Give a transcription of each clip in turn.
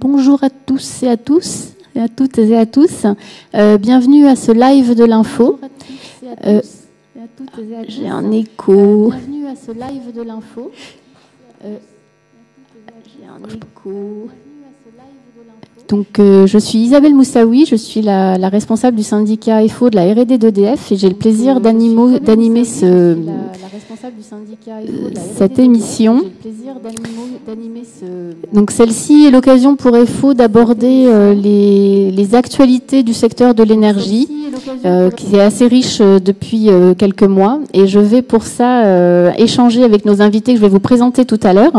Bonjour à tous et à tous, et à toutes et à tous. Bienvenue à ce live de l'info. J'ai un écho. Bienvenue à ce live de l'info. J'ai un écho. Donc, je suis Isabelle Moussaoui, je suis la responsable du syndicat FO de la R&D d'EDF et j'ai le plaisir d'animer cette émission. Donc, celle-ci est l'occasion pour FO d'aborder les actualités du secteur de l'énergie, qui est assez riche depuis quelques mois. Et je vais pour ça échanger avec nos invités que je vais vous présenter tout à l'heure.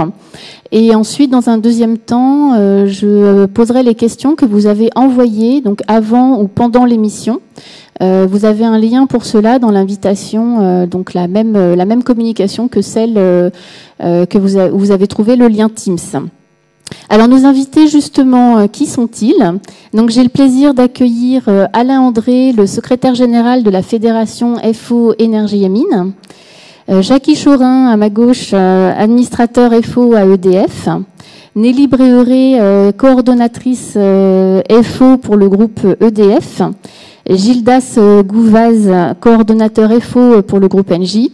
Et ensuite, dans un deuxième temps, je poserai les questions que vous avez envoyées, donc avant ou pendant l'émission. Vous avez un lien pour cela dans l'invitation, donc la même communication que celle que vous avez trouvé, le lien Teams. Alors, nos invités, justement, qui sont-ils? Donc, j'ai le plaisir d'accueillir Alain André, le secrétaire général de la Fédération FO Énergie et Mines. Jackie Chorin, à ma gauche, administrateur FO à EDF. Nelly Bréheret, coordonnatrice FO pour le groupe EDF. Gildas Gouvaz, coordonnateur FO pour le groupe Engie.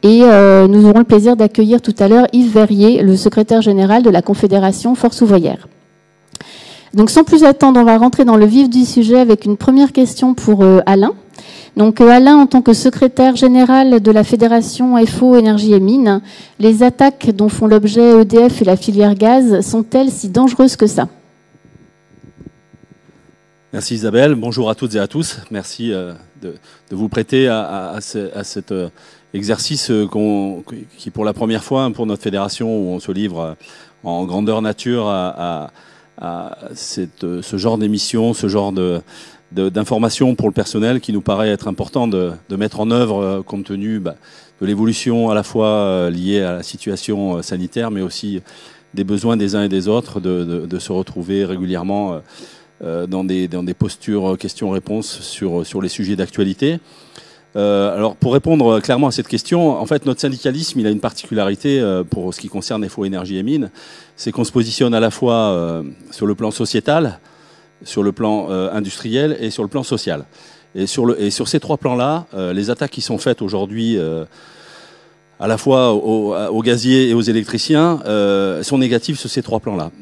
Et nous aurons le plaisir d'accueillir tout à l'heure Yves Verrier, le secrétaire général de la Confédération Force ouvrière. Donc sans plus attendre, on va rentrer dans le vif du sujet avec une première question pour Alain. Donc Alain, en tant que secrétaire général de la Fédération FO Énergie et Mines, les attaques dont font l'objet EDF et la filière gaz sont-elles si dangereuses que ça? Merci Isabelle, bonjour à toutes et à tous. Merci de vous prêter à cet exercice qui pour la première fois pour notre fédération où on se livre en grandeur nature à ce genre d'émission, ce genre d'informations pour le personnel qui nous paraît être important de mettre en œuvre compte tenu de l'évolution à la fois liée à la situation sanitaire mais aussi des besoins des uns et des autres de se retrouver régulièrement dans des postures questions-réponses sur les sujets d'actualité. Alors pour répondre clairement à cette question, en fait notre syndicalisme il a une particularité pour ce qui concerne FO Énergie et Mines, c'est qu'on se positionne à la fois sur le plan sociétal, sur le plan industriel et sur le plan social. Et sur ces trois plans-là, les attaques qui sont faites aujourd'hui à la fois aux gaziers et aux électriciens sont négatives sur ces trois plans-là.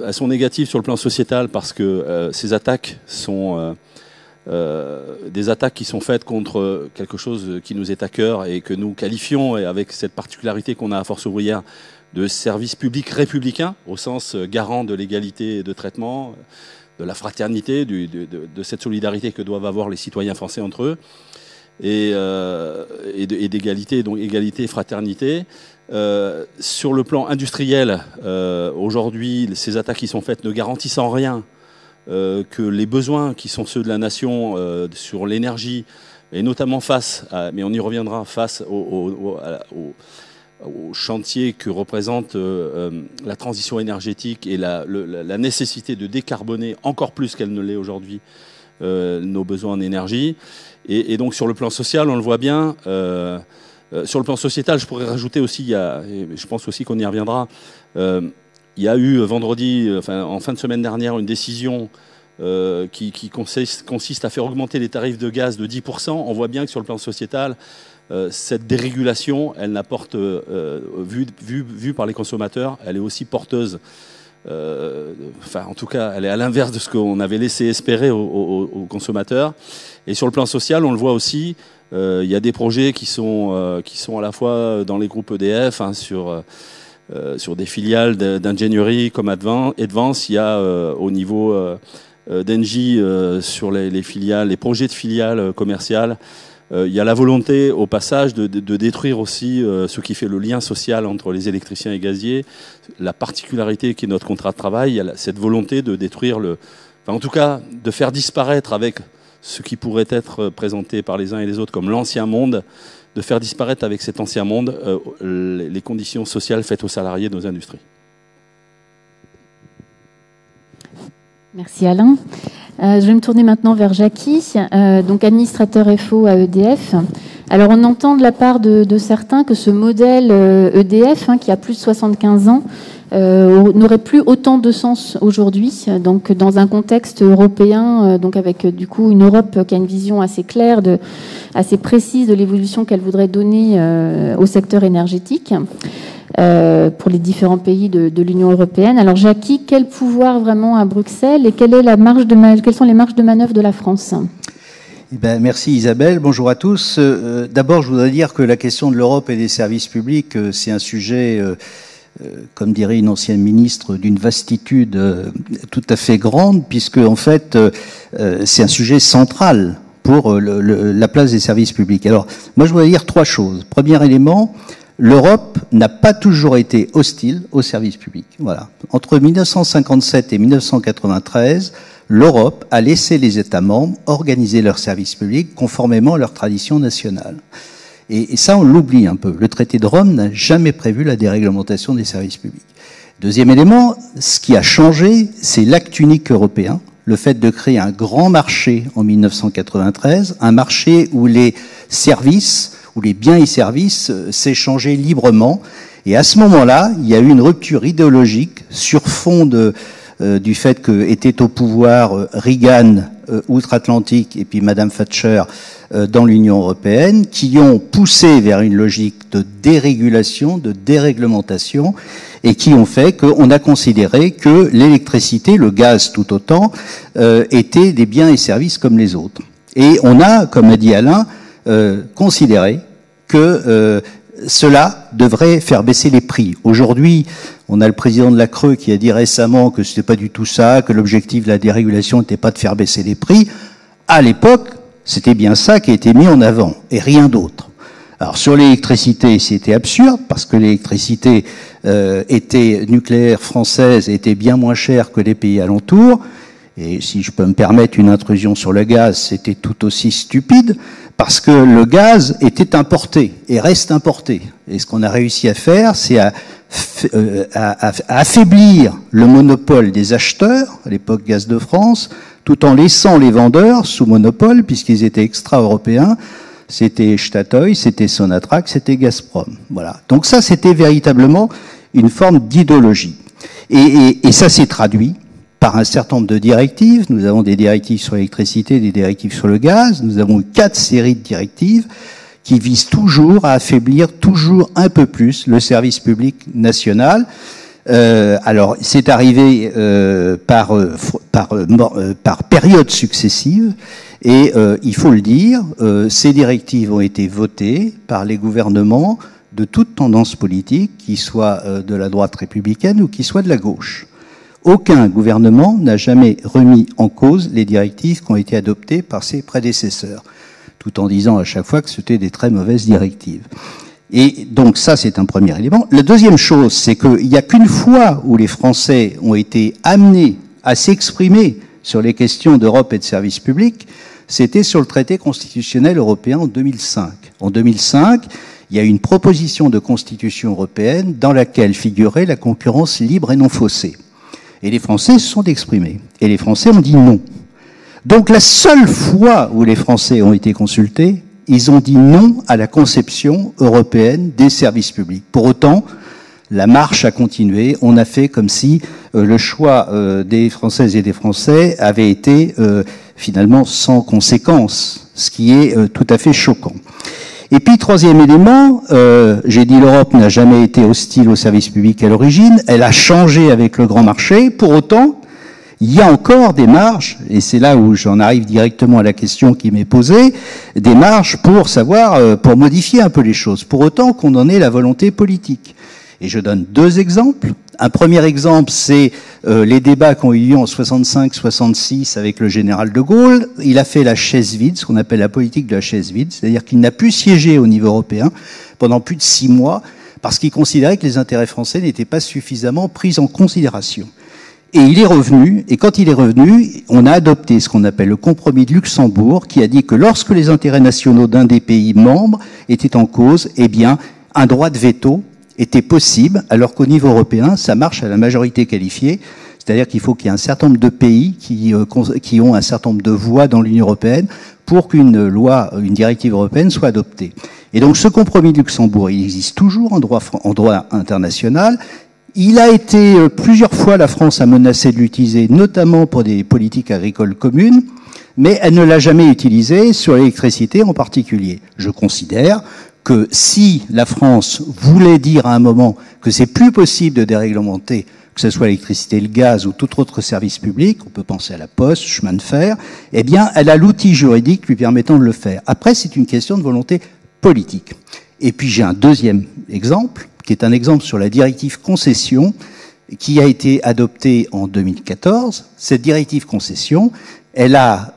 Elles sont négatives sur le plan sociétal parce que ces attaques sont des attaques qui sont faites contre quelque chose qui nous est à cœur et que nous qualifions, et avec cette particularité qu'on a à Force ouvrière, de service public républicain, au sens garant de l'égalité de traitement, de la fraternité, de cette solidarité que doivent avoir les citoyens français entre eux, et d'égalité, donc égalité et fraternité. Sur le plan industriel, aujourd'hui, ces attaques qui sont faites ne garantissent en rien que les besoins qui sont ceux de la nation sur l'énergie, et notamment mais on y reviendra, face au chantier que représente la transition énergétique et la nécessité de décarboner encore plus qu'elle ne l'est aujourd'hui nos besoins en énergie. Et donc sur le plan social, on le voit bien. Sur le plan sociétal, je pourrais rajouter aussi, et je pense aussi qu'on y reviendra, il y a eu vendredi, en fin de semaine dernière, une décision qui consiste à faire augmenter les tarifs de gaz de 10%. On voit bien que sur le plan sociétal, cette dérégulation, elle n'apporte, vue par les consommateurs, elle est aussi porteuse. En tout cas, elle est à l'inverse de ce qu'on avait laissé espérer aux consommateurs. Et sur le plan social, on le voit aussi, il y a des projets qui sont à la fois dans les groupes EDF, sur des filiales d'ingénierie comme Advance, il y a au niveau d'Engie sur les filiales, les projets de filiales commerciales. Il y a la volonté, au passage, de détruire aussi ce qui fait le lien social entre les électriciens et gaziers. La particularité qui est notre contrat de travail, il y a cette volonté de détruire en tout cas, de faire disparaître avec ce qui pourrait être présenté par les uns et les autres comme l'ancien monde, de faire disparaître avec cet ancien monde les conditions sociales faites aux salariés de nos industries. Merci Alain. Je vais me tourner maintenant vers Jackie, donc administrateur FO à EDF. Alors on entend de la part de certains que ce modèle EDF, qui a plus de 75 ans, n'aurait plus autant de sens aujourd'hui. Donc, dans un contexte européen, donc avec du coup une Europe qui a une vision assez claire, assez précise de l'évolution qu'elle voudrait donner au secteur énergétique pour les différents pays de l'Union européenne. Alors, Jacky, quel pouvoir vraiment à Bruxelles et quelles sont les marges de manœuvre de la France ? Eh ben, merci Isabelle, bonjour à tous. D'abord, je voudrais dire que la question de l'Europe et des services publics, c'est un sujet, comme dirait une ancienne ministre, d'une vastitude tout à fait grande, puisque en fait, c'est un sujet central pour la place des services publics. Alors, moi, je voudrais dire trois choses. Premier élément, l'Europe n'a pas toujours été hostile aux services publics. Voilà. Entre 1957 et 1993, l'Europe a laissé les États membres organiser leurs services publics conformément à leur tradition nationale. Et ça, on l'oublie un peu. Le traité de Rome n'a jamais prévu la déréglementation des services publics. Deuxième élément, ce qui a changé, c'est l'acte unique européen, le fait de créer un grand marché en 1993, un marché où les services, où les biens et services s'échangeaient librement. Et à ce moment-là, il y a eu une rupture idéologique sur fond du fait que était au pouvoir Reagan outre-Atlantique et puis Madame Thatcher dans l'Union européenne, qui ont poussé vers une logique de dérégulation, de déréglementation, et qui ont fait qu'on a considéré que l'électricité, le gaz tout autant, étaient des biens et services comme les autres. Et on a, comme a dit Alain, considéré que cela devrait faire baisser les prix. Aujourd'hui, on a le président de la Creux qui a dit récemment que c'était pas du tout ça, que l'objectif de la dérégulation n'était pas de faire baisser les prix. À l'époque, c'était bien ça qui a été mis en avant, et rien d'autre. Alors sur l'électricité, c'était absurde, parce que l'électricité nucléaire française était bien moins chère que les pays alentours. Et si je peux me permettre une intrusion sur le gaz, c'était tout aussi stupide, parce que le gaz était importé et reste importé. Et ce qu'on a réussi à faire, c'est à affaiblir le monopole des acheteurs, à l'époque Gaz de France, tout en laissant les vendeurs sous monopole, puisqu'ils étaient extra-européens. C'était Statoil, c'était Sonatrach, c'était Gazprom. Voilà. Donc ça, c'était véritablement une forme d'idéologie. Et ça s'est traduit par un certain nombre de directives. Nous avons des directives sur l'électricité, des directives sur le gaz. Nous avons 4 séries de directives qui visent toujours à affaiblir toujours un peu plus le service public national. Alors, c'est arrivé par périodes successives, et il faut le dire, ces directives ont été votées par les gouvernements de toute tendance politique, qui soit de la droite républicaine ou qui soit de la gauche. Aucun gouvernement n'a jamais remis en cause les directives qui ont été adoptées par ses prédécesseurs, tout en disant à chaque fois que c'était des très mauvaises directives. Et donc ça, c'est un premier élément. La deuxième chose, c'est qu'il n'y a qu'une fois où les Français ont été amenés à s'exprimer sur les questions d'Europe et de services publics, c'était sur le traité constitutionnel européen en 2005. En 2005, il y a eu une proposition de constitution européenne dans laquelle figurait la concurrence libre et non faussée. Et les Français se sont exprimés. Et les Français ont dit non. Donc la seule fois où les Français ont été consultés, ils ont dit non à la conception européenne des services publics. Pour autant, la marche a continué. On a fait comme si le choix des Françaises et des Français avait été finalement sans conséquence, ce qui est tout à fait choquant. Et puis, troisième élément, j'ai dit l'Europe n'a jamais été hostile aux services publics à l'origine, elle a changé avec le grand marché. Pour autant, il y a encore des marges, et c'est là où j'en arrive directement à la question qui m'est posée, des marges pour savoir, pour modifier un peu les choses, pour autant qu'on en ait la volonté politique. Et je donne 2 exemples. Un premier exemple, c'est les débats qui ont eu lieu en 65-66 avec le général de Gaulle. Il a fait la chaise vide, ce qu'on appelle la politique de la chaise vide, c'est-à-dire qu'il n'a pu siéger au niveau européen pendant plus de 6 mois parce qu'il considérait que les intérêts français n'étaient pas suffisamment pris en considération. Et il est revenu, et quand il est revenu, on a adopté ce qu'on appelle le compromis de Luxembourg, qui a dit que lorsque les intérêts nationaux d'un des pays membres étaient en cause, eh bien, un droit de veto était possible, alors qu'au niveau européen, ça marche à la majorité qualifiée, c'est-à-dire qu'il faut qu'il y ait un certain nombre de pays qui ont un certain nombre de voix dans l'Union européenne pour qu'une loi, une directive européenne soit adoptée. Et donc ce compromis de Luxembourg, il existe toujours en droit international. Il a été plusieurs fois, la France a menacé de l'utiliser, notamment pour des politiques agricoles communes, mais elle ne l'a jamais utilisé sur l'électricité en particulier. Je considère que si la France voulait dire à un moment que c'est plus possible de déréglementer, que ce soit l'électricité, le gaz ou tout autre service public, on peut penser à la poste, chemin de fer, eh bien, elle a l'outil juridique lui permettant de le faire. Après, c'est une question de volonté politique. Et puis, j'ai un deuxième exemple, qui est un exemple sur la directive concession, qui a été adoptée en 2014. Cette directive concession, elle a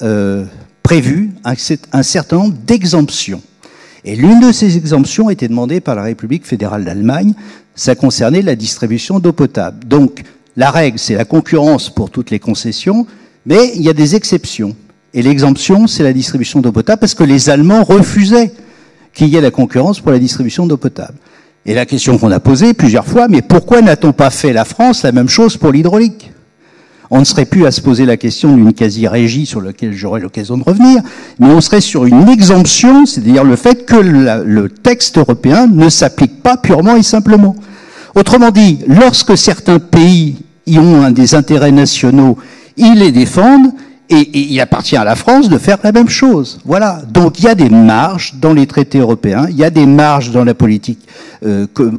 prévu un certain nombre d'exemptions. Et l'une de ces exemptions a été demandée par la République fédérale d'Allemagne. Ça concernait la distribution d'eau potable. Donc, la règle, c'est la concurrence pour toutes les concessions, mais il y a des exceptions. Et l'exemption, c'est la distribution d'eau potable, parce que les Allemands refusaient qu'il y ait la concurrence pour la distribution d'eau potable. Et la question qu'on a posée plusieurs fois, mais pourquoi n'a-t-on pas fait, la France, la même chose pour l'hydraulique? On ne serait plus à se poser la question d'une quasi-régie sur laquelle j'aurai l'occasion de revenir, mais on serait sur une exemption, c'est-à-dire le fait que le texte européen ne s'applique pas purement et simplement. Autrement dit, lorsque certains pays y ont des intérêts nationaux, ils les défendent, et il appartient à la France de faire la même chose. Voilà. Donc il y a des marges dans les traités européens, il y a des marges dans la politique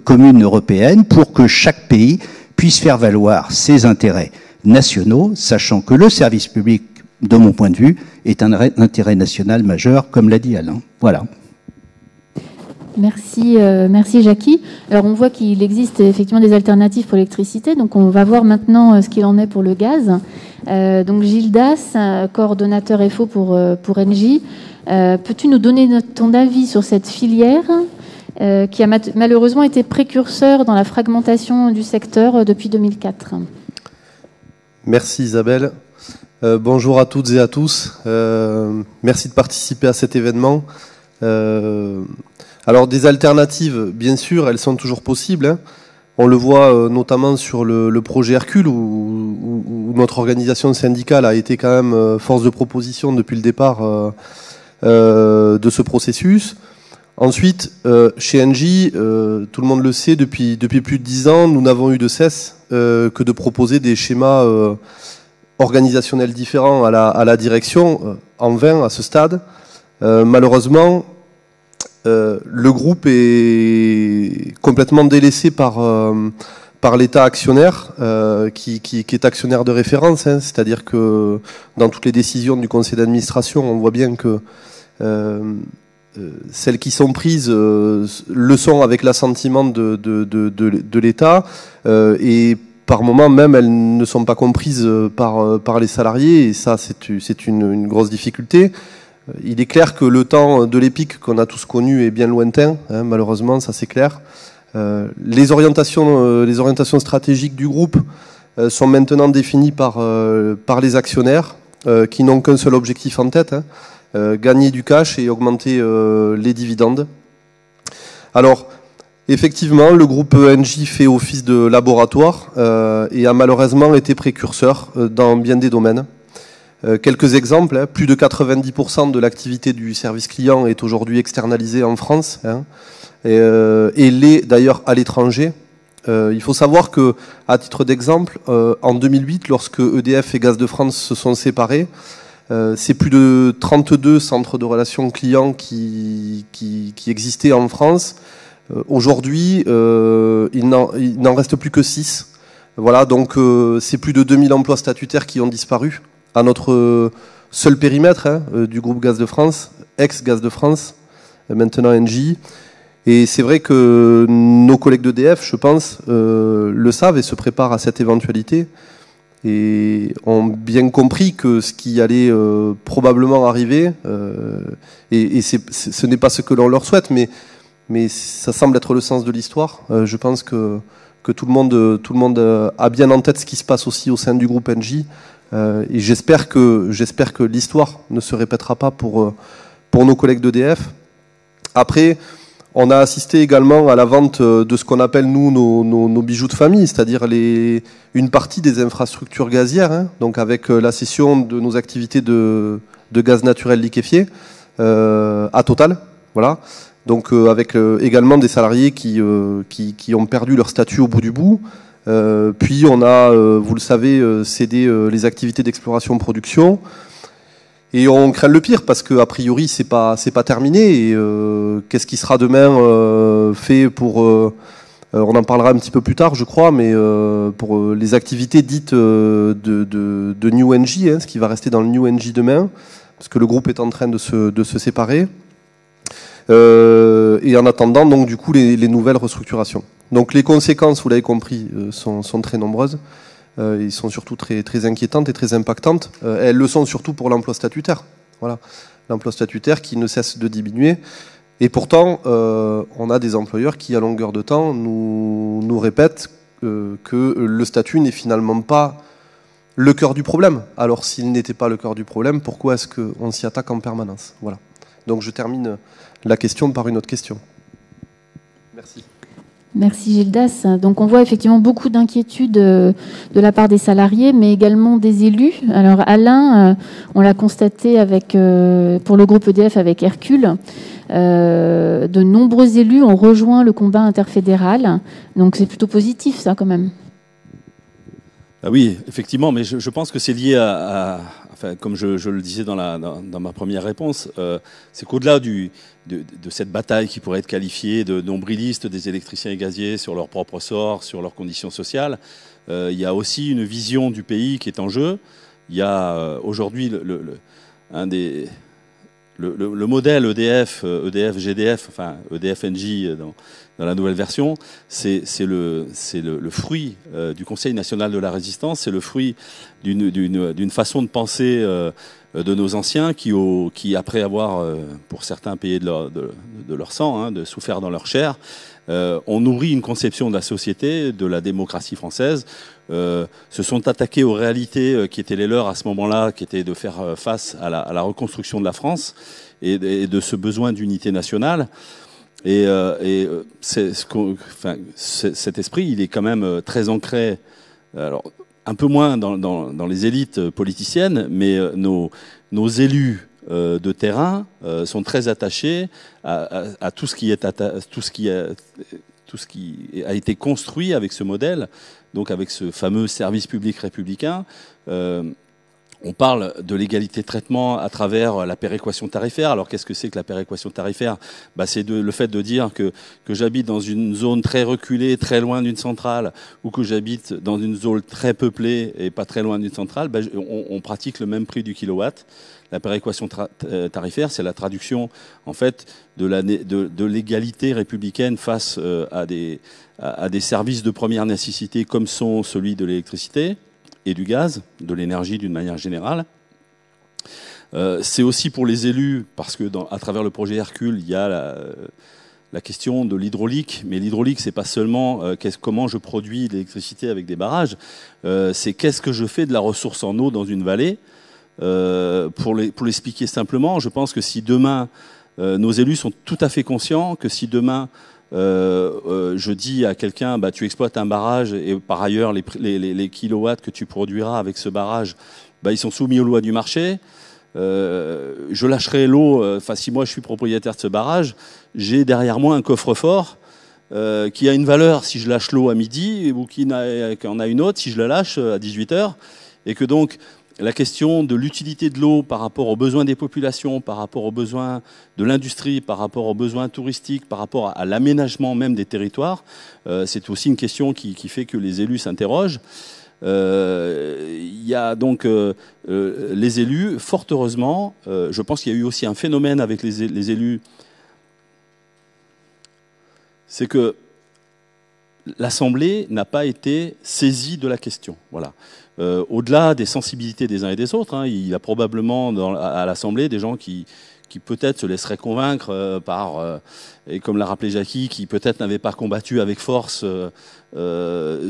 commune européenne pour que chaque pays puisse faire valoir ses intérêts nationaux, sachant que le service public, de mon point de vue, est un intérêt national majeur, comme l'a dit Alain. Voilà. Merci, merci Jackie. Alors on voit qu'il existe effectivement des alternatives pour l'électricité, donc on va voir maintenant ce qu'il en est pour le gaz. Donc Gilles Das, coordonnateur FO pour Engie, peux-tu nous donner ton avis sur cette filière qui a malheureusement été précurseur dans la fragmentation du secteur depuis 2004 ? Merci Isabelle. Bonjour à toutes et à tous. Merci de participer à cet événement. Alors des alternatives, bien sûr, elles sont toujours possibles. Hein. On le voit notamment sur le projet Hercule où notre organisation syndicale a été quand même force de proposition depuis le départ de ce processus. Ensuite, chez Engie, tout le monde le sait, depuis plus de 10 ans, nous n'avons eu de cesse que de proposer des schémas organisationnels différents à la direction, en vain à ce stade. Malheureusement, le groupe est complètement délaissé par l'État actionnaire, qui est actionnaire de référence, hein, c'est-à-dire que dans toutes les décisions du conseil d'administration, on voit bien que celles qui sont prises le sont avec l'assentiment de l'État, et par moments même elles ne sont pas comprises par les salariés, et ça c'est une grosse difficulté. Il est clair que le temps de l'EPIC qu'on a tous connu est bien lointain, hein, malheureusement, ça c'est clair. Les orientations stratégiques du groupe sont maintenant définies par les actionnaires, qui n'ont qu'un seul objectif en tête, hein, gagner du cash et augmenter les dividendes. Alors, effectivement, le groupe Engie fait office de laboratoire et a malheureusement été précurseur dans bien des domaines. Quelques exemples, hein. Plus de 90% de l'activité du service client est aujourd'hui externalisée en France, hein, et l'est d'ailleurs à l'étranger. Il faut savoir que, à titre d'exemple, en 2008, lorsque EDF et Gaz de France se sont séparés, c'est plus de 32 centres de relations clients qui existaient en France. Aujourd'hui, il n'en reste plus que 6. Voilà, donc c'est plus de 2000 emplois statutaires qui ont disparu à notre seul périmètre, hein, du groupe Gaz de France, ex-Gaz de France, maintenant Engie. Et c'est vrai que nos collègues d'EDF, je pense, le savent et se préparent à cette éventualité et ont bien compris que ce qui allait probablement arriver, et ce n'est pas ce que l'on leur souhaite, mais ça semble être le sens de l'histoire. Je pense que tout le monde a bien en tête ce qui se passe aussi au sein du groupe Engie. Et j'espère que l'histoire ne se répétera pas pour nos collègues d'EDF. Après, on a assisté également à la vente de ce qu'on appelle, nous, nos bijoux de famille, c'est-à-dire une partie des infrastructures gazières, hein, donc avec la cession de nos activités de gaz naturel liquéfié à Total. Voilà. Donc avec également des salariés qui ont perdu leur statut au bout du bout. Puis on a, vous le savez, cédé les activités d'exploration-production. Et on craint le pire parce que a priori c'est pas terminé. Et qu'est-ce qui sera demain fait pour on en parlera un petit peu plus tard, je crois, mais pour les activités dites de New Engie, hein, ce qui va rester dans le New Engie demain, parce que le groupe est en train de se séparer. Et en attendant, donc du coup, les nouvelles restructurations. Donc les conséquences, vous l'avez compris, sont très nombreuses. Ils sont surtout très inquiétantes et très impactantes. Elles le sont surtout pour l'emploi statutaire. Voilà, l'emploi statutaire qui ne cesse de diminuer. Et pourtant, on a des employeurs qui, à longueur de temps, nous répètent que le statut n'est finalement pas le cœur du problème. Alors, s'il n'était pas le cœur du problème, pourquoi est-ce qu'on s'y attaque en permanence? Voilà. Donc, je termine la question par une autre question. Merci. Merci Gildas. Donc on voit effectivement beaucoup d'inquiétudes de la part des salariés, mais également des élus. Alors Alain, on l'a constaté pour le groupe EDF avec Hercule, de nombreux élus ont rejoint le combat interfédéral. Donc c'est plutôt positif ça quand même. Ah oui, effectivement, mais je pense que c'est lié enfin, comme je le disais dans ma première réponse, c'est qu'au-delà de cette bataille qui pourrait être qualifiée de nombriliste des électriciens et gaziers sur leur propre sort, sur leurs conditions sociales, il y a aussi une vision du pays qui est en jeu. Il y a aujourd'hui le modèle EDF, GDF, enfin EDF-NJ dans la nouvelle version, c'est le fruit du Conseil national de la résistance, c'est le fruit d'une façon de penser de nos anciens qui après avoir, pour certains, payé de leur sang, hein, de souffert dans leur chair, ont nourri une conception de la société, de la démocratie française, se sont attaqués aux réalités qui étaient les leurs à ce moment-là, qui étaient de faire face à la reconstruction de la France et de ce besoin d'unité nationale. Et cet esprit, il est quand même très ancré, alors un peu moins dans les élites politiciennes, mais nos élus de terrain sont très attachés à tout ce qui a été construit avec ce modèle, donc avec ce fameux service public républicain. On parle de l'égalité de traitement à travers la péréquation tarifaire. Alors qu'est-ce que c'est que la péréquation tarifaire? C'est le fait de dire que j'habite dans une zone très reculée, très loin d'une centrale, ou que j'habite dans une zone très peuplée et pas très loin d'une centrale, on pratique le même prix du kilowatt. La péréquation tarifaire, c'est la traduction en fait de l'égalité républicaine face à des services de première nécessité comme sont celui de l'électricité et du gaz, de l'énergie d'une manière générale. C'est aussi pour les élus, parce que à travers le projet Hercule, il y a la question de l'hydraulique. Mais l'hydraulique, c'est pas seulement comment je produis l'électricité avec des barrages, c'est qu'est-ce que je fais de la ressource en eau dans une vallée. Pour l'expliquer simplement, je pense que si demain, nos élus sont tout à fait conscients que si demain, je dis à quelqu'un, tu exploites un barrage et par ailleurs les kilowatts que tu produiras avec ce barrage, ils sont soumis aux lois du marché. Je lâcherai l'eau. Si moi je suis propriétaire de ce barrage, j'ai derrière moi un coffre-fort qui a une valeur si je lâche l'eau à midi ou qui en a une autre si je la lâche à 18h, et que donc la question de l'utilité de l'eau par rapport aux besoins des populations, par rapport aux besoins de l'industrie, par rapport aux besoins touristiques, par rapport à l'aménagement même des territoires, c'est aussi une question qui fait que les élus s'interrogent. Il y a donc les élus, fort heureusement, je pense qu'il y a eu aussi un phénomène avec les élus, c'est que l'Assemblée n'a pas été saisie de la question. Voilà. Au-delà des sensibilités des uns et des autres, il y a probablement à l'Assemblée des gens qui peut-être se laisseraient convaincre et comme l'a rappelé Jackie, qui peut-être n'avaient pas combattu avec force ce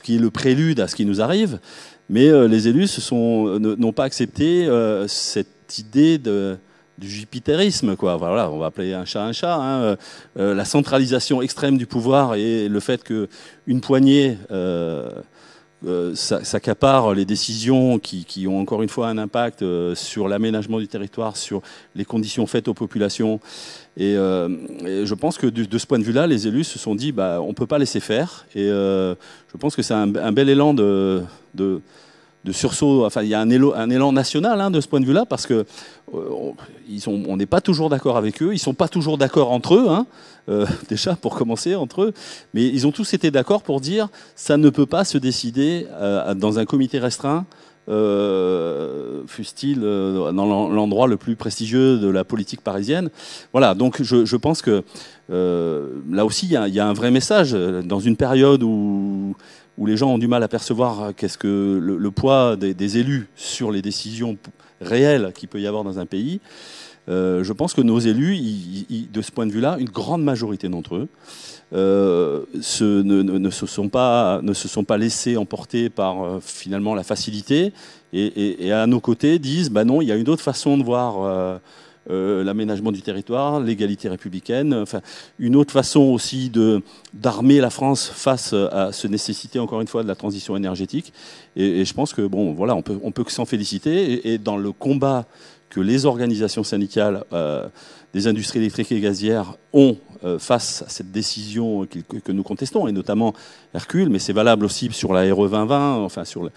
qui est le prélude à ce qui nous arrive, mais les élus n'ont pas accepté cette idée du jupitérisme, quoi. Voilà, on va appeler un chat, la centralisation extrême du pouvoir et le fait qu'une poignée s'accaparent les décisions qui ont encore une fois un impact sur l'aménagement du territoire, sur les conditions faites aux populations. Et je pense que de ce point de vue-là, les élus se sont dit, on ne peut pas laisser faire. Et je pense que c'est un bel élan de sursaut. Enfin, il y a un élan national de ce point de vue-là, parce que on n'est pas toujours d'accord avec eux, ils sont pas toujours d'accord entre eux, déjà pour commencer entre eux, mais ils ont tous été d'accord pour dire ça ne peut pas se décider dans un comité restreint, fût-il dans l'endroit le plus prestigieux de la politique parisienne. Voilà, donc je pense que là aussi il y a un vrai message dans une période où les gens ont du mal à percevoir qu'est-ce que le poids des élus sur les décisions réelles qu'il peut y avoir dans un pays. Je pense que nos élus, de ce point de vue-là, une grande majorité d'entre eux ne se sont pas laissés emporter par finalement la facilité et à nos côtés disent non, il y a une autre façon de voir l'aménagement du territoire, l'égalité républicaine, enfin une autre façon aussi d'armer la France face à ce nécessité encore une fois de la transition énergétique. Et je pense que voilà, on peut que s'en féliciter. Et dans le combat que les organisations syndicales des industries électriques et gazières ont face à cette décision que nous contestons, et notamment Hercule, mais c'est valable aussi sur la RE 2020, enfin sur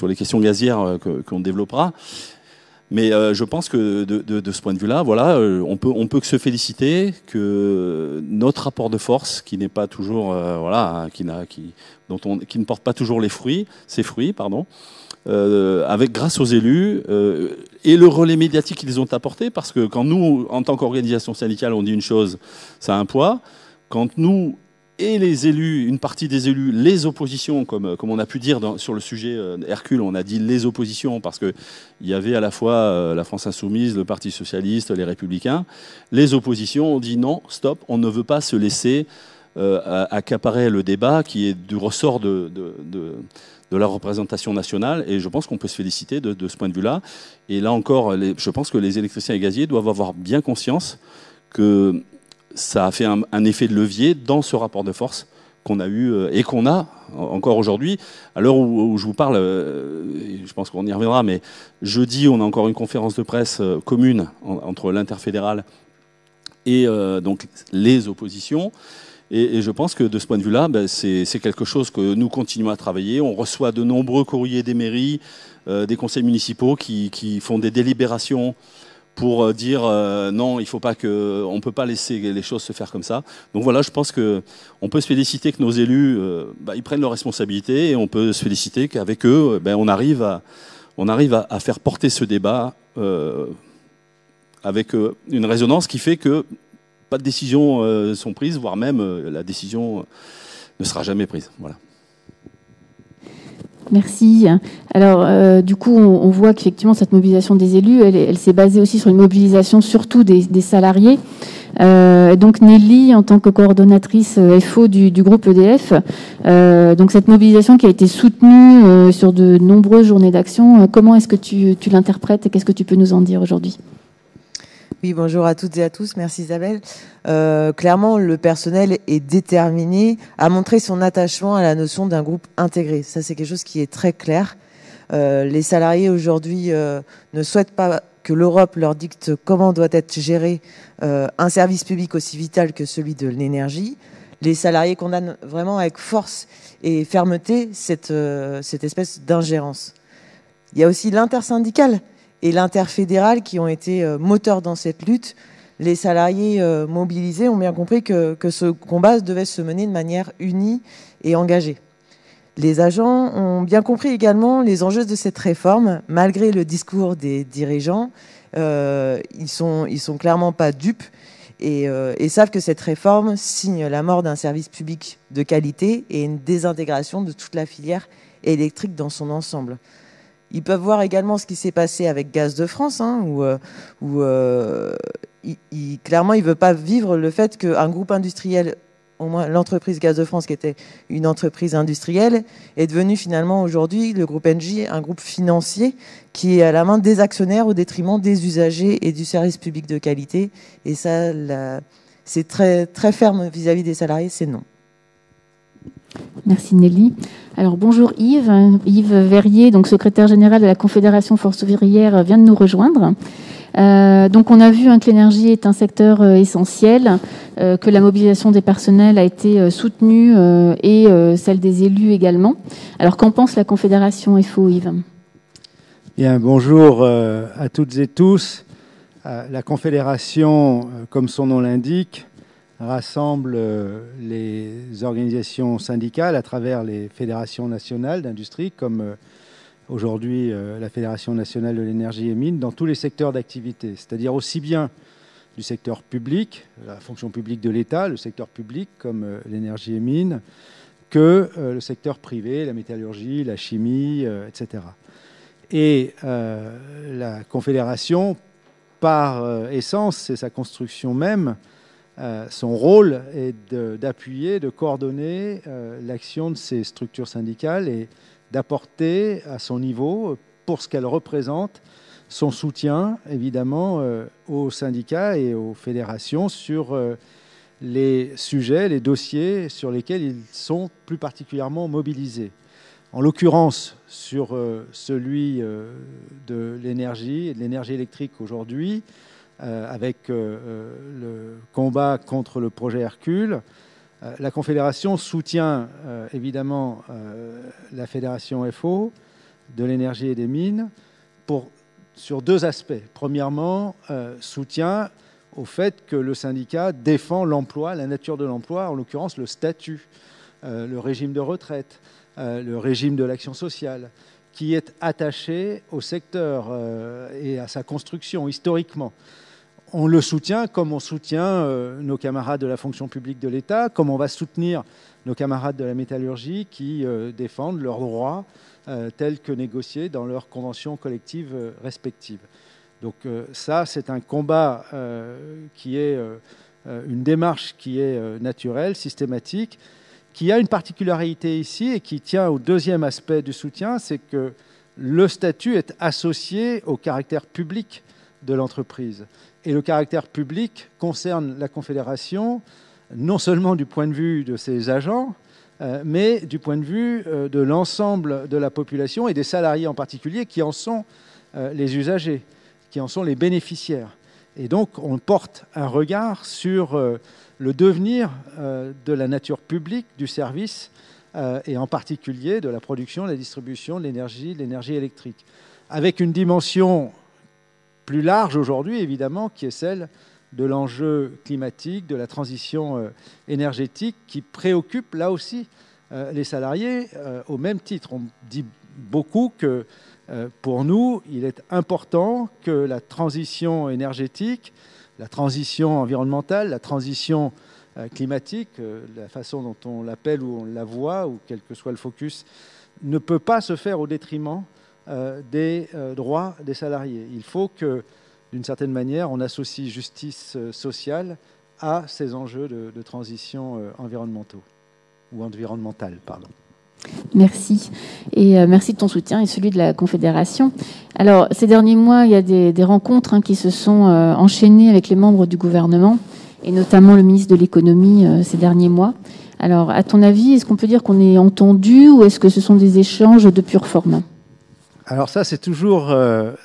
les questions gazières qu'on développera. Mais je pense que de ce point de vue-là, voilà, on peut que se féliciter que notre rapport de force, qui n'est pas toujours, qui ne porte pas toujours ses fruits, grâce aux élus et le relais médiatique qu'ils ont apporté, parce que quand nous, en tant qu'organisation syndicale, on dit une chose, ça a un poids. Quand nous et les élus, une partie des élus, les oppositions, comme on a pu dire sur le sujet Hercule, on a dit les oppositions parce que il y avait à la fois la France Insoumise, le Parti Socialiste, les Républicains. Les oppositions ont dit non, stop, on ne veut pas se laisser accaparer le débat qui est du ressort de la représentation nationale, et je pense qu'on peut se féliciter de ce point de vue-là. Et là encore, je pense que les électriciens et gaziers doivent avoir bien conscience que ça a fait un effet de levier dans ce rapport de force qu'on a eu et qu'on a encore aujourd'hui. À l'heure où je vous parle, je pense qu'on y reviendra, mais jeudi, on a encore une conférence de presse commune entre l'interfédéral et donc les oppositions. Et je pense que de ce point de vue-là, c'est quelque chose que nous continuons à travailler. On reçoit de nombreux courriers des mairies, des conseils municipaux qui font des délibérations pour dire non, il faut pas on peut pas laisser les choses se faire comme ça. Donc voilà, je pense que on peut se féliciter que nos élus ils prennent leurs responsabilités, et on peut se féliciter qu'avec eux, on arrive à faire porter ce débat avec une résonance qui fait que pas de décisions sont prises, voire même la décision ne sera jamais prise. Voilà. Merci. Alors, du coup, on voit qu'effectivement, cette mobilisation des élus, elle s'est basée aussi sur une mobilisation surtout des salariés. Donc, Nelly, en tant que coordonnatrice FO du groupe EDF, donc cette mobilisation qui a été soutenue sur de nombreuses journées d'action, comment est-ce que tu l'interprètes et qu'est-ce que tu peux nous en dire aujourd'hui ? Oui, bonjour à toutes et à tous. Merci Isabelle. Clairement, le personnel est déterminé à montrer son attachement à la notion d'un groupe intégré. Ça, c'est quelque chose qui est très clair. Les salariés aujourd'hui ne souhaitent pas que l'Europe leur dicte comment doit être géré un service public aussi vital que celui de l'énergie. Les salariés condamnent vraiment avec force et fermeté cette espèce d'ingérence. Il y a aussi l'intersyndicale et l'interfédéral qui ont été moteurs dans cette lutte. Les salariés mobilisés ont bien compris que ce combat devait se mener de manière unie et engagée. Les agents ont bien compris également les enjeux de cette réforme, malgré le discours des dirigeants. Ils sont clairement pas dupes et savent que cette réforme signe la mort d'un service public de qualité et une désintégration de toute la filière électrique dans son ensemble. Ils peuvent voir également ce qui s'est passé avec Gaz de France, où clairement, il ne veut pas vivre le fait qu'un groupe industriel, au moins l'entreprise Gaz de France, qui était une entreprise industrielle, est devenu finalement aujourd'hui, le groupe Engie, un groupe financier qui est à la main des actionnaires au détriment des usagers et du service public de qualité. Et ça, c'est très, très ferme vis-à-vis des salariés, c'est non. Merci Nelly. Alors bonjour Yves. Yves Verrier, donc secrétaire général de la Confédération Forces ouvrières, vient de nous rejoindre. Donc on a vu que l'énergie est un secteur essentiel, que la mobilisation des personnels a été soutenue et celle des élus également. Alors qu'en pense la Confédération FO, Yves? Bien, bonjour à toutes et tous. La Confédération, comme son nom l'indique, rassemble les organisations syndicales à travers les fédérations nationales d'industrie, comme aujourd'hui la Fédération nationale de l'énergie et mines, dans tous les secteurs d'activité, c'est-à-dire aussi bien du secteur public, la fonction publique de l'État, le secteur public comme l'énergie et mines, que le secteur privé, la métallurgie, la chimie, etc. Et la Confédération, par essence, c'est sa construction même, son rôle est d'appuyer, de coordonner l'action de ces structures syndicales et d'apporter à son niveau, pour ce qu'elles représentent, son soutien, évidemment, aux syndicats et aux fédérations sur les sujets, les dossiers sur lesquels ils sont plus particulièrement mobilisés. En l'occurrence, sur celui de l'énergie et de l'énergie électrique aujourd'hui, avec le combat contre le projet Hercule, la Confédération soutient évidemment la Fédération FO de l'énergie et des mines sur deux aspects. Premièrement, soutien au fait que le syndicat défend l'emploi, la nature de l'emploi, en l'occurrence le statut, le régime de retraite, le régime de l'action sociale, qui est attaché au secteur et à sa construction historiquement. On le soutient comme on soutient nos camarades de la fonction publique de l'État, comme on va soutenir nos camarades de la métallurgie qui défendent leurs droits tels que négociés dans leurs conventions collectives respectives. Donc ça, c'est un combat qui est une démarche qui est naturelle, systématique, qui a une particularité ici et qui tient au deuxième aspect du soutien, c'est que le statut est associé au caractère public de l'entreprise. Et le caractère public concerne la Confédération non seulement du point de vue de ses agents, mais du point de vue de l'ensemble de la population et des salariés en particulier qui en sont les usagers, qui en sont les bénéficiaires. Et donc on porte un regard sur le devenir de la nature publique du service et en particulier de la production, de la distribution de l'énergie électrique, avec une dimension plus large aujourd'hui, évidemment, qui est celle de l'enjeu climatique, de la transition énergétique, qui préoccupe là aussi les salariés au même titre. On dit beaucoup que pour nous, il est important que la transition énergétique, la transition environnementale, la transition climatique, la façon dont on l'appelle ou on la voit, ou quel que soit le focus, ne peut pas se faire au détriment des droits des salariés. Il faut que, d'une certaine manière, on associe justice sociale à ces enjeux de transition environnementale. Pardon. Merci. Et merci de ton soutien et celui de la Confédération. Alors, ces derniers mois, il y a des rencontres qui se sont enchaînées avec les membres du gouvernement, et notamment le ministre de l'économie ces derniers mois. Alors, à ton avis, est-ce qu'on peut dire qu'on est entendu ou est-ce que ce sont des échanges de pure forme? Alors ça, c'est toujours la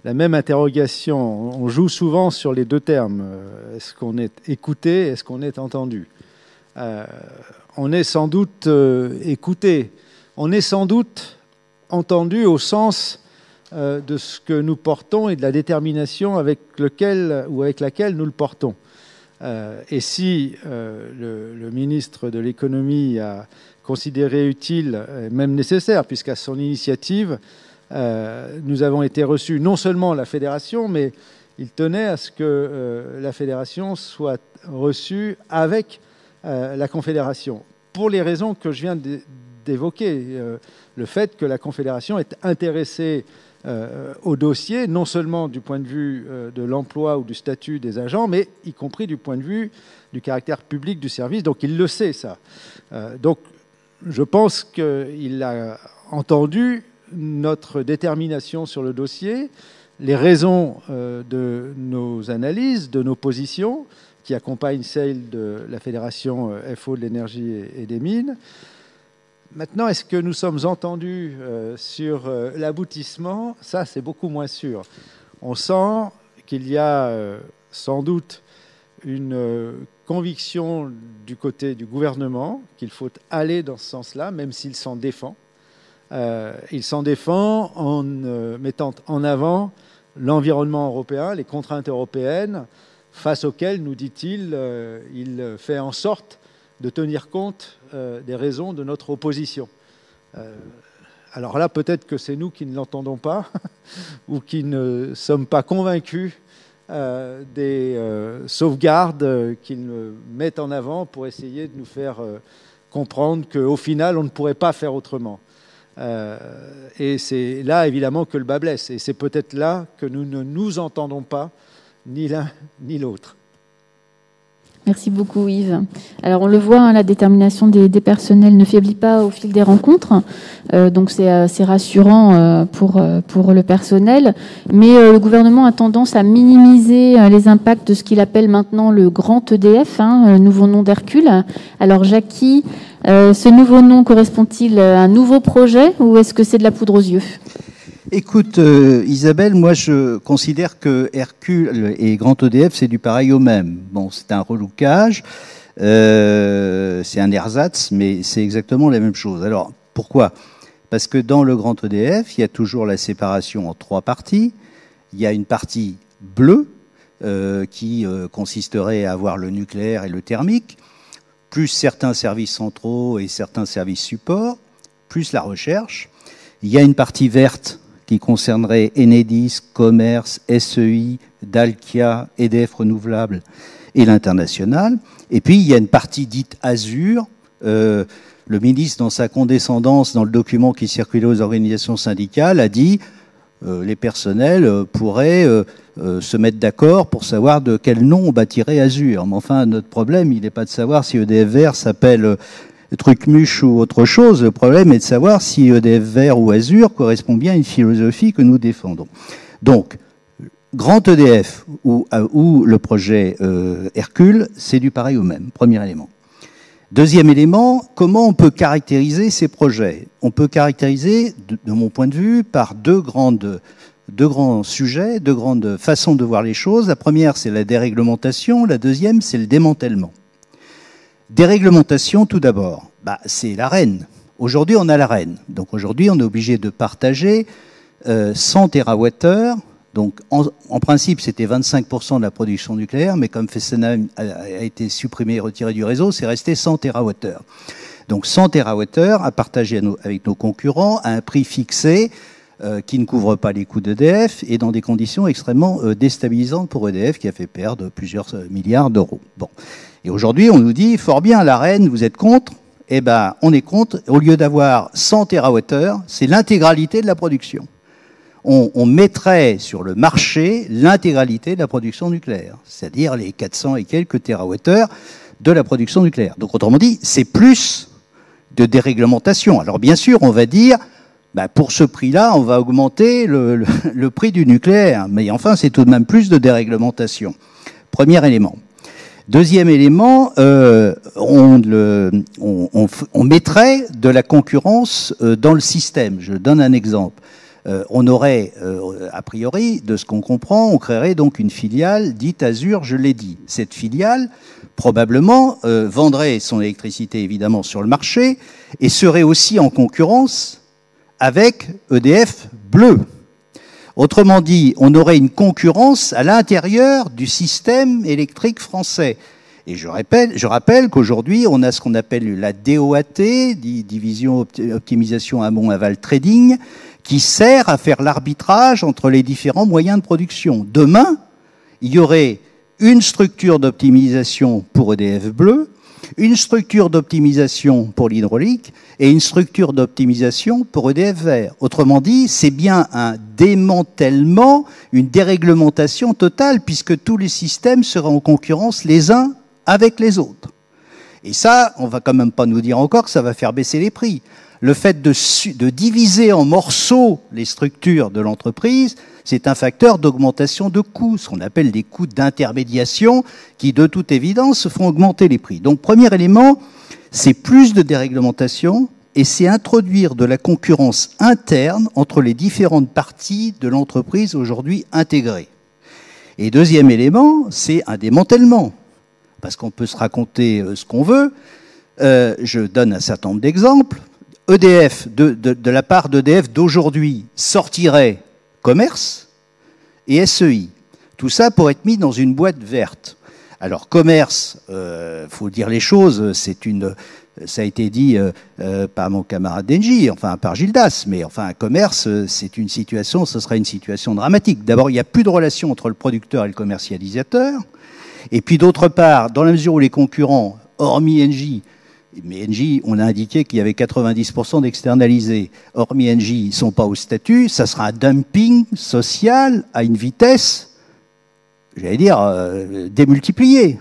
même interrogation. On joue souvent sur les deux termes. Est-ce qu'on est écouté? Est-ce qu'on est entendu? On est sans doute écouté. On est sans doute entendu au sens de ce que nous portons et de la détermination avec laquelle nous le portons. Et si le ministre de l'économie a considéré utile, même nécessaire, puisqu'à son initiative, nous avons été reçus, non seulement la Fédération, mais il tenait à ce que la Fédération soit reçue avec la Confédération, pour les raisons que je viens d'évoquer. Le fait que la Confédération est intéressée au dossier, non seulement du point de vue de l'emploi ou du statut des agents, mais y compris du point de vue du caractère public du service. Donc il le sait, ça. Donc je pense qu'il a entendu notre détermination sur le dossier, les raisons de nos analyses, de nos positions, qui accompagne celle de la Fédération FO de l'énergie et des mines. Maintenant, est-ce que nous sommes entendus sur l'aboutissement? Ça, c'est beaucoup moins sûr. On sent qu'il y a sans doute une conviction du côté du gouvernement qu'il faut aller dans ce sens-là, même s'il s'en défend. Il s'en défend en mettant en avant l'environnement européen, les contraintes européennes, face auxquelles, nous dit-il, il fait en sorte de tenir compte des raisons de notre opposition. Alors là, peut-être que c'est nous qui ne l'entendons pas ou qui ne sommes pas convaincus des sauvegardes qu'ils mettent en avant pour essayer de nous faire comprendre qu'au final, on ne pourrait pas faire autrement. Et c'est là, évidemment, que le bas blesse. Et c'est peut-être là que nous ne nous entendons pas, ni l'un ni l'autre. Merci beaucoup Yves. Alors on le voit, hein, la détermination des personnels ne faiblit pas au fil des rencontres, donc c'est rassurant pour le personnel, mais le gouvernement a tendance à minimiser les impacts de ce qu'il appelle maintenant le grand EDF, hein, nouveau nom d'Hercule. Alors Jackie, ce nouveau nom correspond-il à un nouveau projet ou est-ce que c'est de la poudre aux yeux ? Écoute, Isabelle, moi je considère que Hercule et Grand EDF, c'est du pareil au même. Bon, c'est un relookage, c'est un ersatz, mais c'est exactement la même chose. Alors, pourquoi ? Parce que dans le Grand EDF, il y a toujours la séparation en 3 parties. Il y a une partie bleue, qui consisterait à avoir le nucléaire et le thermique, plus certains services centraux et certains services supports, plus la recherche. Il y a une partie verte qui concernerait Enedis, Commerce, SEI, Dalkia, EDF Renouvelables et l'International. Et puis, il y a une partie dite Azur. Le ministre, dans sa condescendance, dans le document qui circulait aux organisations syndicales, a dit les personnels pourraient se mettre d'accord pour savoir de quel nom on bâtirait Azur. Mais enfin, notre problème, il n'est pas de savoir si EDF Vert s'appelle Trucmuche ou autre chose. Le problème est de savoir si EDF Vert ou Azur correspond bien à une philosophie que nous défendons. Donc, Grand EDF ou le projet Hercule, c'est du pareil au même, premier élément. Deuxième élément, comment on peut caractériser ces projets? On peut caractériser, de mon point de vue, par deux grands sujets, deux grandes façons de voir les choses. La première, c'est la déréglementation. La deuxième, c'est le démantèlement. Déréglementation, tout d'abord, c'est l'ARENH. Aujourd'hui, on a l'ARENH. Donc aujourd'hui, on est obligé de partager 100 TWh. Donc en principe, c'était 25% de la production nucléaire, mais comme Fessenheim a été supprimé et retiré du réseau, c'est resté 100 TWh. Donc 100 TWh à partager avec nos concurrents à un prix fixé qui ne couvre pas les coûts d'EDF et dans des conditions extrêmement déstabilisantes pour EDF qui a fait perdre plusieurs milliards d'euros. Bon. Et aujourd'hui, on nous dit, fort bien, l'ARENH, vous êtes contre? Eh ben, on est contre. Au lieu d'avoir 100 TWh, c'est l'intégralité de la production. On mettrait sur le marché l'intégralité de la production nucléaire, c'est-à-dire les 400 et quelques TWh de la production nucléaire. Donc, autrement dit, c'est plus de déréglementation. Alors, bien sûr, on va dire, pour ce prix-là, on va augmenter le prix du nucléaire. Mais enfin, c'est tout de même plus de déréglementation. Premier élément. Deuxième élément, on mettrait de la concurrence dans le système. Je donne un exemple. On aurait, a priori, de ce qu'on comprend, on créerait donc une filiale dite Azur, je l'ai dit. Cette filiale, probablement, vendrait son électricité, évidemment, sur le marché et serait aussi en concurrence avec EDF Bleu. Autrement dit, on aurait une concurrence à l'intérieur du système électrique français. Et je rappelle qu'aujourd'hui, on a ce qu'on appelle la DOAT, Division Optimisation Amont-Aval Trading, qui sert à faire l'arbitrage entre les différents moyens de production. Demain, il y aurait une structure d'optimisation pour EDF Bleu, une structure d'optimisation pour l'hydraulique et une structure d'optimisation pour EDF Vert. Autrement dit, c'est bien un démantèlement, une déréglementation totale, puisque tous les systèmes seraient en concurrence les uns avec les autres. Et ça, on va quand même pas nous dire encore que ça va faire baisser les prix. le fait de diviser en morceaux les structures de l'entreprise, c'est un facteur d'augmentation de coûts, ce qu'on appelle des coûts d'intermédiation, qui de toute évidence font augmenter les prix. Donc premier élément, c'est plus de déréglementation, et c'est introduire de la concurrence interne entre les différentes parties de l'entreprise aujourd'hui intégrées. Et deuxième élément, c'est un démantèlement, parce qu'on peut se raconter ce qu'on veut. Je donne un certain nombre d'exemples. EDF, de la part d'EDF d'aujourd'hui, sortirait commerce et SEI. Tout ça pour être mis dans une boîte verte. Alors commerce, faut dire les choses, ça a été dit par mon camarade Denji, enfin par Gildas, mais enfin un commerce, c'est une situation, ce serait une situation dramatique. D'abord, il n'y a plus de relation entre le producteur et le commercialisateur. Et puis d'autre part, dans la mesure où les concurrents, hormis Engie, mais Engie, on a indiqué qu'il y avait 90% d'externalisés, hormis Engie, ils ne sont pas au statut, ça sera un dumping social à une vitesse, j'allais dire, démultipliée.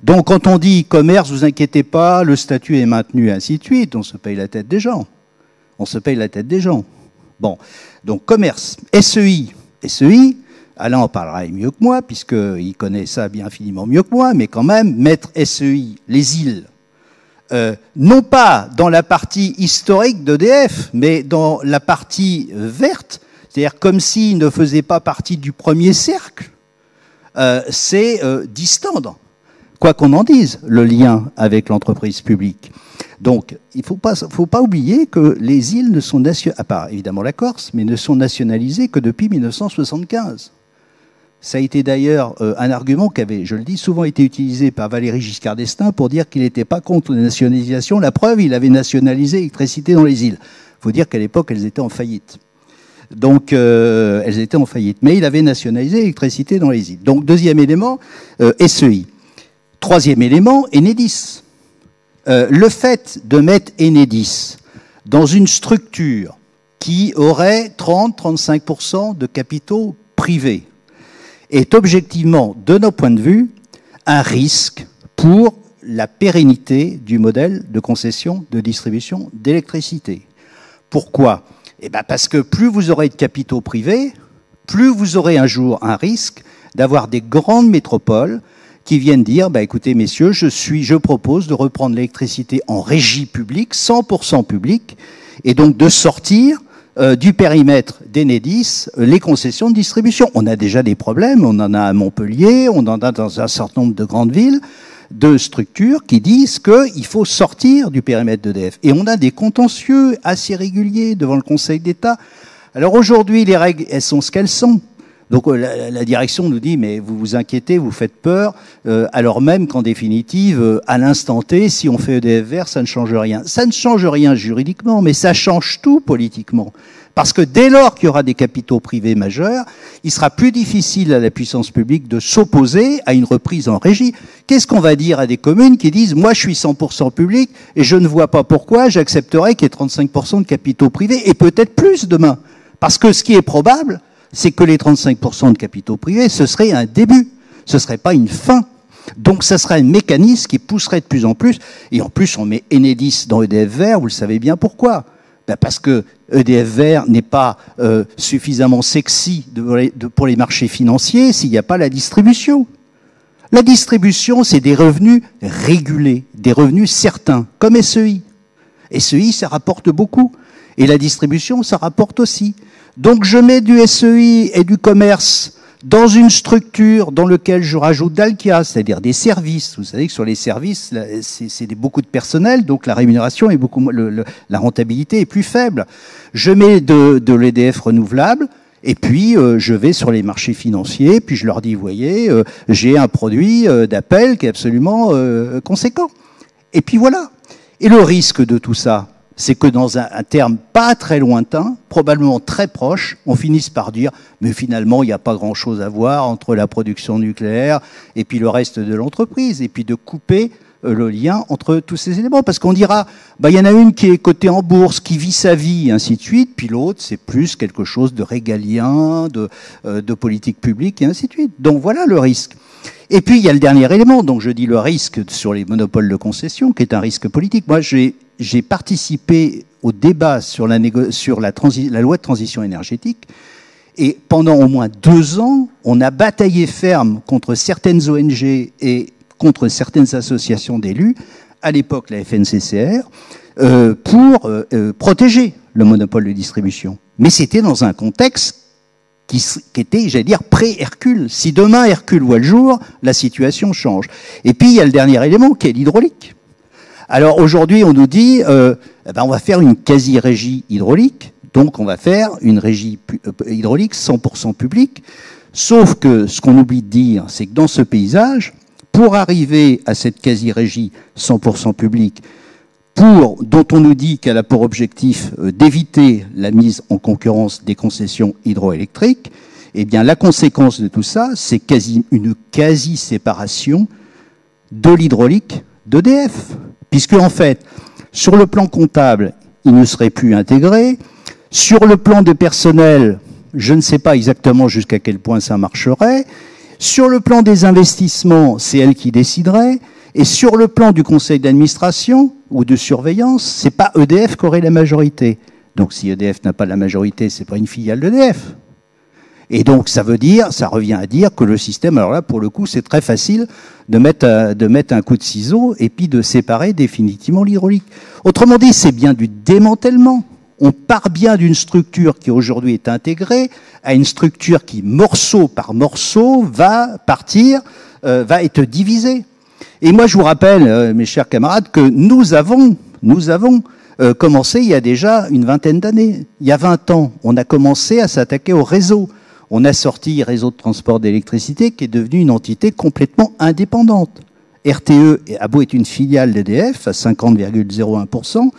Donc quand on dit commerce, vous inquiétez pas, le statut est maintenu, ainsi de suite, on se paye la tête des gens. On se paye la tête des gens. Bon, donc commerce, SEI, Alain en parlera mieux que moi, puisqu'il connaît ça bien infiniment mieux que moi, mais quand même, mettre SEI, les îles, non pas dans la partie historique d'EDF, mais dans la partie verte, c'est-à-dire comme s'il ne faisait pas partie du premier cercle, c'est distendre, quoi qu'on en dise, le lien avec l'entreprise publique. Donc, il ne faut pas oublier que les îles ne sont à part évidemment la Corse, mais ne sont nationalisées que depuis 1975. Ça a été d'ailleurs un argument qui avait, je le dis, souvent été utilisé par Valéry Giscard d'Estaing pour dire qu'il n'était pas contre la nationalisation. La preuve, il avait nationalisé l'électricité dans les îles. Il faut dire qu'à l'époque, elles étaient en faillite. Donc, elles étaient en faillite. Mais il avait nationalisé l'électricité dans les îles. Donc, deuxième élément, SEI. Troisième élément, Enedis. Le fait de mettre Enedis dans une structure qui aurait 30-35% de capitaux privés est objectivement, de nos points de vue, un risque pour la pérennité du modèle de concession de distribution d'électricité. Pourquoi ? Eh bien parce que plus vous aurez de capitaux privés, plus vous aurez un jour un risque d'avoir des grandes métropoles qui viennent dire, bah, écoutez messieurs, je propose de reprendre l'électricité en régie publique, 100% publique, et donc de sortir du périmètre d'Enedis les concessions de distribution. On a déjà des problèmes, on en a à Montpellier, on en a dans un certain nombre de grandes villes, de structures qui disent qu'il faut sortir du périmètre d'EDF. Et on a des contentieux assez réguliers devant le Conseil d'État. Alors aujourd'hui, les règles, elles sont ce qu'elles sont. Donc la direction nous dit, mais vous vous inquiétez, vous faites peur, alors même qu'en définitive, à l'instant T, si on fait EDF vert, ça ne change rien. Ça ne change rien juridiquement, mais ça change tout politiquement. Parce que dès lors qu'il y aura des capitaux privés majeurs, il sera plus difficile à la puissance publique de s'opposer à une reprise en régie. Qu'est-ce qu'on va dire à des communes qui disent « moi je suis 100% public et je ne vois pas pourquoi j'accepterais qu'il y ait 35% de capitaux privés et peut-être plus demain ». Parce que ce qui est probable, c'est que les 35% de capitaux privés, ce serait un début, ce serait pas une fin. Donc ça serait un mécanisme qui pousserait de plus en plus, et en plus on met Enedis dans EDF Vert, vous le savez bien pourquoi. Ben parce que EDF Vert n'est pas suffisamment sexy pour les marchés financiers s'il n'y a pas la distribution. La distribution, c'est des revenus régulés, des revenus certains, comme SEI. SEI, ça rapporte beaucoup, et la distribution, ça rapporte aussi. Donc je mets du SEI et du commerce dans une structure dans laquelle je rajoute d'Alkia, c'est-à-dire des services. Vous savez que sur les services, c'est beaucoup de personnel, donc la rémunération est beaucoup, la rentabilité est plus faible. Je mets de l'EDF renouvelable, et puis je vais sur les marchés financiers, puis je leur dis, vous voyez, j'ai un produit d'appel qui est absolument conséquent. Et puis voilà. Et le risque de tout ça, c'est que dans un terme pas très lointain, probablement très proche, on finisse par dire « mais finalement, il n'y a pas grand-chose à voir entre la production nucléaire et puis le reste de l'entreprise », et puis de couper le lien entre tous ces éléments. Parce qu'on dira bah, « il y en a une qui est cotée en bourse, qui vit sa vie, et ainsi de suite, puis l'autre, c'est plus quelque chose de régalien, de politique publique, et ainsi de suite ». Donc voilà le risque. Et puis, il y a le dernier élément, donc je dis le risque sur les monopoles de concession, qui est un risque politique. Moi, j'ai j'ai participé au débat sur la loi de transition énergétique. Et pendant au moins 2 ans, on a bataillé ferme contre certaines ONG et contre certaines associations d'élus, à l'époque la FNCCR, pour protéger le monopole de distribution. Mais c'était dans un contexte qui était, j'allais dire, pré-Hercule. Si demain Hercule voit le jour, la situation change. Et puis il y a le dernier élément qui est l'hydraulique. Alors aujourd'hui, on nous dit, on va faire une quasi-régie hydraulique, donc on va faire une régie hydraulique 100% publique. Sauf que ce qu'on oublie de dire, c'est que dans ce paysage, pour arriver à cette quasi-régie 100% publique, dont on nous dit qu'elle a pour objectif d'éviter la mise en concurrence des concessions hydroélectriques, eh bien la conséquence de tout ça, c'est une quasi-séparation de l'hydraulique d'EDF. Puisque en fait, sur le plan comptable, il ne serait plus intégré. Sur le plan de personnel, je ne sais pas exactement jusqu'à quel point ça marcherait. Sur le plan des investissements, c'est elle qui déciderait. Et sur le plan du conseil d'administration ou de surveillance, c'est pas EDF qui aurait la majorité. Donc si EDF n'a pas la majorité, c'est pas une filiale d'EDF. Et donc ça revient à dire que le système, alors là pour le coup c'est très facile de mettre un coup de ciseau et puis de séparer définitivement l'hydraulique. Autrement dit, c'est bien du démantèlement. On part bien d'une structure qui aujourd'hui est intégrée à une structure qui, morceau par morceau, va être divisée. Et moi, je vous rappelle, mes chers camarades, que nous avons commencé il y a déjà une vingtaine d'années. Il y a 20 ans, on a commencé à s'attaquer au réseau. On a sorti Réseau de transport d'électricité qui est devenu une entité complètement indépendante. RTE a beau être une filiale d'EDF à 50,01%,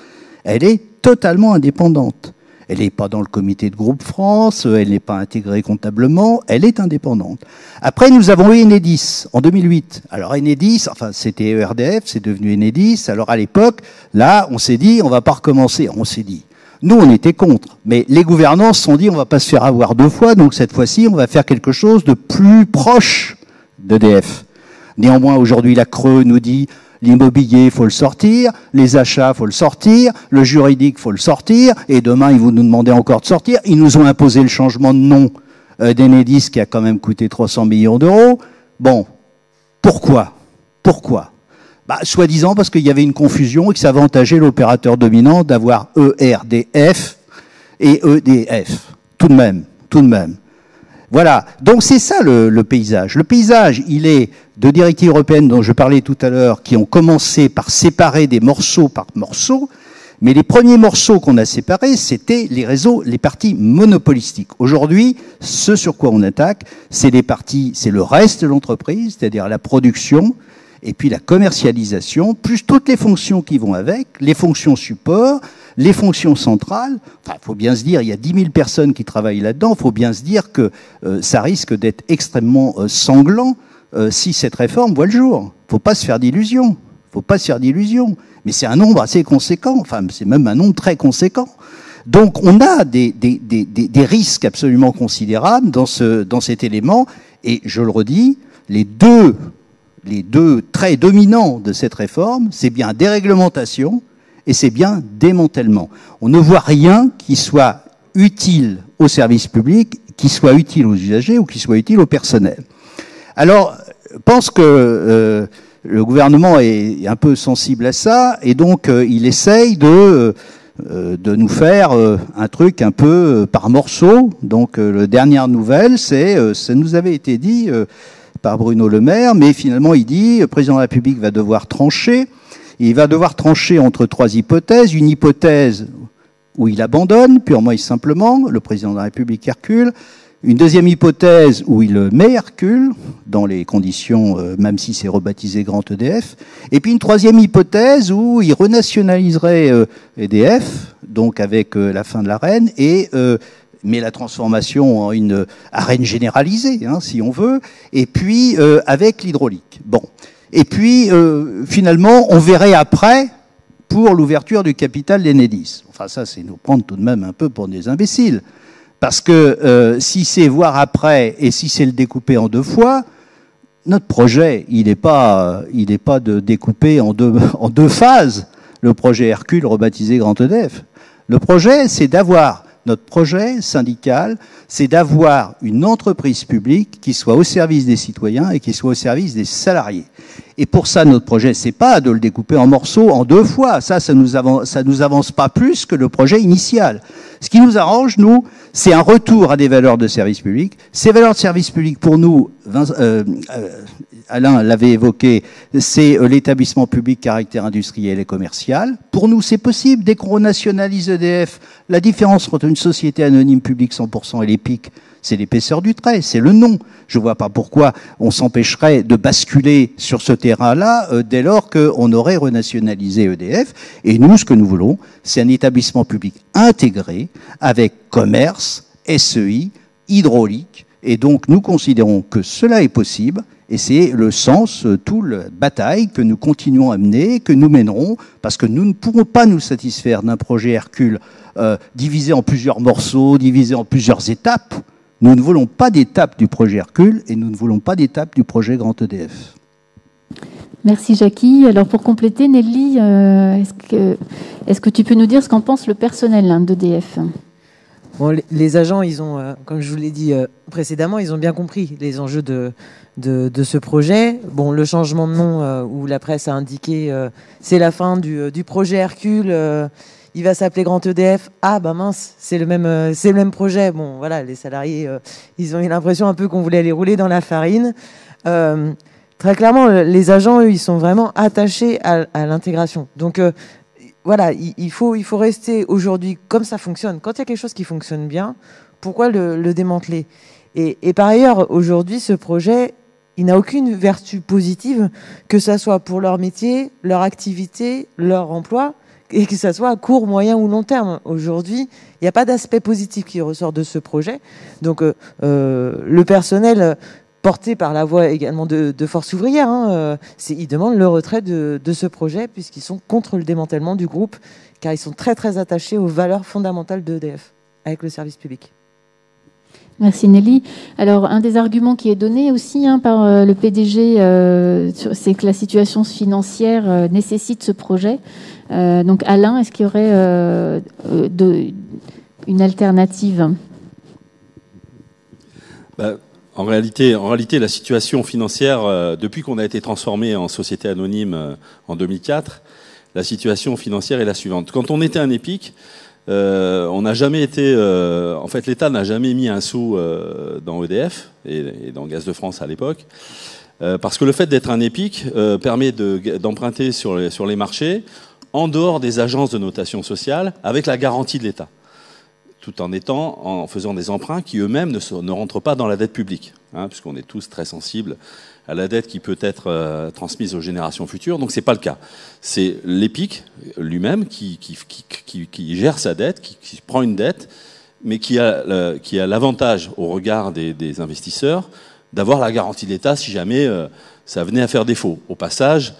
elle est totalement indépendante. Elle n'est pas dans le comité de groupe France, elle n'est pas intégrée comptablement, elle est indépendante. Après, nous avons eu Enedis en 2008. Alors Enedis, enfin c'était ERDF, c'est devenu Enedis. Alors à l'époque, là, on s'est dit, on va pas recommencer. On s'est dit, nous on était contre, mais les gouvernants se sont dit, on va pas se faire avoir 2 fois, donc cette fois-ci, on va faire quelque chose de plus proche d'EDF. Néanmoins, aujourd'hui, la Creux nous dit, l'immobilier, il faut le sortir, les achats, il faut le sortir, le juridique, il faut le sortir, et demain, ils vont nous demander encore de sortir. Ils nous ont imposé le changement de nom d'Enedis qui a quand même coûté 300 millions d'euros. Bon, pourquoi ? Soi-disant parce qu'il y avait une confusion et que ça avantageait l'opérateur dominant d'avoir ERDF et EDF. Tout de même. Voilà. Donc c'est ça le paysage. Le paysage, il est de directives européennes dont je parlais tout à l'heure, qui ont commencé par séparer des morceaux par morceaux, mais les premiers morceaux qu'on a séparés, c'était les réseaux, les parties monopolistiques. Aujourd'hui, ce sur quoi on attaque, c'est le reste de l'entreprise, c'est-à-dire la production, et puis la commercialisation, plus toutes les fonctions qui vont avec, les fonctions support, les fonctions centrales. Enfin, il faut bien se dire, il y a 10 000 personnes qui travaillent là-dedans, il faut bien se dire que ça risque d'être extrêmement sanglant si cette réforme voit le jour. Faut pas se faire d'illusions. Mais c'est un nombre assez conséquent, enfin c'est même un nombre très conséquent. Donc on a des risques absolument considérables dans cet élément, et je le redis, les deux traits dominants de cette réforme, c'est bien déréglementation et c'est bien démantèlement. On ne voit rien qui soit utile au service public, qui soit utile aux usagers ou qui soit utile au personnel. Alors, je pense que le gouvernement est un peu sensible à ça, et donc il essaye de nous faire un truc un peu par morceaux. Donc, la dernière nouvelle, ça nous avait été dit par Bruno Le Maire, mais finalement il dit, le président de la République va devoir trancher. Il va devoir trancher entre 3 hypothèses. Une hypothèse où il abandonne, purement et simplement, le président de la République Hercule. Une deuxième hypothèse où il met Hercule, dans les conditions, même si c'est rebaptisé Grand EDF. Et puis une troisième hypothèse où il renationaliserait EDF, donc avec la fin de l'ARENE, mais la transformation en une ARENE généralisée, si on veut, et puis avec l'hydraulique. Bon. Et puis, finalement, on verrait après pour l'ouverture du capital d'Enedis. Enfin, ça, c'est nous prendre tout de même un peu pour des imbéciles. Parce que si c'est voir après et si c'est le découper en 2 fois, notre projet, il n'est pas de découper en deux phases le projet Hercule rebaptisé Grand EDF. Le projet, c'est d'avoir, notre projet syndical, c'est d'avoir une entreprise publique qui soit au service des citoyens et qui soit au service des salariés. Et pour ça, notre projet, c'est pas de le découper en morceaux en 2 fois. Ça nous avance pas plus que le projet initial. Ce qui nous arrange, nous, c'est un retour à des valeurs de service public. Ces valeurs de service public, pour nous, Alain l'avait évoqué, c'est l'établissement public caractère industriel et commercial. Pour nous, c'est possible. Dès qu'on renationalise EDF, la différence entre une société anonyme publique 100% et l'EPIC, c'est l'épaisseur du trait, c'est le nom. Je ne vois pas pourquoi on s'empêcherait de basculer sur ce terrain-là dès lors qu'on aurait renationalisé EDF. Et nous, ce que nous voulons, c'est un établissement public intégré avec commerce, SEI, hydraulique. Et donc, nous considérons que cela est possible. Et c'est le sens, toute la bataille que nous continuons à mener, que nous mènerons, parce que nous ne pourrons pas nous satisfaire d'un projet Hercule divisé en plusieurs morceaux, divisé en plusieurs étapes. Nous ne voulons pas d'étape du projet Hercule et nous ne voulons pas d'étape du projet Grand EDF. Merci Jackie. Alors pour compléter, Nelly, est-ce que tu peux nous dire ce qu'en pense le personnel d'EDF ? Bon, les agents, ils ont, comme je vous l'ai dit précédemment, ils ont bien compris les enjeux de ce projet. Bon, le changement de nom où la presse a indiqué c'est la fin du projet Hercule. Il va s'appeler Grand EDF. Ah bah mince, c'est le même projet. Bon, voilà, les salariés, ils ont eu l'impression un peu qu'on voulait les rouler dans la farine. Très clairement, les agents, eux, ils sont vraiment attachés à l'intégration. Donc voilà, il faut rester aujourd'hui comme ça fonctionne. Quand il y a quelque chose qui fonctionne bien, pourquoi le démanteler ? Et par ailleurs, aujourd'hui, ce projet, il n'a aucune vertu positive, que ça soit pour leur métier, leur activité, leur emploi, et que ça soit à court, moyen ou long terme. Aujourd'hui, il n'y a pas d'aspect positif qui ressort de ce projet. Donc, le personnel, porté par la voix également de Force ouvrière, ils demandent le retrait de ce projet, puisqu'ils sont contre le démantèlement du groupe, car ils sont très très attachés aux valeurs fondamentales d'EDF, avec le service public. Merci Nelly. Alors, un des arguments qui est donné aussi par le PDG, c'est que la situation financière nécessite ce projet. Donc, Alain, est-ce qu'il y aurait une alternative ? En réalité, la situation financière, depuis qu'on a été transformé en société anonyme en 2004, la situation financière est la suivante. Quand on était un EPIC, on n'a jamais été, en fait, l'État n'a jamais mis un sou dans EDF et dans Gaz de France à l'époque, parce que le fait d'être un EPIC permet d'emprunter sur les marchés en dehors des agences de notation sociale avec la garantie de l'État, tout en faisant des emprunts qui eux-mêmes ne rentrent pas dans la dette publique, puisqu'on est tous très sensibles à la dette qui peut être transmise aux générations futures. Donc c'est pas le cas. C'est l'EPIC lui-même qui gère sa dette, qui prend une dette, mais qui a l'avantage au regard des investisseurs d'avoir la garantie de l'État si jamais ça venait à faire défaut. Au passage,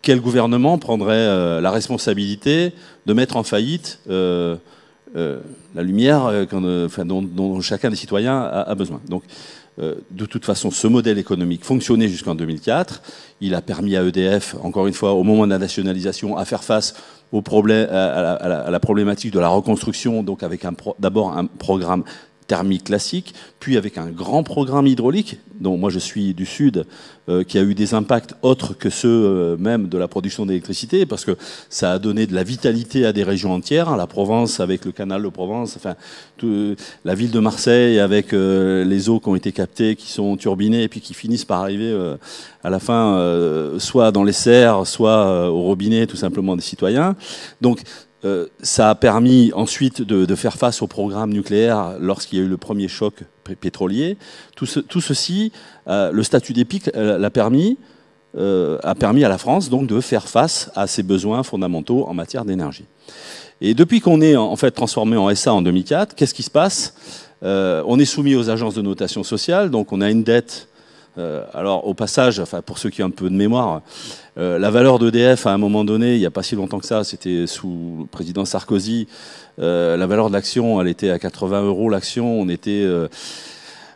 quel gouvernement prendrait la responsabilité de mettre en faillite la lumière dont chacun des citoyens a besoin. Donc, de toute façon, ce modèle économique fonctionnait jusqu'en 2004. Il a permis à EDF, encore une fois, au moment de la nationalisation, à faire face au problème, à la problématique de la reconstruction, donc avec d'abord un programme thermique classique, puis avec un grand programme hydraulique, dont moi je suis du Sud, qui a eu des impacts autres que ceux même de la production d'électricité, parce que ça a donné de la vitalité à des régions entières, la Provence avec le canal de Provence, enfin la ville de Marseille avec les eaux qui ont été captées, qui sont turbinées, et puis qui finissent par arriver à la fin, soit dans les serres, soit au robinet tout simplement des citoyens. Donc ça a permis ensuite de faire face au programme nucléaire lorsqu'il y a eu le premier choc pétrolier. Tout ceci, le statut d'EPIC a permis à la France donc de faire face à ses besoins fondamentaux en matière d'énergie. Et depuis qu'on est en fait transformé en SA en 2004, qu'est-ce qui se passe ? On est soumis aux agences de notation sociale, donc on a une dette. Alors au passage, enfin pour ceux qui ont un peu de mémoire, la valeur d'EDF à un moment donné, il n'y a pas si longtemps que ça, c'était sous le président Sarkozy, la valeur de l'action, elle était à 80 € l'action. On était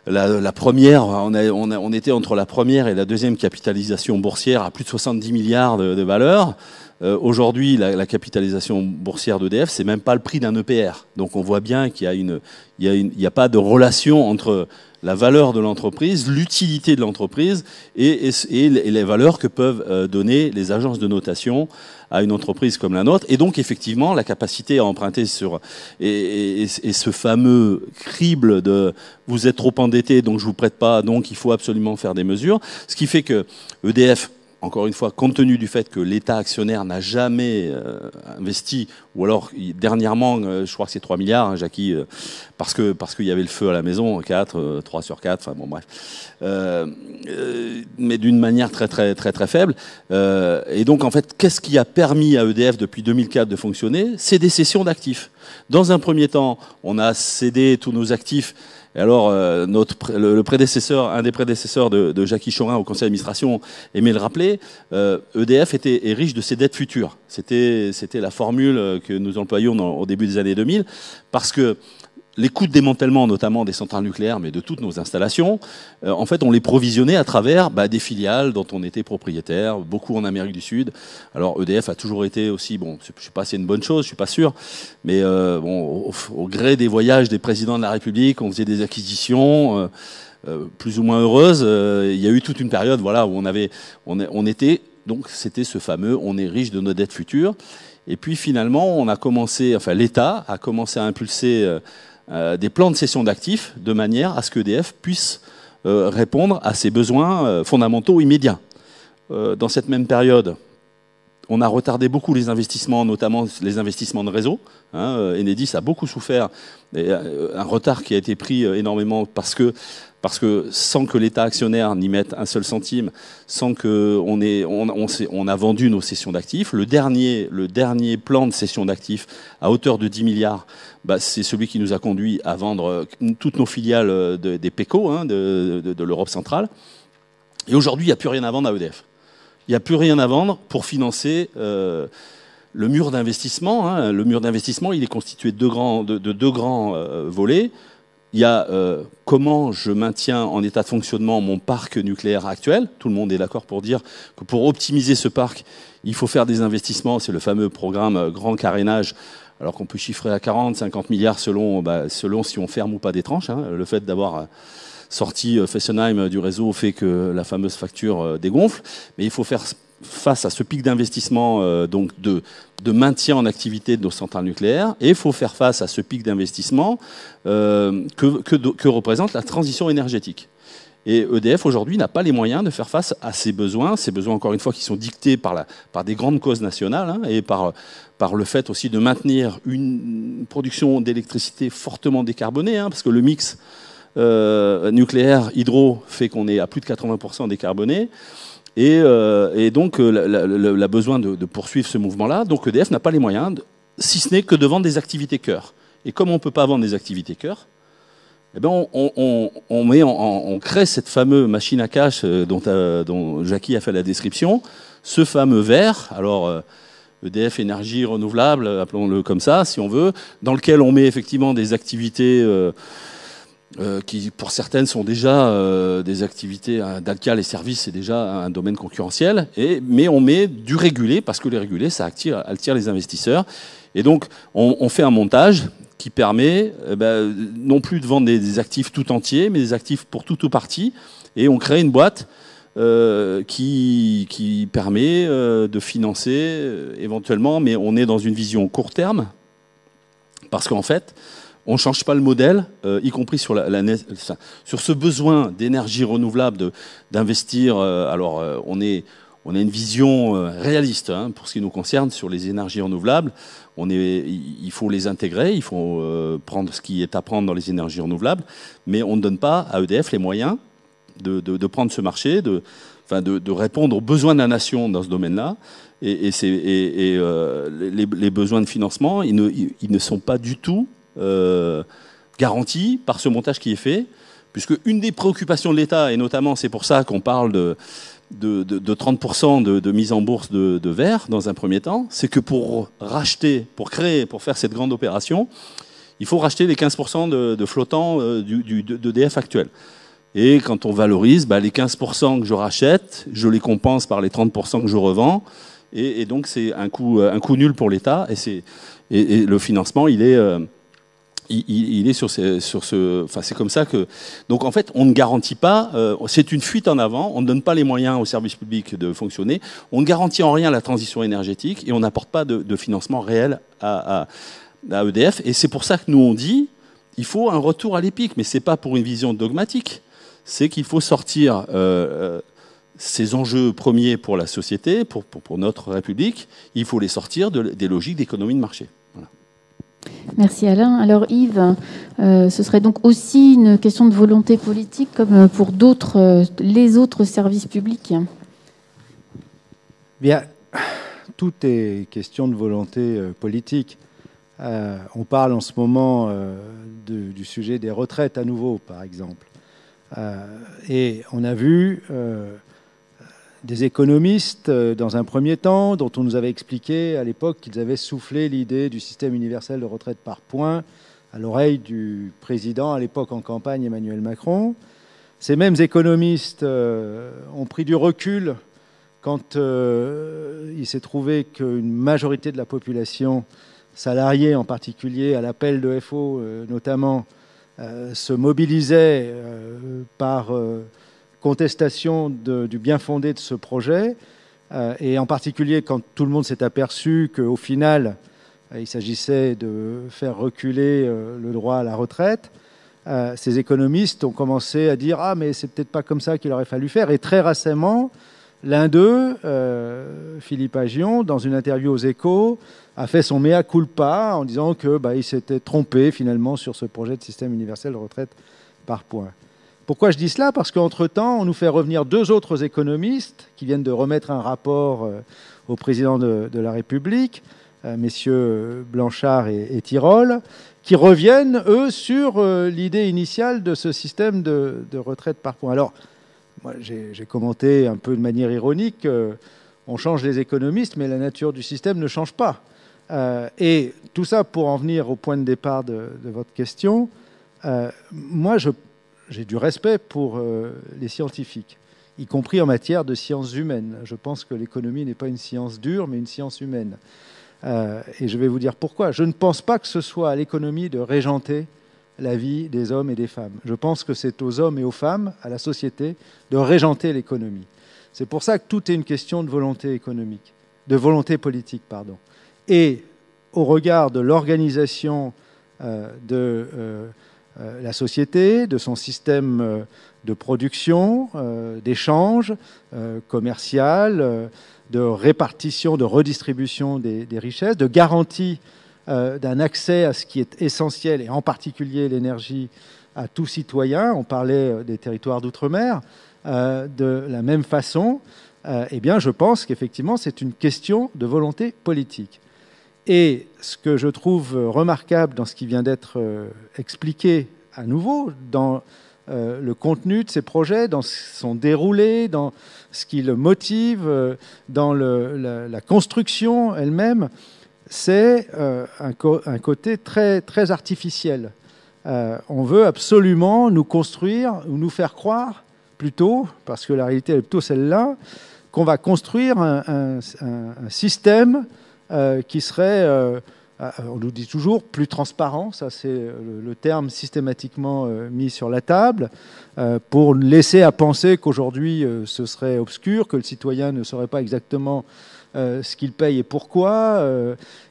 la première, on était entre la première et la deuxième capitalisation boursière à plus de 70 milliards de valeur. Aujourd'hui, la capitalisation boursière d'EDF, c'est même pas le prix d'un EPR. Donc on voit bien qu'il y a pas de relation entre la valeur de l'entreprise, l'utilité de l'entreprise et les valeurs que peuvent donner les agences de notation à une entreprise comme la nôtre. Et donc effectivement, la capacité à emprunter sur et ce fameux crible de vous êtes trop endetté, donc je vous prête pas, donc il faut absolument faire des mesures. Ce qui fait que EDF, encore une fois, compte tenu du fait que l'État actionnaire n'a jamais investi, ou alors dernièrement, je crois que c'est 3 milliards, hein, Jackie, parce qu'il y avait le feu à la maison, 3 sur 4, enfin bon bref, mais d'une manière très très très très faible. Et donc en fait, qu'est-ce qui a permis à EDF depuis 2004 de fonctionner? C'est des cessions d'actifs. Dans un premier temps, on a cédé tous nos actifs. Et alors, le prédécesseur, un des prédécesseurs de Jackie Chorin au conseil d'administration aimait le rappeler, EDF est riche de ses dettes futures. C'était la formule que nous employions au début des années 2000, parce que les coûts de démantèlement, notamment des centrales nucléaires, mais de toutes nos installations, en fait, on les provisionnait à travers des filiales dont on était propriétaire, beaucoup en Amérique du Sud. Alors, EDF a toujours été aussi, bon, je sais pas si c'est une bonne chose, je suis pas sûr, mais bon, au gré des voyages des présidents de la République, on faisait des acquisitions plus ou moins heureuses. Il y a eu toute une période, voilà, où on était, donc c'était ce fameux, on est riche de nos dettes futures. Et puis finalement, l'État a commencé à impulser des plans de cession d'actifs de manière à ce que EDF puisse répondre à ses besoins fondamentaux immédiats. Dans cette même période, on a retardé beaucoup les investissements, notamment les investissements de réseau. Enedis a beaucoup souffert, un retard qui a été pris énormément parce que sans que l'État actionnaire n'y mette un seul centime, sans que on a vendu nos cessions d'actifs, le dernier plan de cession d'actifs à hauteur de 10 milliards, c'est celui qui nous a conduit à vendre toutes nos filiales des PECO, de l'Europe centrale. Et aujourd'hui, il n'y a plus rien à vendre à EDF. Il n'y a plus rien à vendre pour financer le mur d'investissement. Le mur d'investissement, il est constitué de deux grands volets. Il y a comment je maintiens en état de fonctionnement mon parc nucléaire actuel. Tout le monde est d'accord pour dire que pour optimiser ce parc, il faut faire des investissements. C'est le fameux programme Grand Carénage, alors qu'on peut chiffrer à 40, 50 milliards selon si on ferme ou pas des tranches. Le fait d'avoir sorti Fessenheim du réseau fait que la fameuse facture dégonfle. Mais il faut faire face à ce pic d'investissement donc de maintien en activité de nos centrales nucléaires, et il faut faire face à ce pic d'investissement que représente la transition énergétique. Et EDF aujourd'hui n'a pas les moyens de faire face à ces besoins encore une fois qui sont dictés par des grandes causes nationales et par le fait aussi de maintenir une production d'électricité fortement décarbonée, parce que le mix nucléaire hydro fait qu'on est à plus de 80% décarboné. Et donc, la besoin de poursuivre ce mouvement-là. Donc, EDF n'a pas les moyens, si ce n'est que de vendre des activités cœur. Et comme on ne peut pas vendre des activités cœur, eh ben on crée cette fameuse machine à cash dont Jackie a fait la description, ce fameux verre, alors EDF Énergie Renouvelable, appelons-le comme ça, si on veut, dans lequel on met effectivement des activités qui pour certaines sont déjà des activités d'Alcal et services, c'est déjà un domaine concurrentiel, mais on met du régulé, parce que les régulés, ça attire les investisseurs. Et donc, on fait un montage qui permet non plus de vendre des actifs tout entiers, mais des actifs pour tout ou partie, et on crée une boîte qui permet de financer éventuellement, mais on est dans une vision court terme, parce qu'en fait, on ne change pas le modèle, y compris sur sur ce besoin d'énergie renouvelable, d'investir. Alors, on a une vision réaliste pour ce qui nous concerne sur les énergies renouvelables. Il faut les intégrer, il faut prendre ce qui est à prendre dans les énergies renouvelables, mais on ne donne pas à EDF les moyens de prendre ce marché, de répondre aux besoins de la nation dans ce domaine-là. Et les besoins de financement, ils ne sont pas du tout garantie par ce montage qui est fait, puisque une des préoccupations de l'État, et notamment c'est pour ça qu'on parle de 30% de mise en bourse de verre dans un premier temps, c'est que pour faire cette grande opération, il faut racheter les 15% de flottants d'EDF actuel. Et quand on valorise, les 15% que je rachète, je les compense par les 30% que je revends, et donc c'est un coût nul pour l'État, et le financement, il est sur ce, enfin c'est comme ça que, donc en fait on ne garantit pas, c'est une fuite en avant, on ne donne pas les moyens aux services publics de fonctionner, on ne garantit en rien la transition énergétique et on n'apporte pas de financement réel à EDF, et c'est pour ça que nous on dit il faut un retour à l'EPIC, mais c'est pas pour une vision dogmatique, c'est qu'il faut sortir ces enjeux premiers pour la société, pour notre République, il faut les sortir des logiques d'économie de marché. Voilà. Merci Alain. Alors Yves, ce serait donc aussi une question de volonté politique comme pour les autres services publics. Bien, tout est question de volonté politique. On parle en ce moment du sujet des retraites à nouveau, par exemple. Et on a vu des économistes, dans un premier temps, dont on nous avait expliqué à l'époque qu'ils avaient soufflé l'idée du système universel de retraite par points à l'oreille du président, à l'époque en campagne, Emmanuel Macron. Ces mêmes économistes ont pris du recul quand il s'est trouvé qu'une majorité de la population, salariés en particulier, à l'appel de FO notamment, se mobilisait par contestation du bien fondé de ce projet, et en particulier quand tout le monde s'est aperçu qu'au final, il s'agissait de faire reculer le droit à la retraite. Ces économistes ont commencé à dire « Ah, mais c'est peut-être pas comme ça qu'il aurait fallu faire ». Et très récemment, l'un d'eux, Philippe Aghion, dans une interview aux Échos, a fait son mea culpa en disant que il s'était trompé finalement sur ce projet de système universel de retraite par points. Pourquoi je dis cela? Parce qu'entre-temps, on nous fait revenir deux autres économistes qui viennent de remettre un rapport au président de la République, messieurs Blanchard et Tirole, qui reviennent, eux, sur l'idée initiale de ce système de retraite par points. Alors, moi, j'ai commenté un peu de manière ironique, on change les économistes, mais la nature du système ne change pas. Et tout ça pour en venir au point de départ de votre question, moi, j'ai du respect pour les scientifiques, y compris en matière de sciences humaines. Je pense que l'économie n'est pas une science dure, mais une science humaine. Et je vais vous dire pourquoi. Je ne pense pas que ce soit à l'économie de régenter la vie des hommes et des femmes. Je pense que c'est aux hommes et aux femmes, à la société, de régenter l'économie. C'est pour ça que tout est une question de volonté économique, de volonté politique, pardon. Et au regard de l'organisation de la société, de son système de production, d'échange commercial, de répartition, de redistribution des richesses, de garantie d'un accès à ce qui est essentiel, et en particulier l'énergie, à tout citoyen. On parlait des territoires d'outre-mer. De la même façon, eh bien, je pense qu'effectivement, c'est une question de volonté politique. Et ce que je trouve remarquable dans ce qui vient d'être expliqué à nouveau, dans le contenu de ces projets, dans son déroulé, dans ce qui le motive, dans la construction elle-même, c'est un côté très, très artificiel. On veut absolument nous construire, ou nous faire croire, plutôt, parce que la réalité est plutôt celle-là, qu'on va construire un système qui serait, on nous dit toujours, plus transparent, ça c'est le terme systématiquement mis sur la table, pour laisser à penser qu'aujourd'hui ce serait obscur, que le citoyen ne saurait pas exactement ce qu'il paye et pourquoi,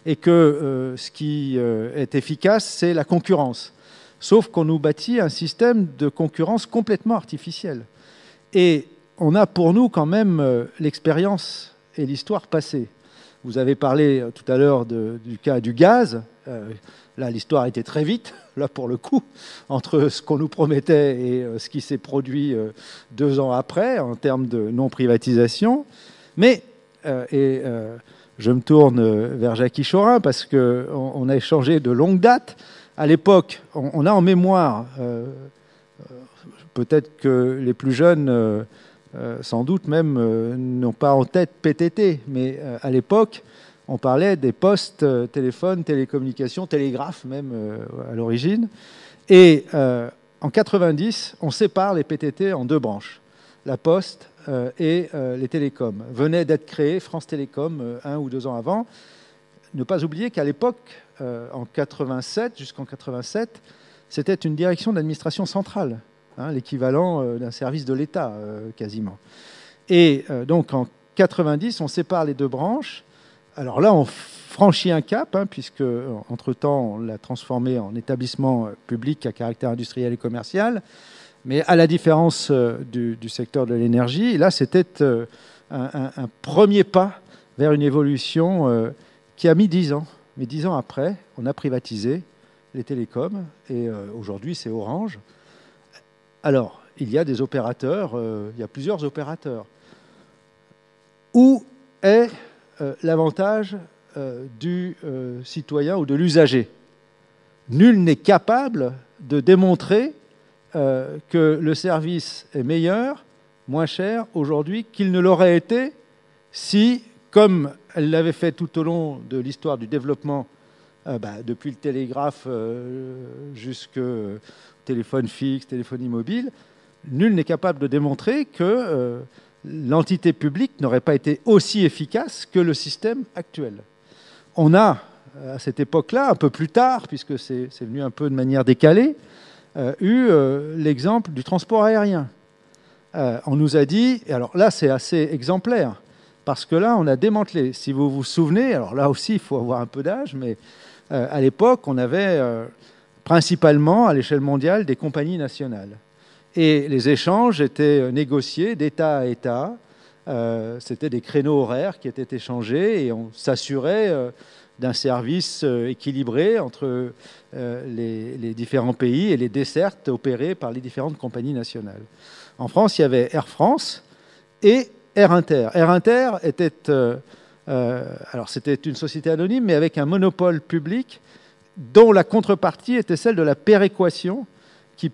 et que ce qui est efficace, c'est la concurrence. Sauf qu'on nous bâtit un système de concurrence complètement artificiel. Et on a pour nous quand même l'expérience et l'histoire passée. Vous avez parlé tout à l'heure du cas du gaz. Là, l'histoire a été très vite, là pour le coup, entre ce qu'on nous promettait et ce qui s'est produit 2 ans après, en termes de non-privatisation. Mais, je me tourne vers Jackie Chorin, parce qu'on a échangé de longue date. À l'époque, on a en mémoire, peut-être que les plus jeunes, sans doute même, n'ont pas en tête PTT, mais à l'époque, on parlait des postes, téléphones, télécommunications, télégraphes même à l'origine. Et en 90, on sépare les PTT en 2 branches. la Poste et les télécoms. Venait d'être créé France Télécom 1 ou 2 ans avant. Ne pas oublier qu'à l'époque, en 87, jusqu'en 87, c'était une direction d'administration centrale, hein, l'équivalent d'un service de l'État quasiment. Et donc en 90, on sépare les deux branches. Alors là, on franchit un cap, hein, puisque entre-temps, on l'a transformé en établissement public à caractère industriel et commercial. Mais à la différence du secteur de l'énergie, là, c'était un premier pas vers une évolution qui a mis 10 ans. Mais 10 ans après, on a privatisé les télécoms, et aujourd'hui, c'est Orange. Alors, il y a des opérateurs, il y a plusieurs opérateurs. Où est l'avantage du citoyen ou de l'usager? Nul n'est capable de démontrer que le service est meilleur, moins cher aujourd'hui qu'il ne l'aurait été si, comme elle l'avait fait tout au long de l'histoire du développement, depuis le télégraphe jusqu'au téléphone fixe, téléphonie mobile, nul n'est capable de démontrer que l'entité publique n'aurait pas été aussi efficace que le système actuel. On a, à cette époque-là, un peu plus tard, puisque c'est venu un peu de manière décalée, eu l'exemple du transport aérien. On nous a dit, et alors là c'est assez exemplaire, parce que là on a démantelé, si vous vous souvenez, alors là aussi il faut avoir un peu d'âge, mais à l'époque on avait principalement à l'échelle mondiale des compagnies nationales. Et les échanges étaient négociés d'État à État, c'était des créneaux horaires qui étaient échangés et on s'assurait d'un service équilibré entre les différents pays et les dessertes opérées par les différentes compagnies nationales. En France, il y avait Air France et Air Inter. Air Inter était, alors c'était une société anonyme, mais avec un monopole public dont la contrepartie était celle de la péréquation qui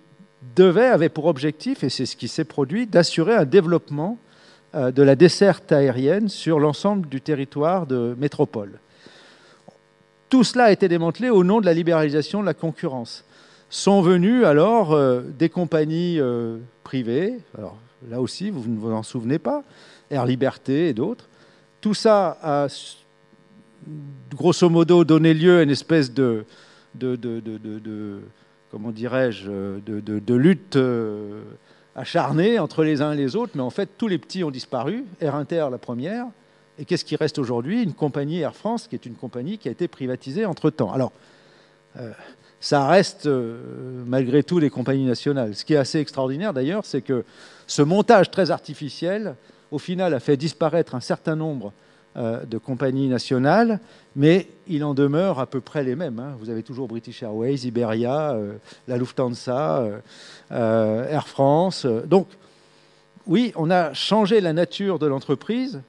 avait pour objectif, et c'est ce qui s'est produit, d'assurer un développement de la desserte aérienne sur l'ensemble du territoire de métropole. Tout cela a été démantelé au nom de la libéralisation de la concurrence. Sont venues alors des compagnies privées, alors là aussi vous ne vous en souvenez pas, Air Liberté et d'autres. Tout ça a grosso modo donné lieu à une espèce de comment dirais-je, de lutte acharnée entre les uns et les autres, mais en fait tous les petits ont disparu, Air Inter la première. Et qu'est-ce qui reste aujourd'hui? Une compagnie Air France, qui est une compagnie qui a été privatisée entre-temps. Alors, ça reste malgré tout des compagnies nationales. Ce qui est assez extraordinaire d'ailleurs, c'est que ce montage très artificiel, au final, a fait disparaître un certain nombre de compagnies nationales, mais il en demeure à peu près les mêmes. Hein. Vous avez toujours British Airways, Iberia, la Lufthansa, Air France. Donc, oui, on a changé la nature de l'entreprise,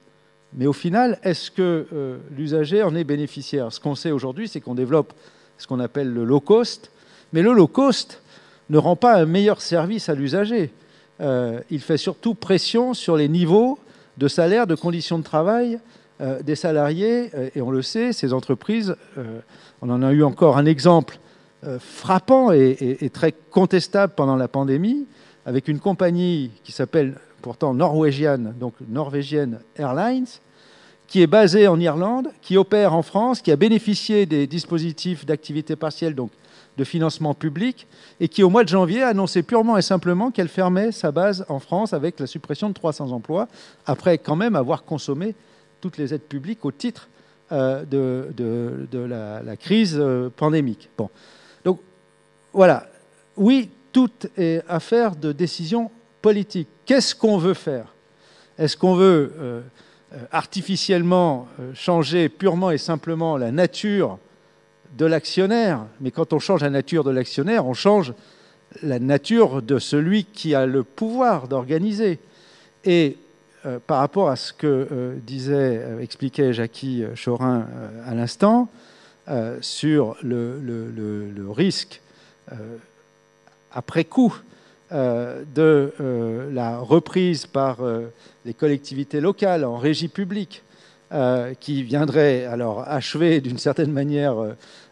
mais au final, est-ce que l'usager en est bénéficiaire? Ce qu'on sait aujourd'hui, c'est qu'on développe ce qu'on appelle le low cost, mais le low cost ne rend pas un meilleur service à l'usager. Il fait surtout pression sur les niveaux de salaire, de conditions de travail des salariés, et on le sait, ces entreprises, on en a eu encore un exemple frappant et très contestable pendant la pandémie, avec une compagnie qui s'appelle pourtant norvégienne, donc Norwegian Airlines, qui est basée en Irlande, qui opère en France, qui a bénéficié des dispositifs d'activité partielle, donc de financement public, et qui au mois de janvier a annoncé purement et simplement qu'elle fermait sa base en France avec la suppression de 300 emplois, après quand même avoir consommé toutes les aides publiques au titre de la crise pandémique. Bon. Donc voilà, oui, tout est affaire de décision politique. Qu'est-ce qu'on veut faire? Est-ce qu'on veut artificiellement changer purement et simplement la nature de l'actionnaire? Mais quand on change la nature de l'actionnaire, on change la nature de celui qui a le pouvoir d'organiser. Et par rapport à ce que expliquait Jackie Chorin à l'instant, sur le risque après coup de la reprise par les collectivités locales en régie publique, qui viendrait alors achever d'une certaine manière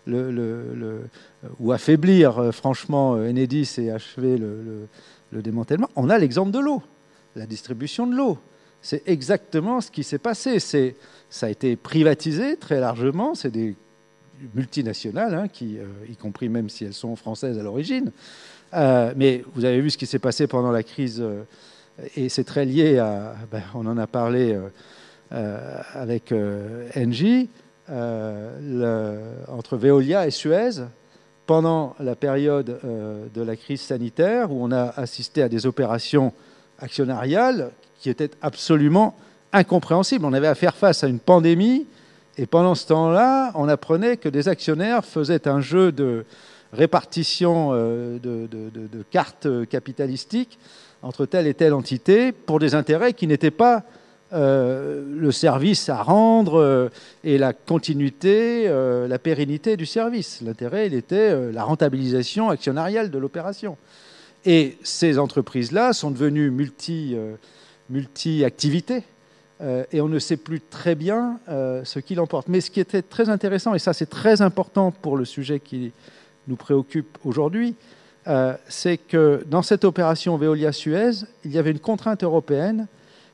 ou affaiblir franchement Enedis et achever le démantèlement. On a l'exemple de l'eau. la distribution de l'eau. C'est exactement ce qui s'est passé. Ça a été privatisé très largement. C'est des multinationales, hein, qui, y compris même si elles sont françaises à l'origine. Mais vous avez vu ce qui s'est passé pendant la crise, et c'est très lié à... on en a parlé avec Engie, entre Veolia et Suez, pendant la période de la crise sanitaire, où on a assisté à des opérations actionnariales qui étaient absolument incompréhensibles. On avait à faire face à une pandémie, et pendant ce temps-là, on apprenait que des actionnaires faisaient un jeu de répartition de cartes capitalistiques entre telle et telle entité pour des intérêts qui n'étaient pas le service à rendre et la continuité, la pérennité du service. L'intérêt, il était la rentabilisation actionnariale de l'opération. Et ces entreprises-là sont devenues multi-activités, et on ne sait plus très bien ce qui l'emporte. Mais ce qui était très intéressant, et ça c'est très important pour le sujet qui nous préoccupe aujourd'hui, c'est que dans cette opération Veolia-Suez, il y avait une contrainte européenne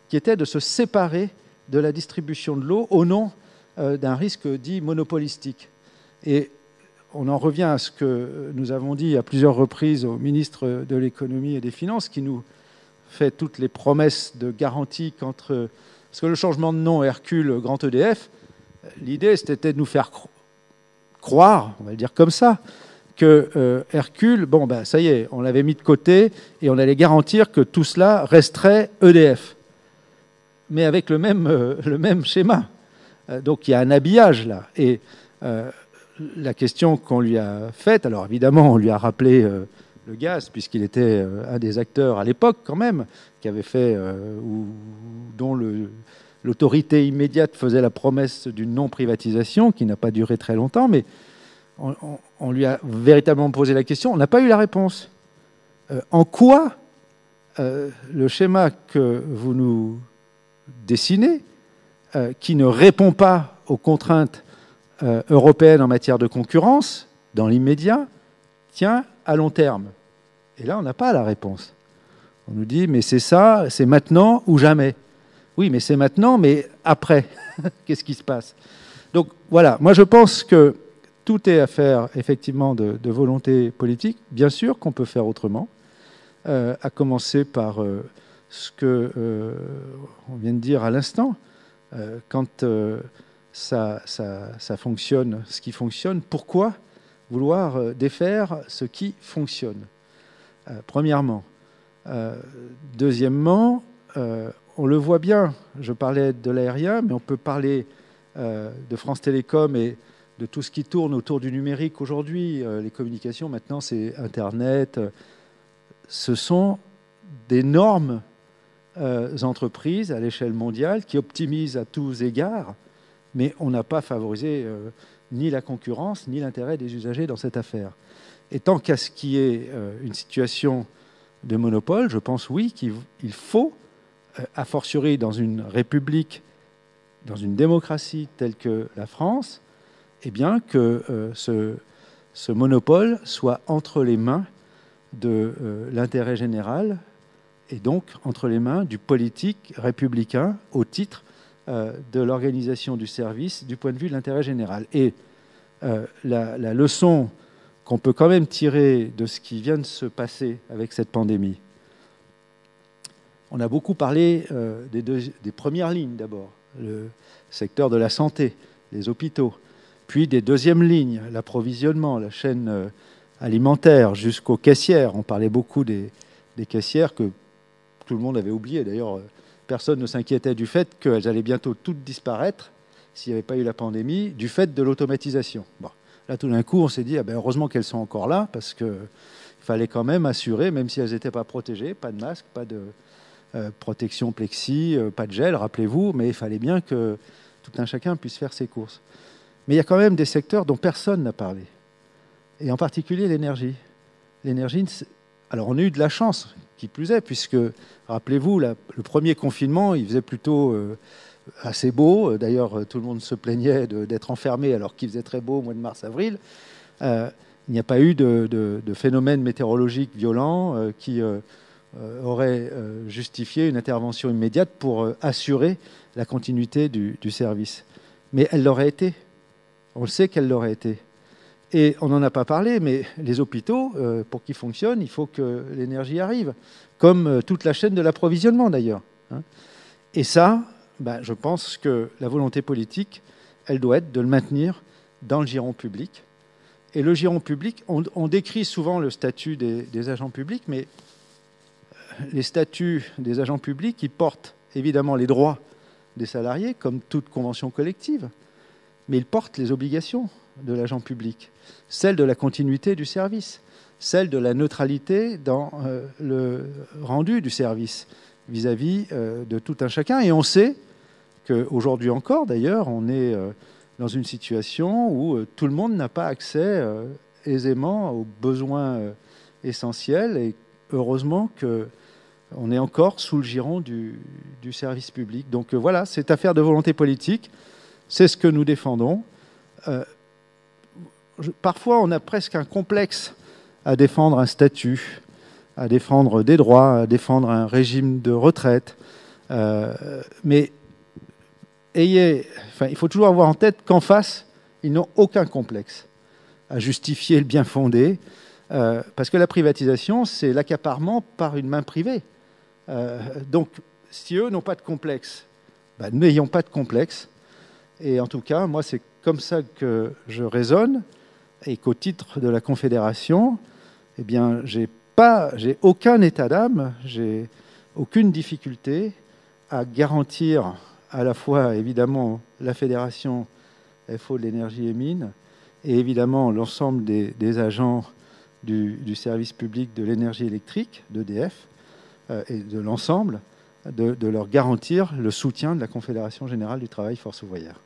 qui était de se séparer de la distribution de l'eau au nom d'un risque dit monopolistique. Et on en revient à ce que nous avons dit à plusieurs reprises au ministre de l'économie et des finances, qui nous fait toutes les promesses de garantie qu'entre... Parce que le changement de nom Hercule Grand EDF, l'idée c'était de nous faire croire, on va le dire comme ça, que Hercule, ça y est, on l'avait mis de côté et on allait garantir que tout cela resterait EDF. Mais avec le même schéma. Donc il y a un habillage là. Et la question qu'on lui a faite, alors évidemment on lui a rappelé le gaz, puisqu'il était un des acteurs à l'époque quand même, qui avait fait, dont l'autorité immédiate faisait la promesse d'une non-privatisation, qui n'a pas duré très longtemps, mais on lui a véritablement posé la question, on n'a pas eu la réponse. En quoi le schéma que vous nous dessinez, qui ne répond pas aux contraintes européennes en matière de concurrence, dans l'immédiat, tient à long terme? Et là, on n'a pas la réponse. On nous dit, mais c'est ça, c'est maintenant ou jamais. Oui, mais c'est maintenant, mais après, qu'est-ce qui se passe? Donc voilà, moi je pense que tout est affaire effectivement de volonté politique. Bien sûr qu'on peut faire autrement, à commencer par ce que on vient de dire à l'instant. Quand ça fonctionne, ce qui fonctionne, pourquoi vouloir défaire ce qui fonctionne? Premièrement. Deuxièmement, on le voit bien, je parlais de l'aérien, mais on peut parler de France Télécom et de tout ce qui tourne autour du numérique aujourd'hui. Les communications, maintenant, c'est Internet. Ce sont d'énormes entreprises à l'échelle mondiale qui optimisent à tous égards, mais on n'a pas favorisé ni la concurrence, ni l'intérêt des usagers dans cette affaire. Et tant qu'à ce qui est une situation de monopole, je pense, oui, qu'il faut, a fortiori dans une république, dans une démocratie telle que la France, eh bien que ce monopole soit entre les mains de l'intérêt général et donc entre les mains du politique républicain au titre de l'organisation du service du point de vue de l'intérêt général. Et la leçon qu'on peut quand même tirer de ce qui vient de se passer avec cette pandémie, on a beaucoup parlé des premières lignes d'abord, le secteur de la santé, les hôpitaux, puis des deuxièmes lignes, l'approvisionnement, la chaîne alimentaire jusqu'aux caissières. On parlait beaucoup des caissières que tout le monde avait oublié. D'ailleurs, personne ne s'inquiétait du fait qu'elles allaient bientôt toutes disparaître s'il n'y avait pas eu la pandémie, du fait de l'automatisation. Bon. Là, tout d'un coup, on s'est dit, heureusement qu'elles sont encore là, parce qu'il fallait quand même assurer, même si elles n'étaient pas protégées, pas de masque, pas de protection plexi, pas de gel, rappelez-vous, mais il fallait bien que tout un chacun puisse faire ses courses. Mais il y a quand même des secteurs dont personne n'a parlé, et en particulier l'énergie. L'énergie, alors on a eu de la chance, qui plus est, puisque, rappelez-vous, le premier confinement, il faisait plutôt assez beau. D'ailleurs, tout le monde se plaignait d'être enfermé alors qu'il faisait très beau au mois de mars-avril. Il n'y a pas eu de phénomène météorologique violent qui aurait justifié une intervention immédiate pour assurer la continuité du service. Mais elle l'aurait été. On le sait qu'elle l'aurait été. Et on n'en a pas parlé, mais les hôpitaux, pour qu'ils fonctionnent, il faut que l'énergie arrive, comme toute la chaîne de l'approvisionnement d'ailleurs. Et ça, je pense que la volonté politique, elle doit être de le maintenir dans le giron public. Et le giron public, on décrit souvent le statut des agents publics, mais les statuts des agents publics, ils portent évidemment les droits des salariés, comme toute convention collective, mais ils portent les obligations de l'agent public, celle de la continuité du service, celle de la neutralité dans le rendu du service vis-à-vis de tout un chacun. Et on sait qu'aujourd'hui encore, d'ailleurs, on est dans une situation où tout le monde n'a pas accès aisément aux besoins essentiels. Et heureusement qu'on est encore sous le giron du service public. Donc voilà, c'est affaire de volonté politique. C'est ce que nous défendons. Parfois, on a presque un complexe à défendre un statut, à défendre des droits, à défendre un régime de retraite. Mais il faut toujours avoir en tête qu'en face, ils n'ont aucun complexe à justifier le bien fondé, parce que la privatisation, c'est l'accaparement par une main privée. Donc, si eux n'ont pas de complexe, n'ayons pas de complexe. Et en tout cas, moi, c'est comme ça que je raisonne, et qu'au titre de la Confédération, eh bien, j'ai aucun état d'âme, j'ai aucune difficulté à garantir à la fois, évidemment, la Fédération FO de l'énergie et mines, et évidemment l'ensemble des agents du service public de l'énergie électrique, d'EDF, et de l'ensemble, de leur garantir le soutien de la Confédération Générale du Travail Force Ouvrière.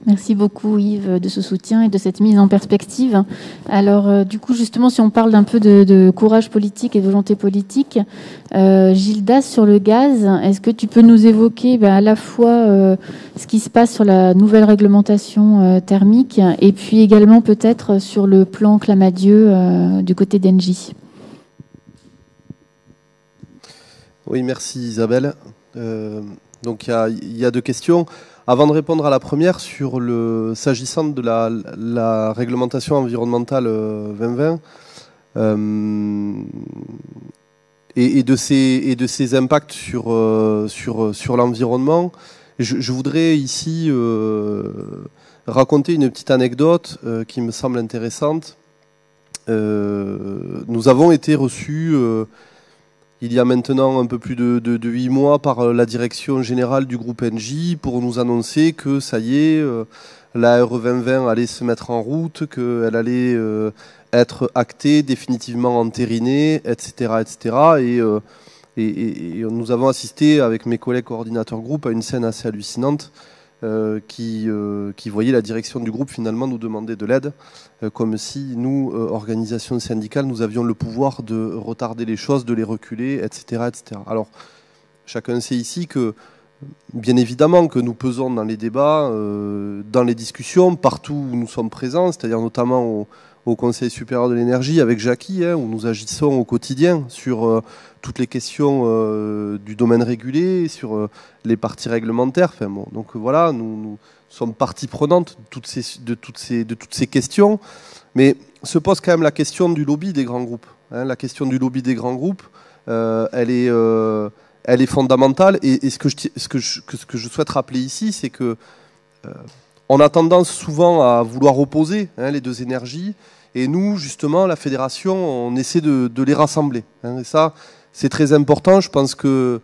Merci beaucoup Yves de ce soutien et de cette mise en perspective. Alors du coup justement si on parle d'un peu de courage politique et de volonté politique, Gildas sur le gaz, est-ce que tu peux nous évoquer à la fois ce qui se passe sur la nouvelle réglementation thermique et puis également peut-être sur le plan Clamadieu du côté d'Engie? Oui, merci Isabelle. Donc il y a deux questions. Avant de répondre à la première, s'agissant de la réglementation environnementale 2020 et de ses impacts sur l'environnement, je voudrais ici raconter une petite anecdote qui me semble intéressante. Nous avons été reçus il y a maintenant un peu plus de 8 mois par la direction générale du groupe Engie pour nous annoncer que ça y est, la RE 2020 allait se mettre en route, qu'elle allait être actée, définitivement entérinée, etc. etc. Et nous avons assisté avec mes collègues coordinateurs groupe à une scène assez hallucinante qui voyait la direction du groupe finalement nous demander de l'aide, comme si nous, organisations syndicales, nous avions le pouvoir de retarder les choses, de les reculer, etc. etc. Alors, chacun sait ici que, bien évidemment, que nous pesons dans les débats, dans les discussions, partout où nous sommes présents, c'est-à-dire notamment au Conseil supérieur de l'énergie avec Jackie, où nous agissons au quotidien sur toutes les questions du domaine régulé, sur les parties réglementaires. Enfin, bon, donc voilà, nous sommes partie prenante de toutes ces questions, mais se pose quand même la question du lobby des grands groupes. La question du lobby des grands groupes, elle est fondamentale. Et ce que je souhaite rappeler ici, c'est que on a tendance souvent à vouloir opposer les deux énergies. Et nous, justement, la fédération, on essaie de les rassembler. Et ça, c'est très important. Je pense que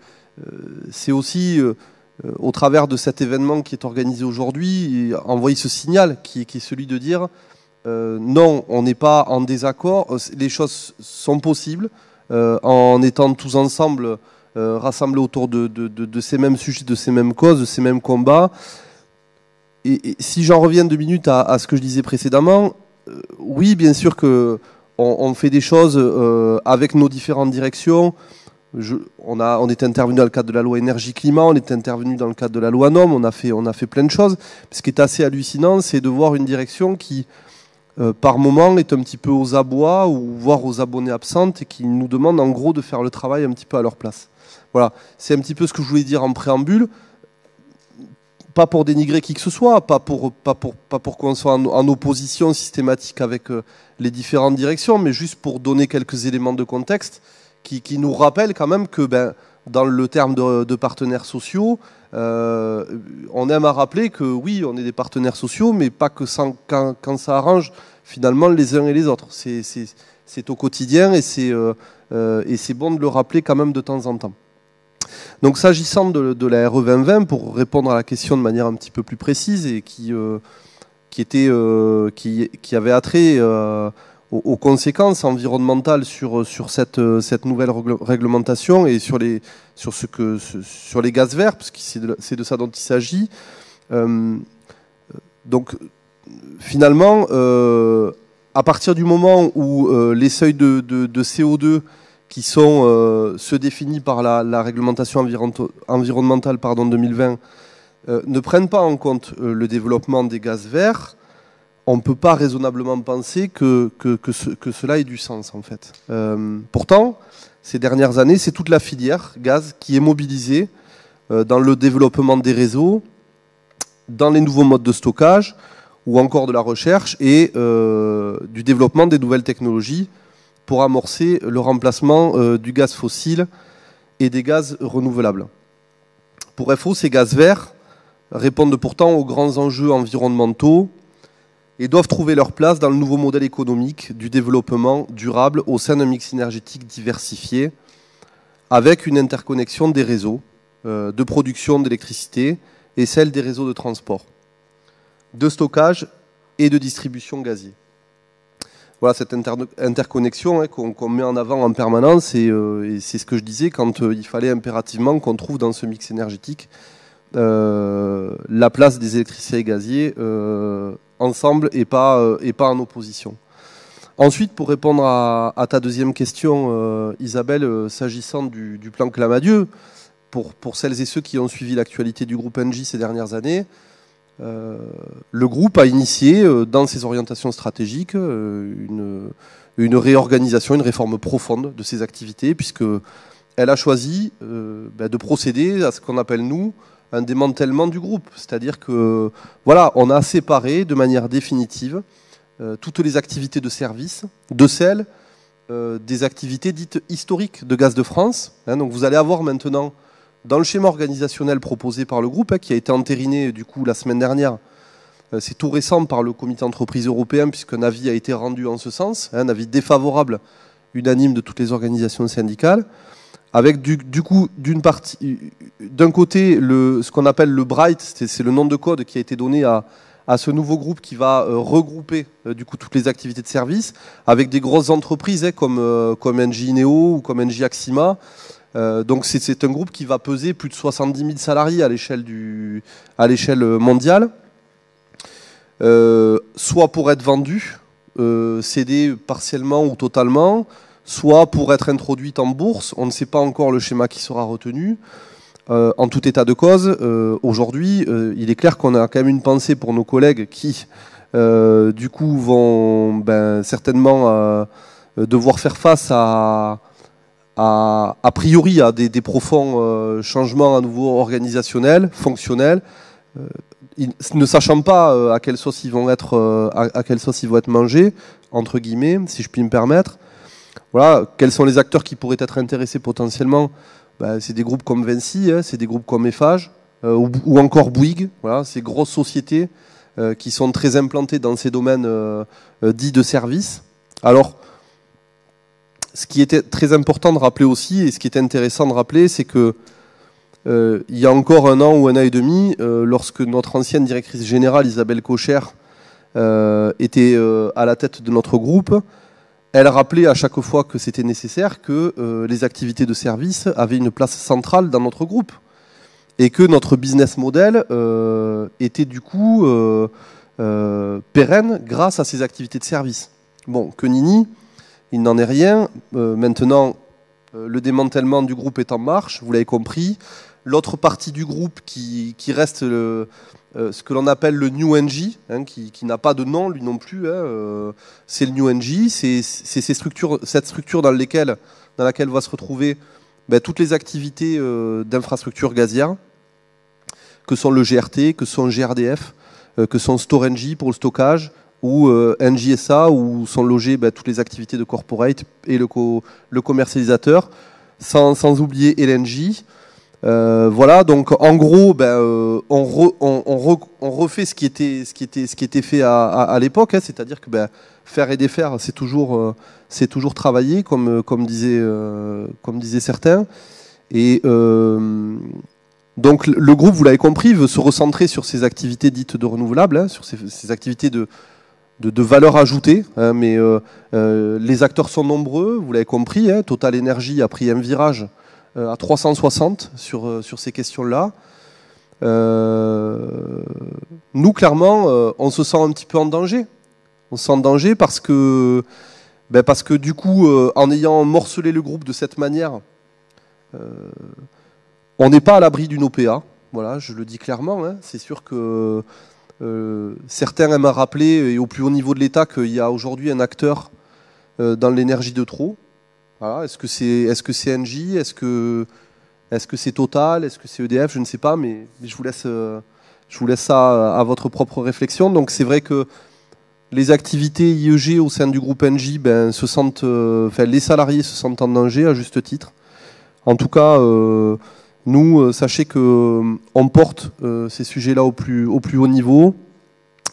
c'est aussi, au travers de cet événement qui est organisé aujourd'hui, envoyer ce signal qui est celui de dire non, on n'est pas en désaccord. Les choses sont possibles en étant tous ensemble rassemblés autour de ces mêmes sujets, de ces mêmes causes, de ces mêmes combats. Et si j'en reviens 2 minutes à ce que je disais précédemment, oui, bien sûr que on fait des choses avec nos différentes directions. On est intervenu dans le cadre de la loi énergie-climat, on est intervenu dans le cadre de la loi NOM, on a fait plein de choses. Ce qui est assez hallucinant, c'est de voir une direction qui par moment est un petit peu aux abois ou voire aux abonnés absentes et qui nous demandent en gros de faire le travail un petit peu à leur place. Voilà, c'est un petit peu ce que je voulais dire en préambule. Pas pour dénigrer qui que ce soit, pas pour qu'on soit en opposition systématique avec les différentes directions, mais juste pour donner quelques éléments de contexte qui nous rappellent quand même que dans le terme de partenaires sociaux, on aime à rappeler que oui, on est des partenaires sociaux, mais pas que quand ça arrange finalement les uns et les autres. C'est au quotidien et c'est bon de le rappeler quand même de temps en temps. Donc s'agissant de la RE 2020, pour répondre à la question de manière un petit peu plus précise et qui avait attrait aux conséquences environnementales sur cette nouvelle réglementation et sur les gaz verts, parce que c'est de ça dont il s'agit. Donc finalement, à partir du moment où les seuils de CO2 qui sont ceux définis par la réglementation environnementale 2020 ne prennent pas en compte le développement des gaz verts, on ne peut pas raisonnablement penser que cela ait du sens en fait. Pourtant, ces dernières années, c'est toute la filière gaz qui est mobilisée dans le développement des réseaux, dans les nouveaux modes de stockage ou encore de la recherche et du développement des nouvelles technologies pour amorcer le remplacement du gaz fossile et des gaz renouvelables. Pour FO, ces gaz verts répondent pourtant aux grands enjeux environnementaux et doivent trouver leur place dans le nouveau modèle économique du développement durable au sein d'un mix énergétique diversifié avec une interconnexion des réseaux de production d'électricité et celle des réseaux de transport, de stockage et de distribution gazier. Voilà cette interconnexion qu'on met en avant en permanence et c'est ce que je disais quand il fallait impérativement qu'on trouve dans ce mix énergétique la place des électriciens et gaziers ensemble et pas en opposition. Ensuite, pour répondre à ta deuxième question, Isabelle, s'agissant du plan Clamadieu, pour celles et ceux qui ont suivi l'actualité du groupe Engie ces dernières années, le groupe a initié dans ses orientations stratégiques une réorganisation, une réforme profonde de ses activités, puisqu'elle a choisi de procéder à ce qu'on appelle, nous, un démantèlement du groupe. C'est-à-dire que, voilà, on a séparé de manière définitive toutes les activités de service de celles des activités dites historiques de Gaz de France. Donc vous allez avoir maintenant, dans le schéma organisationnel proposé par le groupe, qui a été entériné du coup la semaine dernière, c'est tout récent par le comité d'entreprise européen, puisqu'un avis a été rendu en ce sens, un avis défavorable unanime de toutes les organisations syndicales, avec d'un côté ce qu'on appelle le Bright, c'est le nom de code qui a été donné à ce nouveau groupe qui va regrouper du coup toutes les activités de service, avec des grosses entreprises comme Engie Ineo ou comme Engie Axima. Donc c'est un groupe qui va peser plus de 70 000 salariés à l'échelle mondiale, soit pour être vendu, cédé partiellement ou totalement, soit pour être introduite en bourse. On ne sait pas encore le schéma qui sera retenu. En tout état de cause, aujourd'hui, il est clair qu'on a quand même une pensée pour nos collègues qui, du coup, vont certainement devoir faire face a priori à des profonds changements à nouveau organisationnels, fonctionnels, ne sachant pas à quelle sauce ils vont être mangés, entre guillemets, si je puis me permettre. Voilà, quels sont les acteurs qui pourraient être intéressés potentiellement? C'est des groupes comme Vinci, c'est des groupes comme Eiffage ou encore Bouygues. Voilà, ces grosses sociétés qui sont très implantées dans ces domaines dits de services. Alors, ce qui était très important de rappeler aussi, et ce qui est intéressant de rappeler, c'est que il y a encore un an ou un an et demi, lorsque notre ancienne directrice générale, Isabelle Kocher, était à la tête de notre groupe, elle rappelait à chaque fois que c'était nécessaire que les activités de service avaient une place centrale dans notre groupe et que notre business model était du coup pérenne grâce à ces activités de service. Bon, que nenni, il n'en est rien. Maintenant, le démantèlement du groupe est en marche, vous l'avez compris. l'autre partie du groupe qui reste ce que l'on appelle le New NG, hein, qui n'a pas de nom lui non plus. Hein, c'est le New NG, c'est cette structure dans laquelle va se retrouver toutes les activités d'infrastructure gazière, que sont le GRT, que sont GRDF, que sont Storengy pour le stockage, ou NGSA, où sont logées toutes les activités de corporate et le commercialisateur, sans oublier LNG. Voilà, donc en gros, on refait ce qui était fait à l'époque, hein, c'est-à-dire que faire et défaire, c'est toujours travailler, comme disaient certains. Et donc le groupe, vous l'avez compris, veut se recentrer sur ces activités dites de renouvelables, hein, sur ces activités de valeur ajoutée, hein, mais les acteurs sont nombreux, vous l'avez compris, hein, Total Energy a pris un virage à 360 sur ces questions-là. Nous, clairement, on se sent un petit peu en danger. On se sent en danger parce que du coup, en ayant morcelé le groupe de cette manière, on n'est pas à l'abri d'une OPA. Voilà, je le dis clairement. Hein. C'est sûr que certains aiment à rappeler, et au plus haut niveau de l'État, qu'il y a aujourd'hui un acteur dans l'énergie de trop. Voilà. Est-ce que c'est Engie, est-ce que c'est Total, est-ce que c'est EDF, je ne sais pas, mais je vous laisse ça à votre propre réflexion. Donc c'est vrai que les activités IEG au sein du groupe Engie, les salariés se sentent en danger à juste titre. En tout cas, nous, sachez que on porte ces sujets-là au plus haut niveau,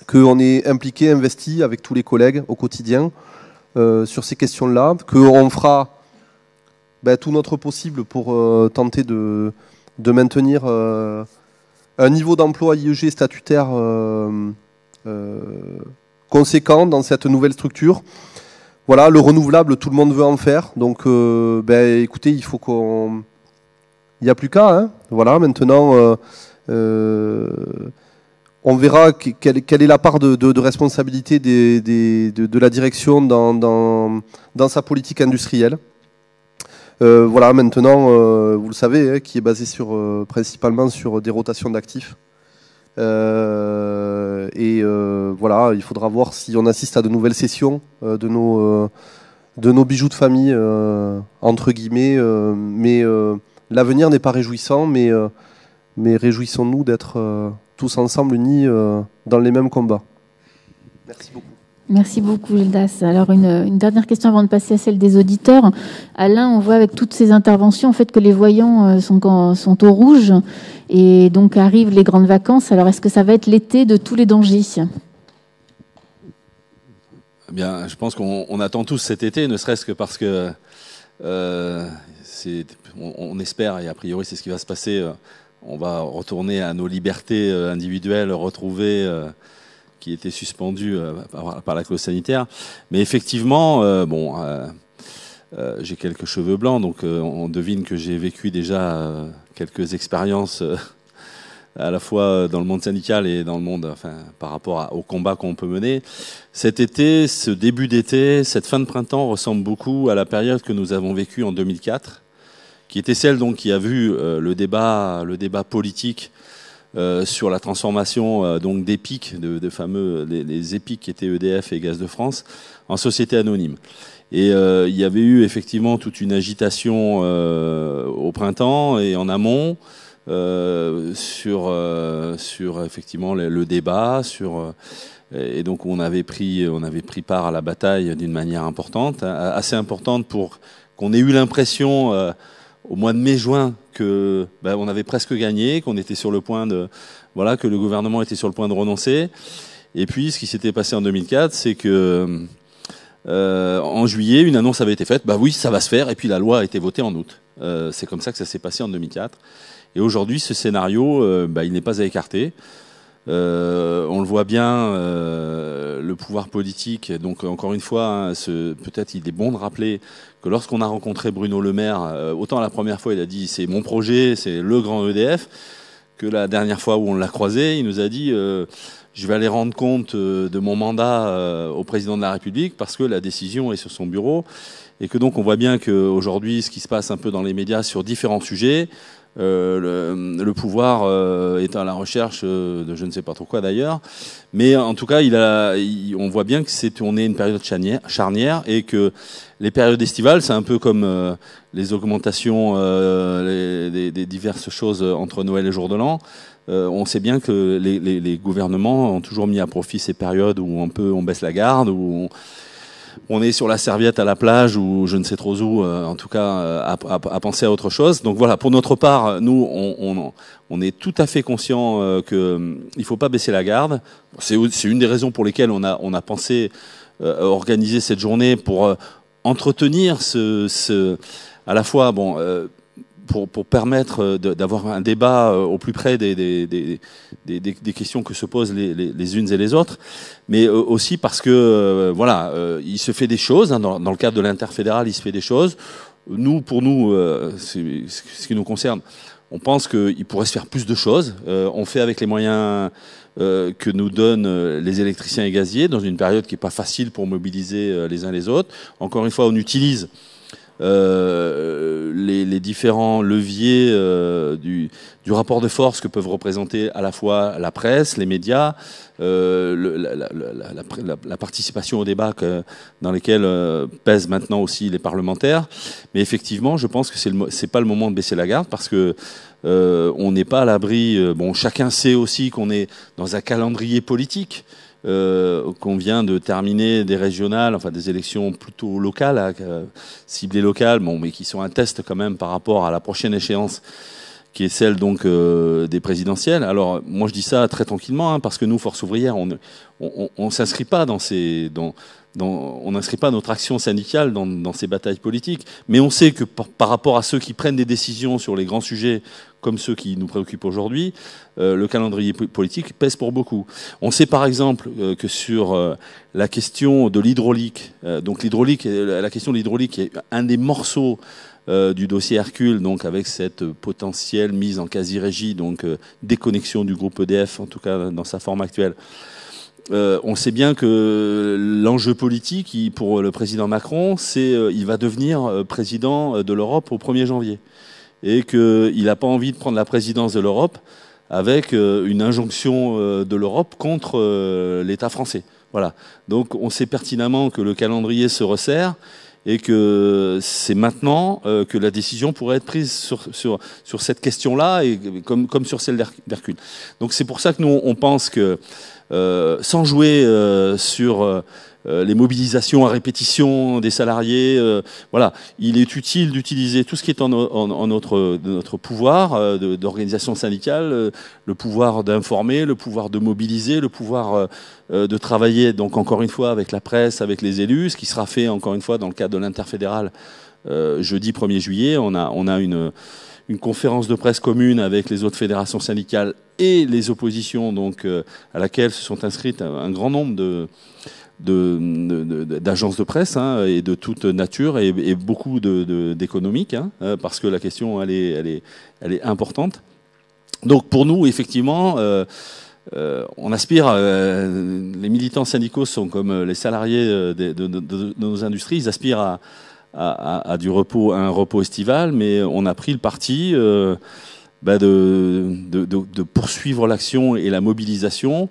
qu'on est impliqué, investi avec tous les collègues au quotidien sur ces questions-là, qu'on fera tout notre possible pour tenter de maintenir un niveau d'emploi IEG statutaire conséquent dans cette nouvelle structure. Voilà, le renouvelable, tout le monde veut en faire. Donc, écoutez, il faut qu'on... Il n'y a plus qu'à. Hein. Voilà, maintenant, on verra quelle est la part de responsabilité de la direction dans sa politique industrielle. Voilà, maintenant, vous le savez, hein, qui est basé principalement sur des rotations d'actifs. Voilà, il faudra voir si on assiste à de nouvelles sessions de nos bijoux de famille, entre guillemets. Mais l'avenir n'est pas réjouissant, mais réjouissons-nous d'être tous ensemble unis dans les mêmes combats. Merci beaucoup. Merci beaucoup, Gildas. Alors, une dernière question avant de passer à celle des auditeurs. Alain, on voit avec toutes ces interventions en fait, que les voyants sont au rouge et donc arrivent les grandes vacances. Alors, est-ce que ça va être l'été de tous les dangers ? Eh bien, je pense qu'on attend tous cet été, ne serait-ce que parce que on espère, et a priori c'est ce qui va se passer, on va retourner à nos libertés individuelles retrouvées qui étaient suspendues par la clause sanitaire. Mais effectivement, j'ai quelques cheveux blancs, donc on devine que j'ai vécu déjà quelques expériences à la fois dans le monde syndical et dans le monde, par rapport au combat qu'on peut mener. Cet été, ce début d'été, cette fin de printemps ressemble beaucoup à la période que nous avons vécue en 2004, qui était celle donc qui a vu le débat politique sur la transformation donc d'EPIC, de fameux les EPIC qui étaient EDF et Gaz de France, en société anonyme. Et il y avait eu effectivement toute une agitation au printemps et en amont sur effectivement le débat et donc on avait pris part à la bataille d'une manière importante, assez importante pour qu'on ait eu l'impression au mois de mai-juin que on avait presque gagné, qu'on était sur le point que le gouvernement était sur le point de renoncer. Et puis ce qui s'était passé en 2004, c'est que en juillet, une annonce avait été faite, oui, ça va se faire, et puis la loi a été votée en août. C'est comme ça que ça s'est passé en 2004. Et aujourd'hui, ce scénario, il n'est pas à écarter. On le voit bien, le pouvoir politique. Donc encore une fois, peut-être il est bon de rappeler que lorsqu'on a rencontré Bruno Le Maire, autant la première fois il a dit c'est mon projet, c'est le grand EDF, que la dernière fois où on l'a croisé, il nous a dit je vais aller rendre compte de mon mandat au président de la République parce que la décision est sur son bureau. Et que donc on voit bien qu'aujourd'hui, ce qui se passe un peu dans les médias sur différents sujets, le pouvoir est à la recherche de je ne sais pas trop quoi d'ailleurs. Mais en tout cas, on voit bien que on est une période charnière et que les périodes estivales, c'est un peu comme les augmentations des diverses choses entre Noël et Jour de l'An. On sait bien que les gouvernements ont toujours mis à profit ces périodes où on baisse la garde, où on est sur la serviette à la plage ou je ne sais trop où, en tout cas à penser à autre chose. Donc voilà, pour notre part, nous, on est tout à fait conscient qu'il ne faut pas baisser la garde. C'est une des raisons pour lesquelles on a pensé organiser cette journée pour entretenir à la fois pour permettre d'avoir un débat au plus près des questions que se posent les unes et les autres, mais aussi parce que il se fait des choses, hein, dans le cadre de l'interfédéral, il se fait des choses. Pour nous, ce qui nous concerne, on pense qu'il pourrait se faire plus de choses. On fait avec les moyens que nous donnent les électriciens et gaziers dans une période qui n'est pas facile pour mobiliser les uns les autres. Encore une fois, on utilise les différents leviers du rapport de force que peuvent représenter à la fois la presse, les médias, la participation au débat dans lesquels pèsent maintenant aussi les parlementaires. Mais effectivement, je pense que c'est pas le moment de baisser la garde parce que on n'est pas à l'abri. Chacun sait aussi qu'on est dans un calendrier politique. Qu'on vient de terminer des régionales, enfin des élections plutôt locales, ciblées locales, mais qui sont un test quand même par rapport à la prochaine échéance, qui est celle donc des présidentielles. Alors moi je dis ça très tranquillement, hein, parce que nous, Force ouvrière, on s'inscrit pas on n'inscrit pas notre action syndicale dans ces batailles politiques, mais on sait que par rapport à ceux qui prennent des décisions sur les grands sujets comme ceux qui nous préoccupent aujourd'hui, le calendrier politique pèse pour beaucoup. On sait par exemple que sur la question de l'hydraulique, la question de l'hydraulique est un des morceaux du dossier Hercule, donc avec cette potentielle mise en quasi-régie, donc déconnexion du groupe EDF, en tout cas dans sa forme actuelle. On sait bien que l'enjeu politique pour le président Macron, il va devenir président de l'Europe au 1er janvier. Et qu'il n'a pas envie de prendre la présidence de l'Europe avec une injonction de l'Europe contre l'État français. Voilà. Donc on sait pertinemment que le calendrier se resserre et que c'est maintenant que la décision pourrait être prise sur cette question-là, et comme sur celle d'Hercule. Donc c'est pour ça que nous, on pense que sans jouer sur les mobilisations à répétition des salariés, il est utile d'utiliser tout ce qui est en notre pouvoir d'organisation syndicale, le pouvoir d'informer, le pouvoir de mobiliser, le pouvoir de travailler, donc encore une fois avec la presse, avec les élus, ce qui sera fait encore une fois dans le cadre de l'interfédéral jeudi 1er juillet. On a une conférence de presse commune avec les autres fédérations syndicales et les oppositions, donc à laquelle se sont inscrites un grand nombre d'agences de presse, hein, et de toute nature, et beaucoup d'économiques, hein, parce que la question elle est importante. Donc pour nous, effectivement, on aspire, les militants syndicaux sont comme les salariés de nos industries, ils aspirent à du repos, à un repos estival, mais on a pris le parti de poursuivre l'action et la mobilisation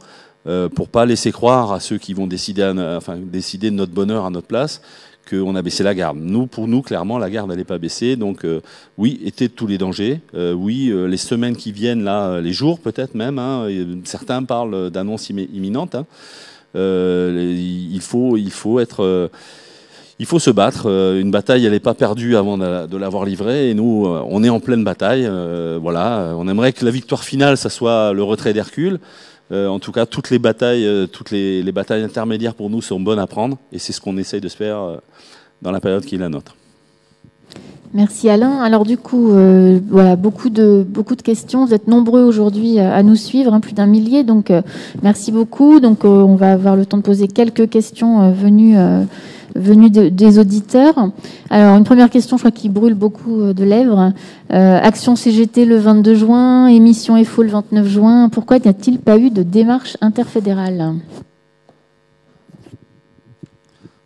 pour pas laisser croire à ceux qui vont décider de notre bonheur à notre place qu'on a baissé la garde. Pour nous, clairement, la garde n'allait pas baisser. Donc oui, été de tous les dangers. Oui, les semaines qui viennent là, les jours peut-être même. Hein, certains parlent d'annonces imminentes. Hein. Il faut se battre. Une bataille, elle n'est pas perdue avant de l'avoir livrée. Et nous, on est en pleine bataille. On aimerait que la victoire finale, ça soit le retrait d'Hercule. En tout cas, toutes les batailles intermédiaires pour nous sont bonnes à prendre. Et c'est ce qu'on essaye de se faire dans la période qui est la nôtre. Merci Alain. Alors du coup, beaucoup de questions. Vous êtes nombreux aujourd'hui à nous suivre, hein, plus d'1 millier. Donc merci beaucoup. Donc on va avoir le temps de poser quelques questions venues des auditeurs. Alors, une première question, je crois, qui brûle beaucoup de lèvres. Action CGT le 22 juin, émission FO le 29 juin. Pourquoi n'y a-t-il pas eu de démarche interfédérale ?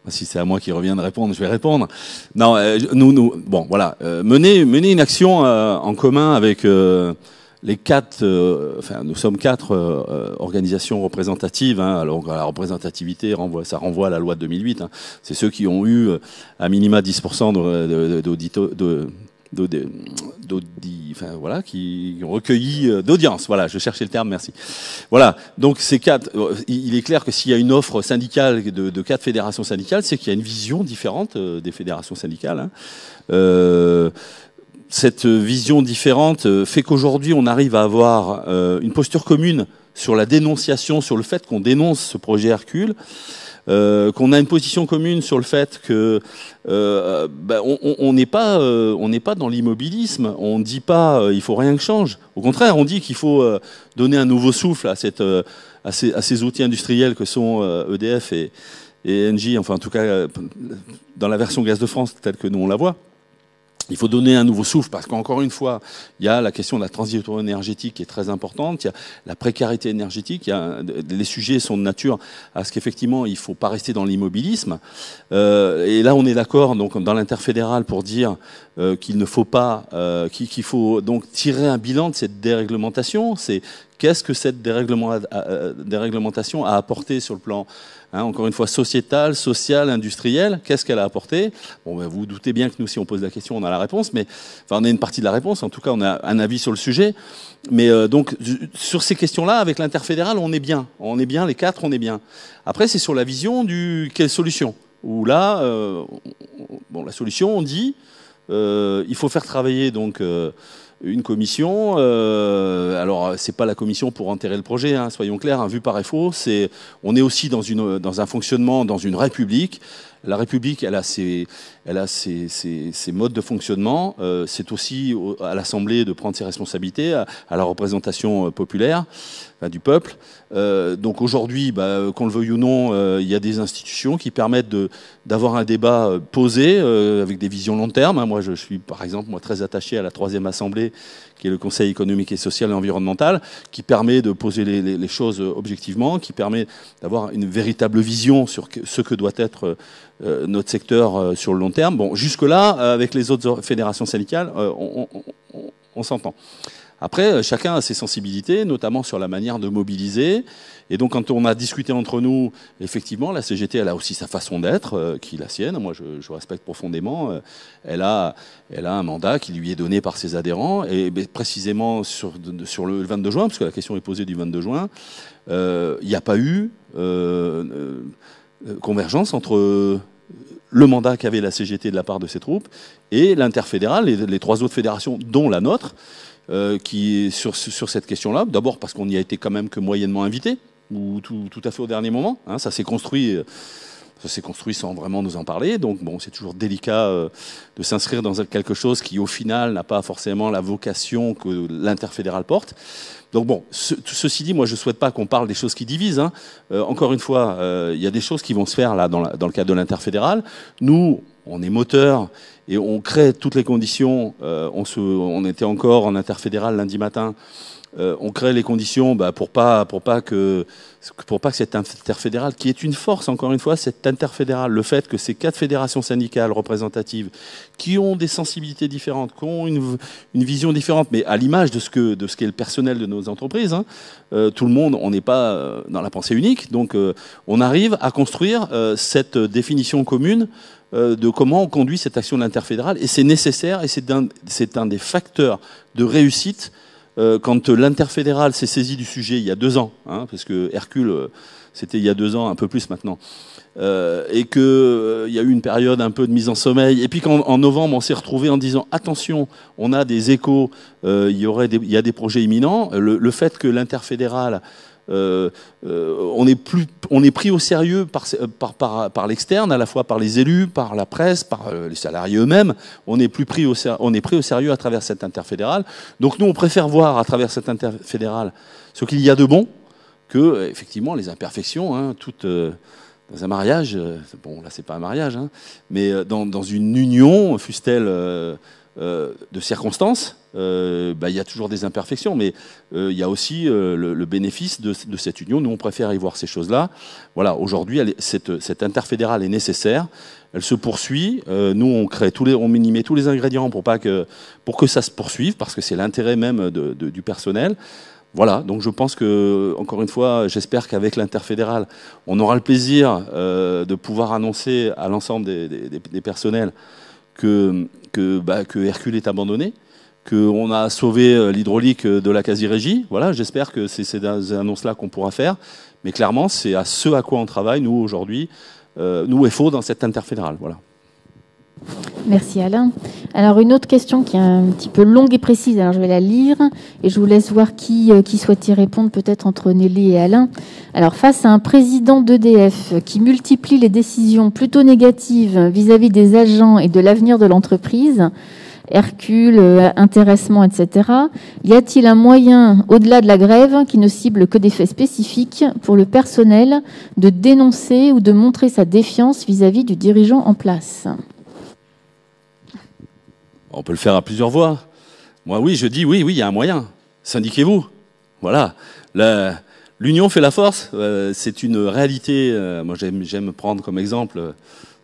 Si c'est à moi qui revient de répondre, je vais répondre. Non, bon, voilà, mener une action en commun avec les 4, enfin, nous sommes 4 organisations représentatives. Hein, alors la représentativité ça renvoie à la loi de 2008. Hein, c'est ceux qui ont eu à minima 10% enfin, voilà, qui ont recueilli d'audience. Voilà, je cherchais le terme, merci. Voilà, donc ces 4, il est clair que s'il y a une offre syndicale de 4 fédérations syndicales, c'est qu'il y a une vision différente des fédérations syndicales. Hein. Cette vision différente fait qu'aujourd'hui, on arrive à avoir une posture commune sur la dénonciation, sur le fait qu'on dénonce ce projet Hercule, qu'on a une position commune sur le fait que on n'est pas dans l'immobilisme, on ne dit pas il faut rien que change. Au contraire, on dit qu'il faut donner un nouveau souffle à ces outils industriels que sont EDF et Engie, enfin en tout cas dans la version Gaz de France telle que nous on la voit. Il faut donner un nouveau souffle parce qu'encore une fois, il y a la question de la transition énergétique qui est très importante, il y a la précarité énergétique, les sujets sont de nature à ce qu'effectivement il ne faut pas rester dans l'immobilisme. Et là on est d'accord donc dans l'interfédéral pour dire qu'il ne faut pas, qu'il faut donc tirer un bilan de cette déréglementation. C'est qu'est-ce que cette déréglementation a apporté sur le plan encore une fois, sociétal, social, industriel, qu'est-ce qu'elle a apporté? Bon, ben, vous vous doutez bien que nous, si on pose la question, on a la réponse, mais enfin, on a une partie de la réponse. En tout cas, on a un avis sur le sujet. Mais donc, sur ces questions-là, avec l'interfédéral, on est bien. On est bien, les 4, on est bien. Après, c'est sur la vision quelle solution? Où là, bon, la solution, on dit, il faut faire travailler donc. Une commission, alors c'est pas la commission pour enterrer le projet, hein, soyons clairs, hein, vu par FO, on est aussi dans un fonctionnement, dans une république. La République, elle a ses modes de fonctionnement. C'est aussi à l'Assemblée de prendre ses responsabilités, à la représentation populaire, enfin, du peuple. Donc aujourd'hui, qu'on le veuille ou non, il y a des institutions qui permettent d'avoir un débat posé avec des visions long terme. Moi, je suis par exemple très attaché à la 3e Assemblée, qui est le Conseil économique et social et environnemental, qui permet de poser les choses objectivement, qui permet d'avoir une véritable vision sur ce que doit être notre secteur sur le long terme. Bon, jusque-là, avec les autres fédérations syndicales, on s'entend. Après, chacun a ses sensibilités, notamment sur la manière de mobiliser. Et donc, quand on a discuté entre nous, effectivement, la CGT, elle a aussi sa façon d'être, qui est la sienne. Moi, je respecte profondément. Elle a un mandat qui lui est donné par ses adhérents. Et précisément sur le 22 juin, parce que la question est posée du 22 juin, il n'y a pas eu convergence entre le mandat qu'avait la CGT de la part de ses troupes et l'interfédéral, les 3 autres fédérations, dont la nôtre, qui est sur cette question-là. D'abord parce qu'on n'y a été quand même que moyennement invité, ou tout à fait au dernier moment. Hein, ça s'est construit sans vraiment nous en parler. Donc bon, c'est toujours délicat de s'inscrire dans quelque chose qui, au final, n'a pas forcément la vocation que l'interfédéral porte. Donc bon, ceci dit, moi je souhaite pas qu'on parle des choses qui divisent. Hein. Encore une fois, il y a des choses qui vont se faire là dans le cadre de l'interfédéral. Nous, on est moteur et on crée toutes les conditions. On était encore en interfédéral lundi matin. On crée les conditions pour pas que cette interfédérale, qui est une force, encore une fois, cette interfédérale, le fait que ces 4 fédérations syndicales représentatives qui ont des sensibilités différentes, qui ont une vision différente, mais à l'image de ce qu'est le personnel de nos entreprises, hein, tout le monde, on n'est pas dans la pensée unique, donc on arrive à construire cette définition commune de comment on conduit cette action de l'interfédérale, et c'est nécessaire, et c'est un des facteurs de réussite. Quand l'interfédéral s'est saisi du sujet il y a 2 ans, hein, parce que Hercule, c'était il y a 2 ans, un peu plus maintenant, et qu'il y a eu une période un peu de mise en sommeil, et puis qu'en novembre, on s'est retrouvé en disant « Attention, on a des échos, il y a des projets imminents », le fait que l'interfédéral... on est pris au sérieux par l'externe, à la fois par les élus, par la presse, par les salariés eux-mêmes. On est pris au sérieux à travers cette interfédérale. Donc nous, on préfère voir à travers cette interfédérale ce qu'il y a de bon que, effectivement, les imperfections. Hein, toutes dans un mariage, bon là c'est pas un mariage, hein, mais dans une union, fût-elle de circonstances, il y a toujours des imperfections, mais il y a aussi le bénéfice de cette union. Nous, on préfère y voir ces choses-là. Voilà, aujourd'hui, cette interfédérale est nécessaire. Elle se poursuit. Nous, on met tous les ingrédients pour que ça se poursuive, parce que c'est l'intérêt même du personnel. Voilà, donc je pense que, encore une fois, j'espère qu'avec l'interfédérale, on aura le plaisir de pouvoir annoncer à l'ensemble des personnels que Hercule est abandonné, qu'on a sauvé l'hydraulique de la quasi-régie. Voilà, j'espère que c'est ces annonces-là qu'on pourra faire. Mais clairement, c'est à ce à quoi on travaille, nous, aujourd'hui, nous, FO, dans cette interfédérale. Voilà. Merci Alain. Alors une autre question qui est un petit peu longue et précise, alors je vais la lire et je vous laisse voir qui souhaite y répondre, peut-être entre Nelly et Alain. Alors face à un président d'EDF qui multiplie les décisions plutôt négatives vis-à-vis des agents et de l'avenir de l'entreprise, Hercule, intéressement, etc., y a-t-il un moyen, au-delà de la grève, qui ne cible que des faits spécifiques, pour le personnel de dénoncer ou de montrer sa défiance vis-à-vis du dirigeant en place ? On peut le faire à plusieurs voies. Moi, oui, je dis oui, il y a un moyen. Syndiquez-vous. Voilà. L'union fait la force. C'est une réalité. Moi, j'aime prendre comme exemple.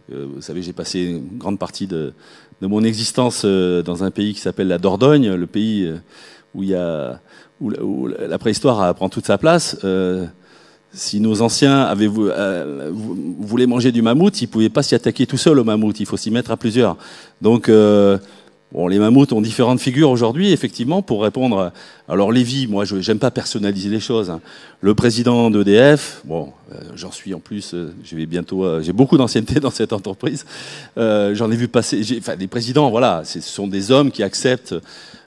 Vous savez, j'ai passé une grande partie de mon existence dans un pays qui s'appelle la Dordogne, le pays où la préhistoire prend toute sa place. Si nos anciens voulaient manger du mammouth, ils ne pouvaient pas s'y attaquer tout seuls au mammouth. Il faut s'y mettre à plusieurs. Donc, bon, les mammouths ont différentes figures aujourd'hui, effectivement, pour répondre. Alors Lévy, moi, j'aime pas personnaliser les choses. Hein. Le président d'EDF, bon, j'en suis en plus, j'ai beaucoup d'ancienneté dans cette entreprise. J'en ai vu passer. Les présidents, voilà, ce sont des hommes qui acceptent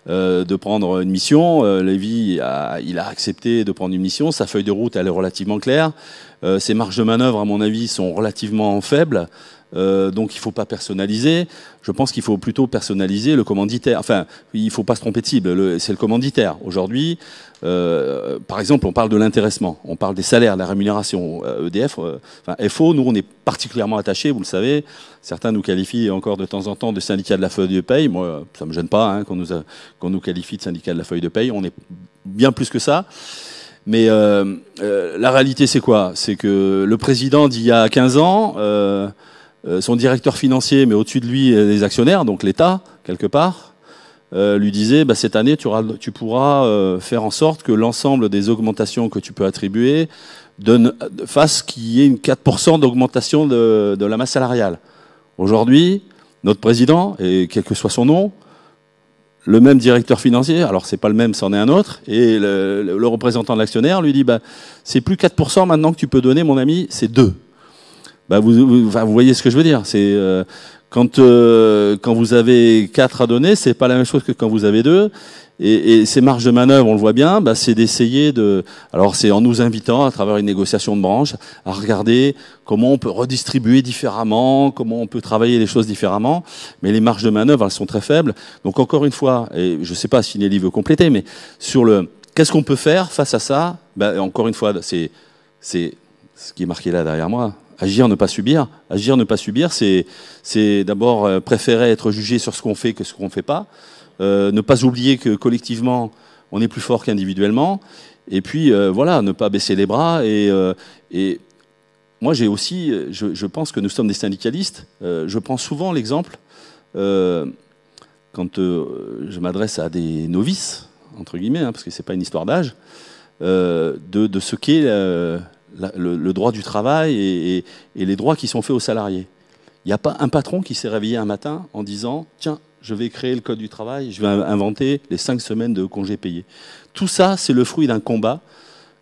de prendre une mission. Lévy, il a accepté de prendre une mission. Sa feuille de route, elle est relativement claire. Ses marges de manœuvre, à mon avis, sont relativement faibles. Donc il ne faut pas personnaliser. Je pense qu'il faut plutôt personnaliser le commanditaire. Enfin, il ne faut pas se tromper de cible. C'est le commanditaire. Aujourd'hui, par exemple, on parle de l'intéressement, on parle des salaires, de la rémunération. EDF, FO, nous, on est particulièrement attachés, vous le savez. Certains nous qualifient encore de temps en temps de syndicat de la feuille de paye. Moi, ça ne me gêne pas qu'on nous qualifie de syndicat de la feuille de paye. On est bien plus que ça. Mais la réalité, c'est quoi? C'est que le président d'il y a 15 ans... son directeur financier, mais au-dessus de lui, les actionnaires, donc l'État, quelque part, lui disait, cette année, tu pourras faire en sorte que l'ensemble des augmentations que tu peux attribuer fasse qu'il y ait une 4% d'augmentation de la masse salariale. Aujourd'hui, notre président, et quel que soit son nom, le même directeur financier, alors c'est pas le même, c'en est un autre, et le représentant de l'actionnaire lui dit, c'est plus 4% maintenant que tu peux donner, mon ami, c'est 2%. Vous voyez ce que je veux dire. C'est quand vous avez 4 à donner, c'est pas la même chose que quand vous avez 2. Et ces marges de manœuvre, on le voit bien, c'est d'essayer alors c'est en nous invitant à travers une négociation de branche à regarder comment on peut redistribuer différemment, comment on peut travailler les choses différemment. Mais les marges de manœuvre, elles sont très faibles. Donc encore une fois, et je sais pas si Nelly veut compléter, mais sur qu'est-ce qu'on peut faire face à ça? Encore une fois, c'est ce qui est marqué là derrière moi. Agir, ne pas subir. Agir, ne pas subir, c'est d'abord préférer être jugé sur ce qu'on fait que ce qu'on ne fait pas. Ne pas oublier que collectivement, on est plus fort qu'individuellement. Et puis, ne pas baisser les bras. Et moi, j'ai aussi, je pense que nous sommes des syndicalistes. Je prends souvent l'exemple, quand je m'adresse à des novices, entre guillemets, parce que c'est pas une histoire d'âge, de ce qu'est le droit du travail et les droits qui sont faits aux salariés. Il n'y a pas un patron qui s'est réveillé un matin en disant « Tiens, je vais créer le code du travail, je vais inventer les 5 semaines de congés payés ». Tout ça, c'est le fruit d'un combat.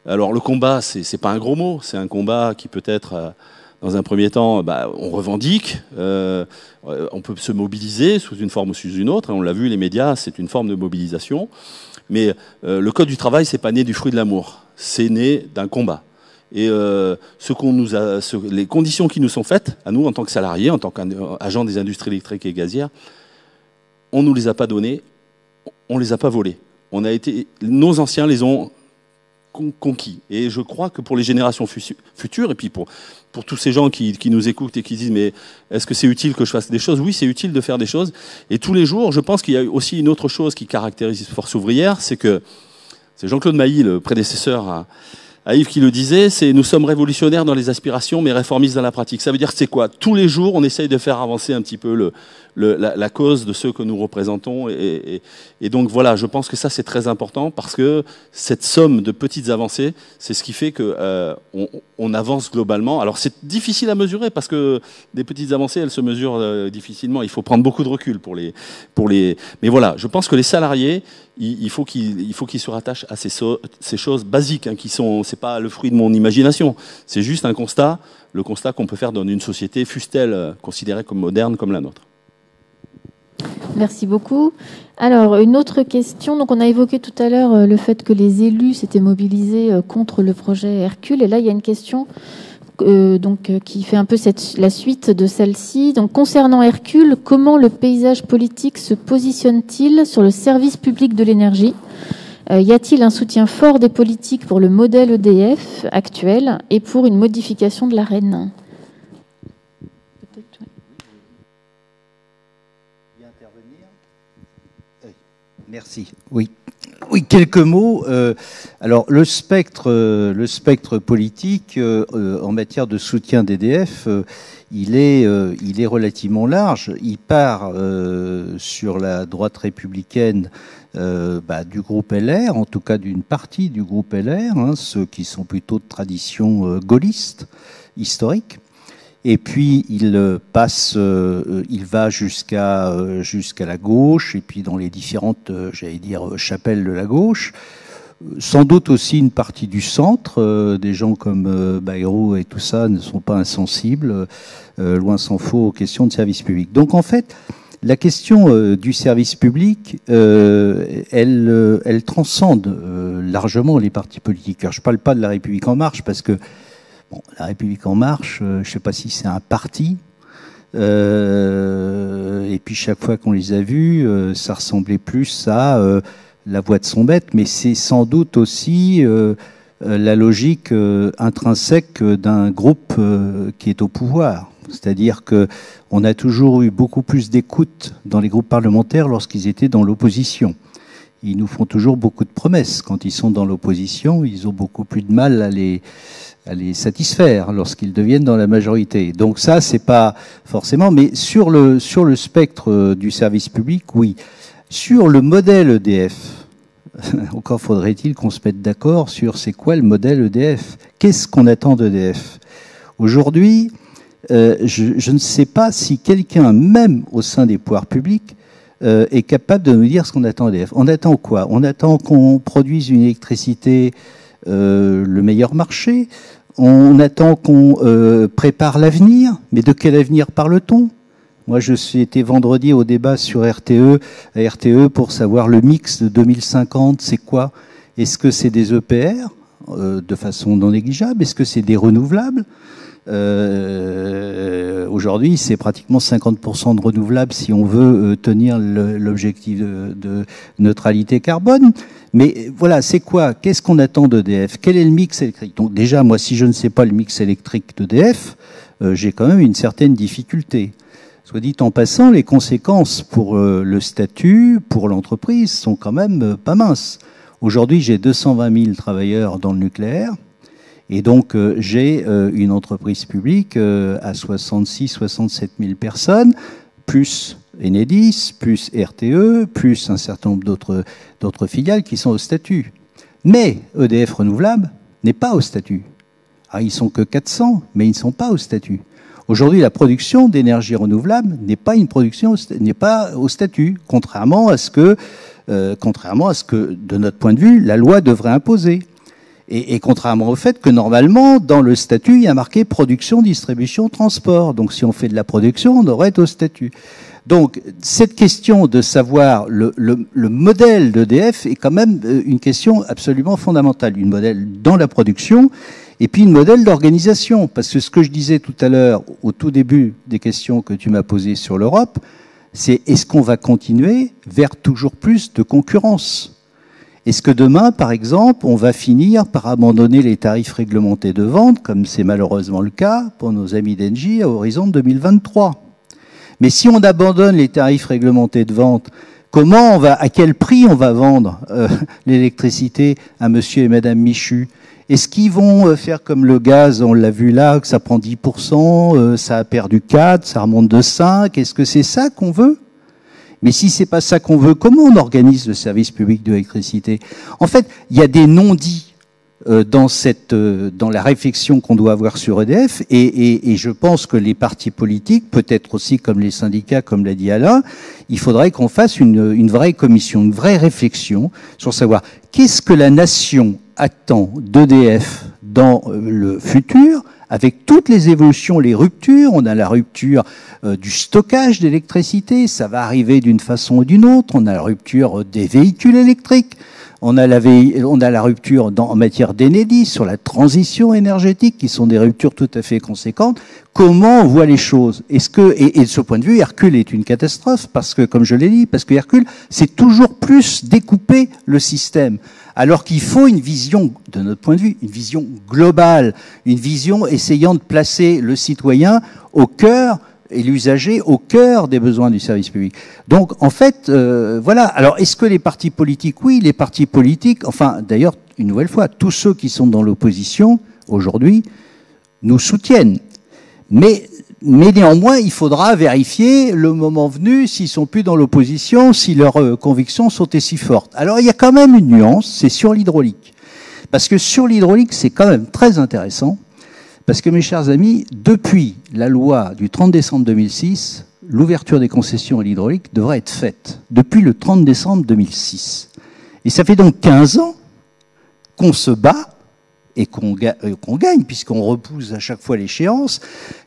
Alors le combat, c'est pas un gros mot, c'est un combat qui peut être, dans un premier temps, on revendique, on peut se mobiliser sous une forme ou sous une autre. On l'a vu, les médias, c'est une forme de mobilisation. Mais le code du travail, c'est pas né du fruit de l'amour, c'est né d'un combat. Et les conditions qui nous sont faites, à nous en tant que salariés, en tant qu'agents des industries électriques et gazières, on ne nous les a pas données, on ne les a pas volées. Nos anciens les ont conquis. Et je crois que pour les générations futures, et puis pour tous ces gens qui nous écoutent et qui disent mais est-ce que c'est utile que je fasse des choses? Oui, c'est utile de faire des choses. Et tous les jours, je pense qu'il y a aussi une autre chose qui caractérise Force ouvrière, c'est que c'est Jean-Claude Mailly, le prédécesseur à Yves, qui le disait, c'est nous sommes révolutionnaires dans les aspirations, mais réformistes dans la pratique. Ça veut dire que c'est quoi? Tous les jours, on essaye de faire avancer un petit peu la cause de ceux que nous représentons. Et donc voilà, je pense que ça c'est très important parce que cette somme de petites avancées, c'est ce qui fait que on avance globalement. Alors c'est difficile à mesurer parce que des petites avancées, elles se mesurent difficilement. Il faut prendre beaucoup de recul pour les. Mais voilà, je pense que les salariés, il faut qu'ils se rattachent à ces choses basiques qui sont. C'est pas le fruit de mon imagination. C'est juste un constat, le constat qu'on peut faire dans une société, fût-elle considérée comme moderne comme la nôtre. Merci beaucoup. Alors, une autre question. Donc, on a évoqué tout à l'heure le fait que les élus s'étaient mobilisés contre le projet Hercule. Et là, il y a une question qui fait un peu la suite de celle-ci. Donc, concernant Hercule, comment le paysage politique se positionne-t-il sur le service public de l'énergie ? Y a-t-il un soutien fort des politiques pour le modèle EDF actuel et pour une modification de l'ARENH ? Merci. Oui, quelques mots. Alors, le spectre politique en matière de soutien d'EDF, il est relativement large. Il part sur la droite républicaine du groupe LR, en tout cas d'une partie du groupe LR, ceux qui sont plutôt de tradition gaulliste, historique. Et puis il va jusqu'à la gauche, et puis dans les différentes, chapelles de la gauche. Sans doute aussi une partie du centre, des gens comme Bayrou et tout ça ne sont pas insensibles, loin s'en faut aux questions de service public. Donc en fait, la question du service public, elle transcende largement les partis politiques. Alors, je ne parle pas de La République En Marche, parce que La République En Marche, je ne sais pas si c'est un parti. Et puis chaque fois qu'on les a vus, ça ressemblait plus à la voix de son maître, mais c'est sans doute aussi la logique intrinsèque d'un groupe qui est au pouvoir. C'est-à-dire que on a toujours eu beaucoup plus d'écoute dans les groupes parlementaires lorsqu'ils étaient dans l'opposition. Ils nous font toujours beaucoup de promesses. Quand ils sont dans l'opposition, ils ont beaucoup plus de mal à les satisfaire lorsqu'ils deviennent dans la majorité. Donc ça, c'est pas forcément, mais sur le spectre du service public, oui. Sur le modèle EDF, encore faudrait-il qu'on se mette d'accord sur c'est quoi le modèle EDF. Qu'est-ce qu'on attend d'EDF? Aujourd'hui, je ne sais pas si quelqu'un, même au sein des pouvoirs publics, est capable de nous dire ce qu'on attend d'EDF. On attend quoi? On attend qu'on produise une électricité le meilleur marché. On attend qu'on prépare l'avenir. Mais de quel avenir parle-t-on? Moi, je suis été vendredi au débat sur RTE pour savoir le mix de 2050, c'est quoi? Est-ce que c'est des EPR de façon non négligeable? Est-ce que c'est des renouvelables? Aujourd'hui, c'est pratiquement 50% de renouvelables si on veut tenir l'objectif de neutralité carbone. Mais voilà, c'est quoi? Qu'est-ce qu'on attend d'EDF? Quel est le mix électrique? Donc déjà, moi, si je ne sais pas le mix électrique d'EDF, j'ai quand même une certaine difficulté. Soit dit en passant, les conséquences pour le statut, pour l'entreprise, sont quand même pas minces. Aujourd'hui, j'ai 220 000 travailleurs dans le nucléaire. Et donc, j'ai une entreprise publique à 66-67 000 personnes, plus Enedis, plus RTE, plus un certain nombre d'autres filiales qui sont au statut. Mais EDF Renouvelable n'est pas au statut. Alors, ils sont que 400, mais ils ne sont pas au statut. Aujourd'hui, la production d'énergie renouvelable n'est pas au statut, contrairement à ce que, de notre point de vue, la loi devrait imposer. Et contrairement au fait que normalement, dans le statut, il y a marqué production, distribution, transport. Donc si on fait de la production, on devrait être au statut. Donc cette question de savoir le modèle d'EDF est quand même une question absolument fondamentale. Une modèle dans la production et puis une modèle d'organisation. Parce que ce que je disais tout à l'heure, au tout début des questions que tu m'as posées sur l'Europe, c'est est-ce qu'on va continuer vers toujours plus de concurrence ? Est-ce que demain, par exemple, on va finir par abandonner les tarifs réglementés de vente, comme c'est malheureusement le cas pour nos amis d'Engie à horizon 2023? Mais si on abandonne les tarifs réglementés de vente, comment on va, à quel prix on va vendre l'électricité à monsieur et madame Michu? Est-ce qu'ils vont faire comme le gaz, on l'a vu là, que ça prend 10%, ça a perdu 4, ça remonte de 5? Est-ce que c'est ça qu'on veut? Mais si c'est pas ça qu'on veut, comment on organise le service public de l'électricité? En fait, il y a des non-dits dans la réflexion qu'on doit avoir sur EDF, et je pense que les partis politiques, peut-être aussi comme les syndicats, comme l'a dit Alain, il faudrait qu'on fasse une vraie commission, une vraie réflexion sur savoir qu'est-ce que la nation attend d'EDF dans le futur, avec toutes les évolutions, les ruptures. On a la rupture du stockage d'électricité, ça va arriver d'une façon ou d'une autre. On a la rupture des véhicules électriques. On a la rupture en matière d'Enedis, sur la transition énergétique, qui sont des ruptures tout à fait conséquentes. Comment on voit les choses? Est-ce que, et de ce point de vue, Hercule est une catastrophe, parce que, comme je l'ai dit, parce que Hercule, c'est toujours plus découper le système. Alors qu'il faut une vision, de notre point de vue, une vision globale, une vision essayant de placer le citoyen au cœur et l'usager au cœur des besoins du service public. Donc, en fait, voilà. Alors, est-ce que les partis politiques? Oui, les partis politiques, enfin, d'ailleurs, une nouvelle fois, tous ceux qui sont dans l'opposition, aujourd'hui, nous soutiennent. Mais néanmoins, il faudra vérifier, le moment venu, s'ils sont plus dans l'opposition, si leurs convictions sont si fortes. Alors, il y a quand même une nuance, c'est sur l'hydraulique. Parce que sur l'hydraulique, c'est quand même très intéressant. Parce que, mes chers amis, depuis la loi du 30 décembre 2006, l'ouverture des concessions à l'hydraulique devrait être faite. Depuis le 30 décembre 2006. Et ça fait donc 15 ans qu'on se bat et qu'on gagne, puisqu'on repousse à chaque fois l'échéance,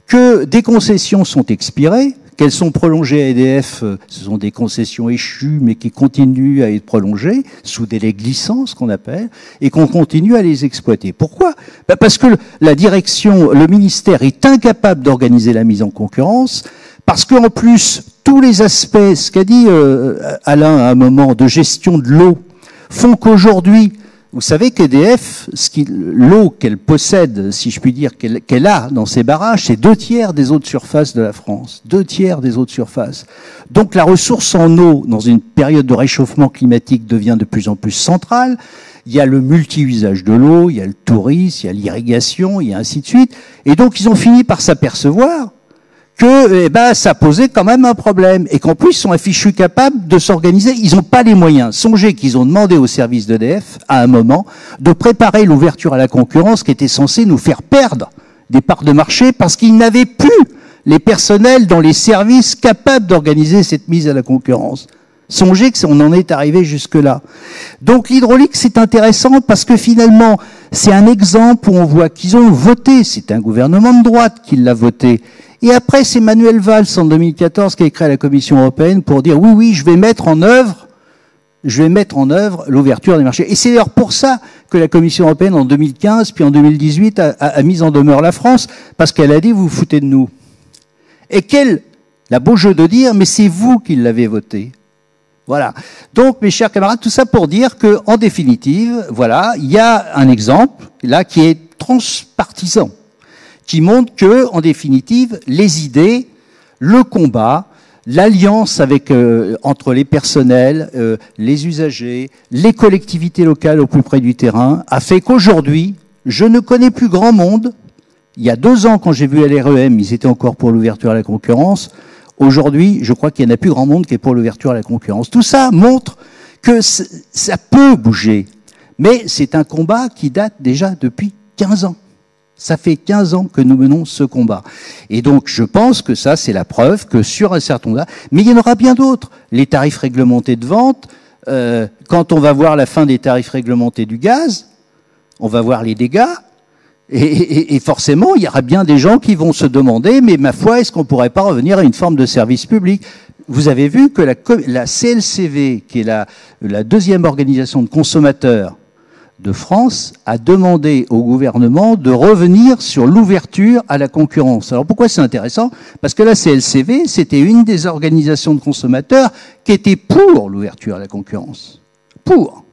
que des concessions sont expirées, qu'elles sont prolongées à EDF, ce sont des concessions échues, mais qui continuent à être prolongées, sous délai glissant, ce qu'on appelle, et qu'on continue à les exploiter. Pourquoi? Parce que la direction, le ministère est incapable d'organiser la mise en concurrence, parce qu'en plus, tous les aspects, ce qu'a dit Alain à un moment, de gestion de l'eau, font qu'aujourd'hui, vous savez qu'EDF, l'eau qu'elle possède, si je puis dire, qu'elle a dans ses barrages, c'est 2/3 des eaux de surface de la France. 2/3 des eaux de surface. Donc la ressource en eau, dans une période de réchauffement climatique, devient de plus en plus centrale. Il y a le multi-usage de l'eau, il y a le tourisme, il y a l'irrigation, il y a ainsi de suite. Et donc ils ont fini par s'apercevoir que ça posait quand même un problème, et qu'en plus ils sont affichus capables de s'organiser. Ils n'ont pas les moyens. Songez qu'ils ont demandé au service d'EDF, à un moment, de préparer l'ouverture à la concurrence qui était censée nous faire perdre des parts de marché, parce qu'ils n'avaient plus les personnels dans les services capables d'organiser cette mise à la concurrence. Songez qu'on en est arrivé jusque-là. Donc l'hydraulique, c'est intéressant parce que finalement, c'est un exemple où on voit qu'ils ont voté. C'est un gouvernement de droite qui l'a voté. Et après, c'est Manuel Valls, en 2014, qui a créé la Commission européenne pour dire oui, je vais mettre en œuvre l'ouverture des marchés. Et c'est d'ailleurs pour ça que la Commission européenne, en 2015, puis en 2018, a mis en demeure la France, parce qu'elle a dit vous vous foutez de nous. Et qu'elle a beau jeu de dire, mais c'est vous qui l'avez voté. Voilà. Donc, mes chers camarades, tout ça pour dire que, en définitive, voilà, il y a un exemple, là, qui est transpartisan, qui montre que, en définitive, les idées, le combat, l'alliance avec entre les personnels, les usagers, les collectivités locales au plus près du terrain, a fait qu'aujourd'hui, je ne connais plus grand monde. Il y a 2 ans, quand j'ai vu LREM, ils étaient encore pour l'ouverture à la concurrence. Aujourd'hui, je crois qu'il n'y en a plus grand monde qui est pour l'ouverture à la concurrence. Tout ça montre que ça peut bouger. Mais c'est un combat qui date déjà depuis 15 ans. Ça fait 15 ans que nous menons ce combat. Et donc, je pense que ça, c'est la preuve que sur un certain nombre... Mais il y en aura bien d'autres. Les tarifs réglementés de vente, quand on va voir la fin des tarifs réglementés du gaz, on va voir les dégâts. Et forcément, il y aura bien des gens qui vont se demander, mais ma foi, est-ce qu'on ne pourrait pas revenir à une forme de service public? Vous avez vu que la CLCV, qui est la deuxième organisation de consommateurs de France, a demandé au gouvernement de revenir sur l'ouverture à la concurrence. Alors pourquoi c'est intéressant? Parce que la CLCV, c'était une des organisations de consommateurs qui était pour l'ouverture à la concurrence. Pour.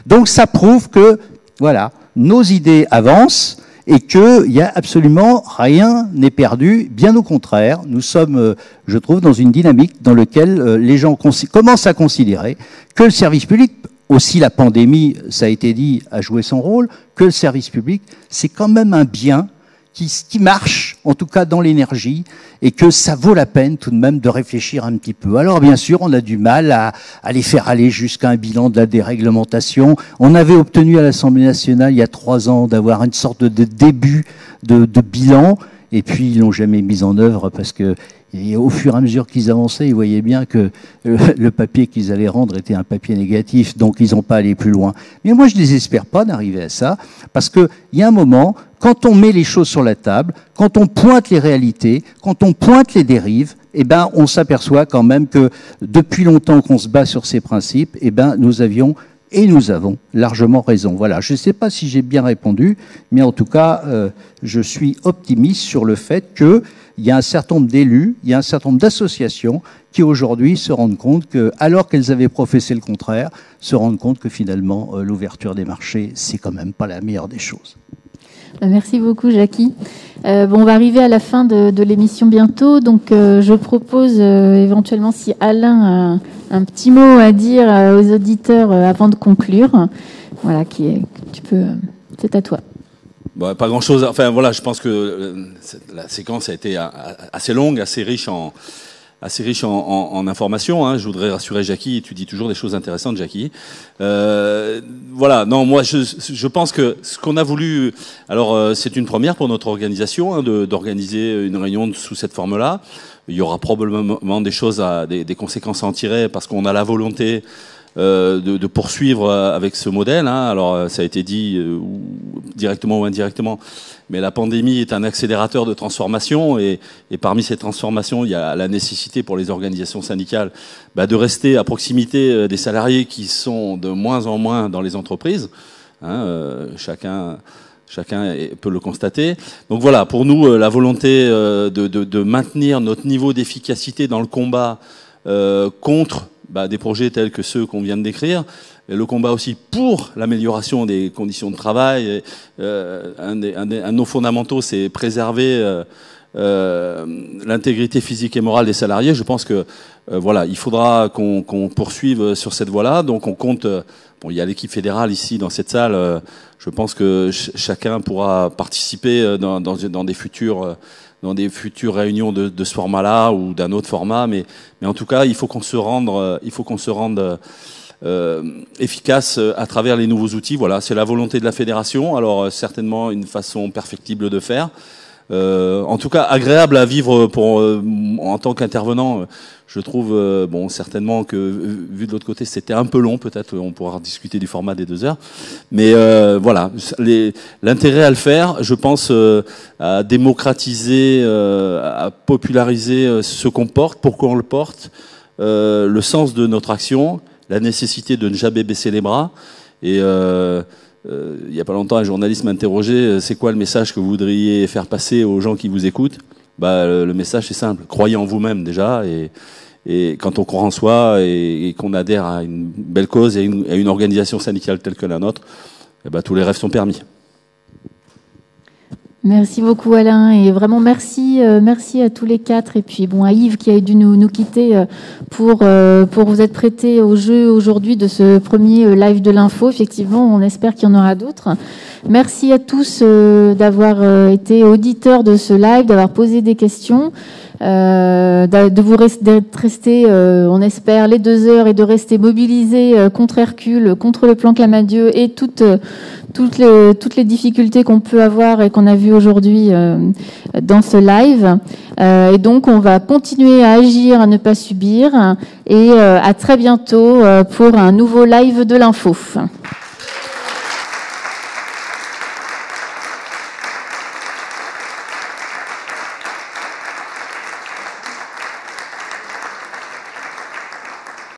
Donc ça prouve que, voilà, nos idées avancent et qu'il y a absolument rien n'est perdu. Bien au contraire, nous sommes, je trouve, dans une dynamique dans laquelle les gens commencent à considérer que le service public, aussi la pandémie, ça a été dit, a joué son rôle, que le service public, c'est quand même un bien qui marche, en tout cas dans l'énergie, et que ça vaut la peine tout de même de réfléchir un petit peu. Alors bien sûr, on a du mal à les faire aller jusqu'à un bilan de la déréglementation. On avait obtenu à l'Assemblée nationale, il y a 3 ans, d'avoir une sorte de début de bilan, et puis ils l'ont jamais mis en œuvre parce que et au fur et à mesure qu'ils avançaient, ils voyaient bien que le papier qu'ils allaient rendre était un papier négatif, donc ils n'ont pas allé plus loin. Mais moi, je ne désespère pas d'arriver à ça, parce qu'il y a un moment, quand on met les choses sur la table, quand on pointe les réalités, quand on pointe les dérives, eh ben, on s'aperçoit quand même que depuis longtemps qu'on se bat sur ces principes, eh ben, nous avions et nous avons largement raison. Voilà, je ne sais pas si j'ai bien répondu, mais en tout cas, je suis optimiste sur le fait qu'il y a un certain nombre d'élus, il y a un certain nombre d'associations qui aujourd'hui se rendent compte que, alors qu'elles avaient professé le contraire, se rendent compte que finalement, l'ouverture des marchés, c'est quand même pas la meilleure des choses. Merci beaucoup, Jackie. On va arriver à la fin de l'émission bientôt, donc je propose éventuellement, si Alain a un petit mot à dire aux auditeurs avant de conclure, voilà, tu peux, c'est à toi. Bon, pas grand-chose. Enfin voilà, je pense que la séquence a été assez longue, assez riche en informations. Hein. Je voudrais rassurer Jackie. Tu dis toujours des choses intéressantes, Jackie. Voilà. Non, moi, je pense que ce qu'on a voulu, alors c'est une première pour notre organisation hein, d'organiser une réunion sous cette forme-là. Il y aura probablement des choses, des conséquences à en tirer parce qu'on a la volonté de poursuivre avec ce modèle. Hein. Alors, ça a été dit directement ou indirectement, mais la pandémie est un accélérateur de transformation et parmi ces transformations, il y a la nécessité pour les organisations syndicales de rester à proximité des salariés qui sont de moins en moins dans les entreprises. Hein, chacun peut le constater. Donc voilà, pour nous, la volonté de maintenir notre niveau d'efficacité dans le combat contre des projets tels que ceux qu'on vient de décrire, et le combat aussi pour l'amélioration des conditions de travail. Un de nos fondamentaux, c'est préserver l'intégrité physique et morale des salariés. Je pense que voilà, il faudra qu'on poursuive sur cette voie-là. Donc on compte. Bon, il y a l'équipe fédérale ici dans cette salle. Je pense que chacun pourra participer dans des futures réunions de ce format-là ou d'un autre format, mais en tout cas, il faut qu'on se rende efficace à travers les nouveaux outils. Voilà, c'est la volonté de la fédération. Alors certainement une façon perfectible de faire. En tout cas, agréable à vivre en tant qu'intervenant. Je trouve, certainement que vu de l'autre côté, c'était un peu long. Peut-être on pourra discuter du format des 2 heures. Mais voilà, l'intérêt à le faire, je pense, à démocratiser, à populariser ce qu'on porte, pourquoi on le porte, le sens de notre action, la nécessité de ne jamais baisser les bras. Et il n'y a pas longtemps, un journaliste m'a interrogé, c'est quoi le message que vous voudriez faire passer aux gens qui vous écoutent ? Le message est simple, croyez en vous-même déjà, et quand on croit en soi et qu'on adhère à une belle cause et à une organisation syndicale telle que la nôtre, tous les rêves sont permis. Merci beaucoup Alain et vraiment merci à tous les 4 et puis à Yves qui a dû nous quitter pour vous être prêté au jeu aujourd'hui de ce premier live de l'info. Effectivement, on espère qu'il y en aura d'autres. Merci à tous d'avoir été auditeurs de ce live, d'avoir posé des questions. D'être resté, on espère, les 2 heures et de rester mobilisés contre Hercule, contre le plan Clamadieu et toutes les difficultés qu'on peut avoir et qu'on a vues aujourd'hui dans ce live. Et donc, on va continuer à agir, à ne pas subir. Et à très bientôt pour un nouveau live de l'info.